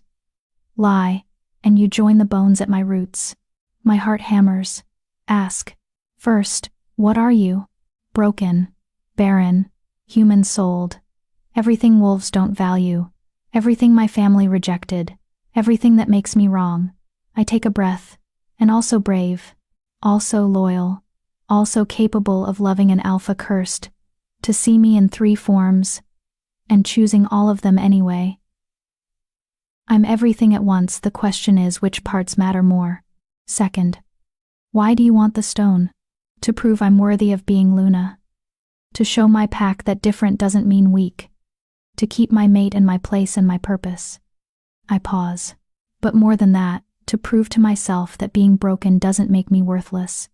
Lie, and you join the bones at my roots. My heart hammers. Ask. First, what are you? Broken, barren, human-souled. Everything wolves don't value. Everything my family rejected. Everything that makes me wrong. I take a breath. And also brave. Also loyal. Also capable of loving an alpha cursed. To see me in 3 forms. And choosing all of them anyway. I'm everything at once. The question is, which parts matter more? Second, why do you want the stone? To prove I'm worthy of being Luna. To show my pack that different doesn't mean weak. To keep my mate and my place and my purpose. I pause. But more than that, to prove to myself that being broken doesn't make me worthless.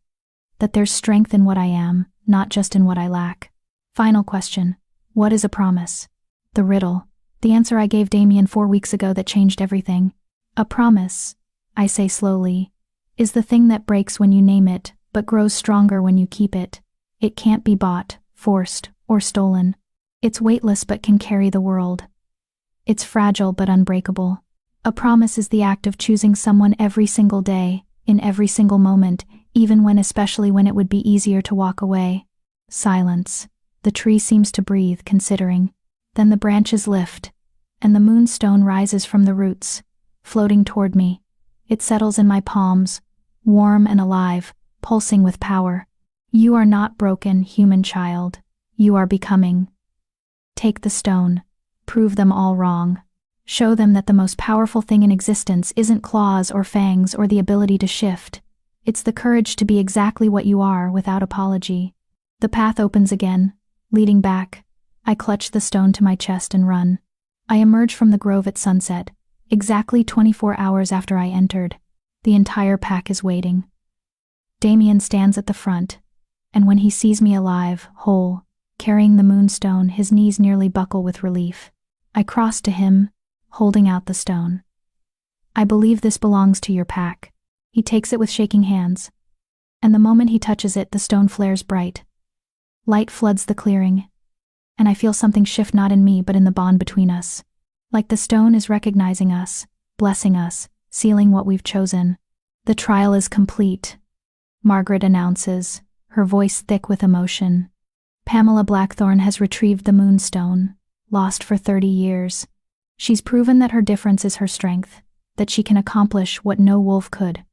That there's strength in what I am, not just in what I lack. Final question. What is a promise? The riddle. The answer I gave Damien 4 weeks ago that changed everything. A promise, I say slowly, is the thing that breaks when you name it, but grows stronger when you keep it. It can't be bought, forced, or stolen. It's weightless but can carry the world. It's fragile but unbreakable. A promise is the act of choosing someone every single day, in every single moment, even when, especially when it would be easier to walk away. Silence. The tree seems to breathe, considering. Then the branches lift, and the moonstone rises from the roots, floating toward me. It settles in my palms, warm and alive, pulsing with power. You are not broken, human child. You are becoming. Take the stone. Prove them all wrong. Show them that the most powerful thing in existence isn't claws or fangs or the ability to shift. It's the courage to be exactly what you are without apology. The path opens again, leading back. I clutch the stone to my chest and run. I emerge from the grove at sunset, exactly 24 hours after I entered. The entire pack is waiting. Damien stands at the front, and when he sees me alive, whole, carrying the moonstone, his knees nearly buckle with relief. I cross to him, holding out the stone. I believe this belongs to your pack. He takes it with shaking hands, and the moment he touches it, the stone flares bright. Light floods the clearing, and I feel something shift, not in me but in the bond between us. Like the stone is recognizing us, blessing us, sealing what we've chosen. The trial is complete, Margaret announces, her voice thick with emotion. Pamela Blackthorne has retrieved the moonstone, lost for 30 years. She's proven that her difference is her strength, that she can accomplish what no wolf could.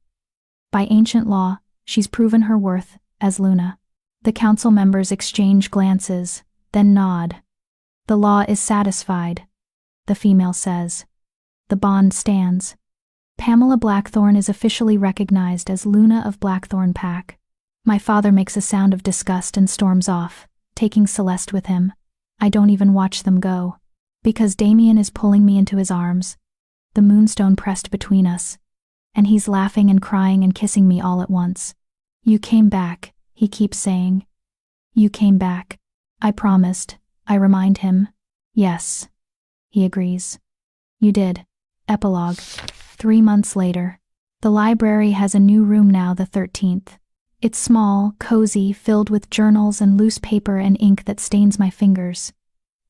By ancient law, she's proven her worth as Luna. The council members exchange glances, then nod. The law is satisfied, the female says. The bond stands. Pamela Blackthorne is officially recognized as Luna of Blackthorne Pack. My father makes a sound of disgust and storms off, taking Celeste with him. I don't even watch them go, because Damien is pulling me into his arms, the moonstone pressed between us, and he's laughing and crying and kissing me all at once. You came back, he keeps saying. You came back. I promised, I remind him. Yes. He agrees. You did. Epilogue. 3 months later. The library has a new room now, the 13th. It's small, cozy, filled with journals and loose paper and ink that stains my fingers.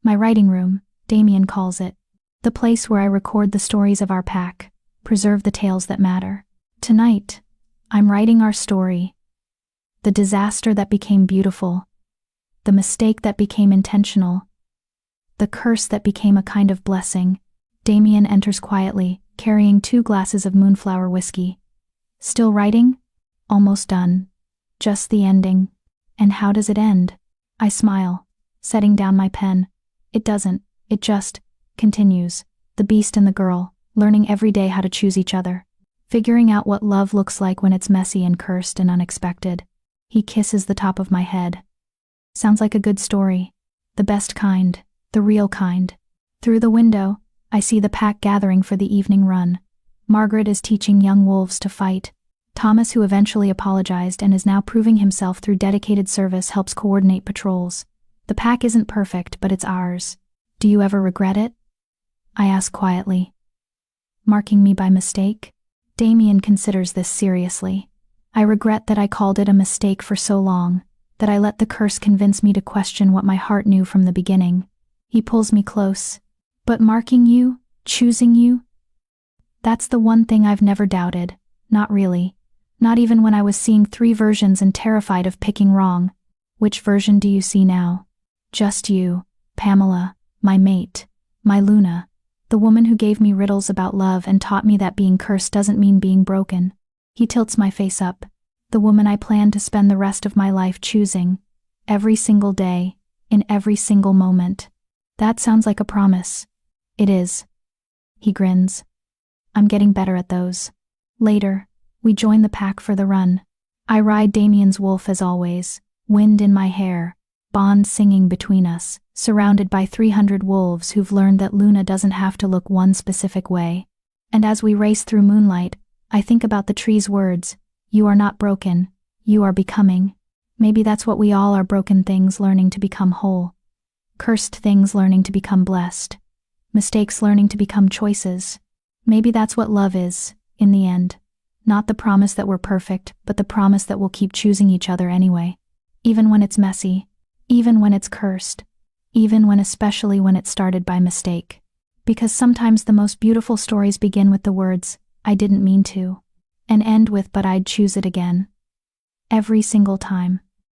My writing room, Damien calls it. The place where I record the stories of our pack, preserve the tales that matter. Tonight, I'm writing our story. The disaster that became beautiful. The mistake that became intentional. The curse that became a kind of blessing. Damien enters quietly, carrying 2 glasses of moonflower whiskey. Still writing? Almost done. Just the ending. And how does it end? I smile, setting down my pen. It doesn't, it just continues. The beast and the girl, learning every day how to choose each other. Figuring out what love looks like when it's messy and cursed and unexpected. He kisses the top of my head. Sounds like a good story. The best kind, the real kind. Through the window, I see the pack gathering for the evening run. Margaret is teaching young wolves to fight. Thomas, who eventually apologized and is now proving himself through dedicated service, helps coordinate patrols. The pack isn't perfect, but it's ours. Do you ever regret it? I ask quietly. Marking me by mistake? Damien considers this seriously. I regret that I called it a mistake for so long, that I let the curse convince me to question what my heart knew from the beginning. He pulls me close. But marking you, choosing you? That's the one thing I've never doubted. Not really. Not even when I was seeing 3 versions and terrified of picking wrong. Which version do you see now? Just you, Pamela, my mate, my Luna, the woman who gave me riddles about love and taught me that being cursed doesn't mean being broken. He tilts my face up. The woman I plan to spend the rest of my life choosing. Every single day, in every single moment. That sounds like a promise. It is. He grins. I'm getting better at those. Later, we join the pack for the run. I ride Damien's wolf as always, wind in my hair, bond singing between us, surrounded by 300 wolves who've learned that Luna doesn't have to look one specific way. And as we race through moonlight, I think about the tree's words. You are not broken, you are becoming. Maybe that's what we all are, broken things learning to become whole. Cursed things learning to become blessed. Mistakes learning to become choices. Maybe that's what love is, in the end. Not the promise that we're perfect, but the promise that we'll keep choosing each other anyway. Even when it's messy. Even when it's cursed. Especially when it started by mistake. Because sometimes the most beautiful stories begin with the words, "I didn't mean to," and end with, "but I'd choose it again." Every single time.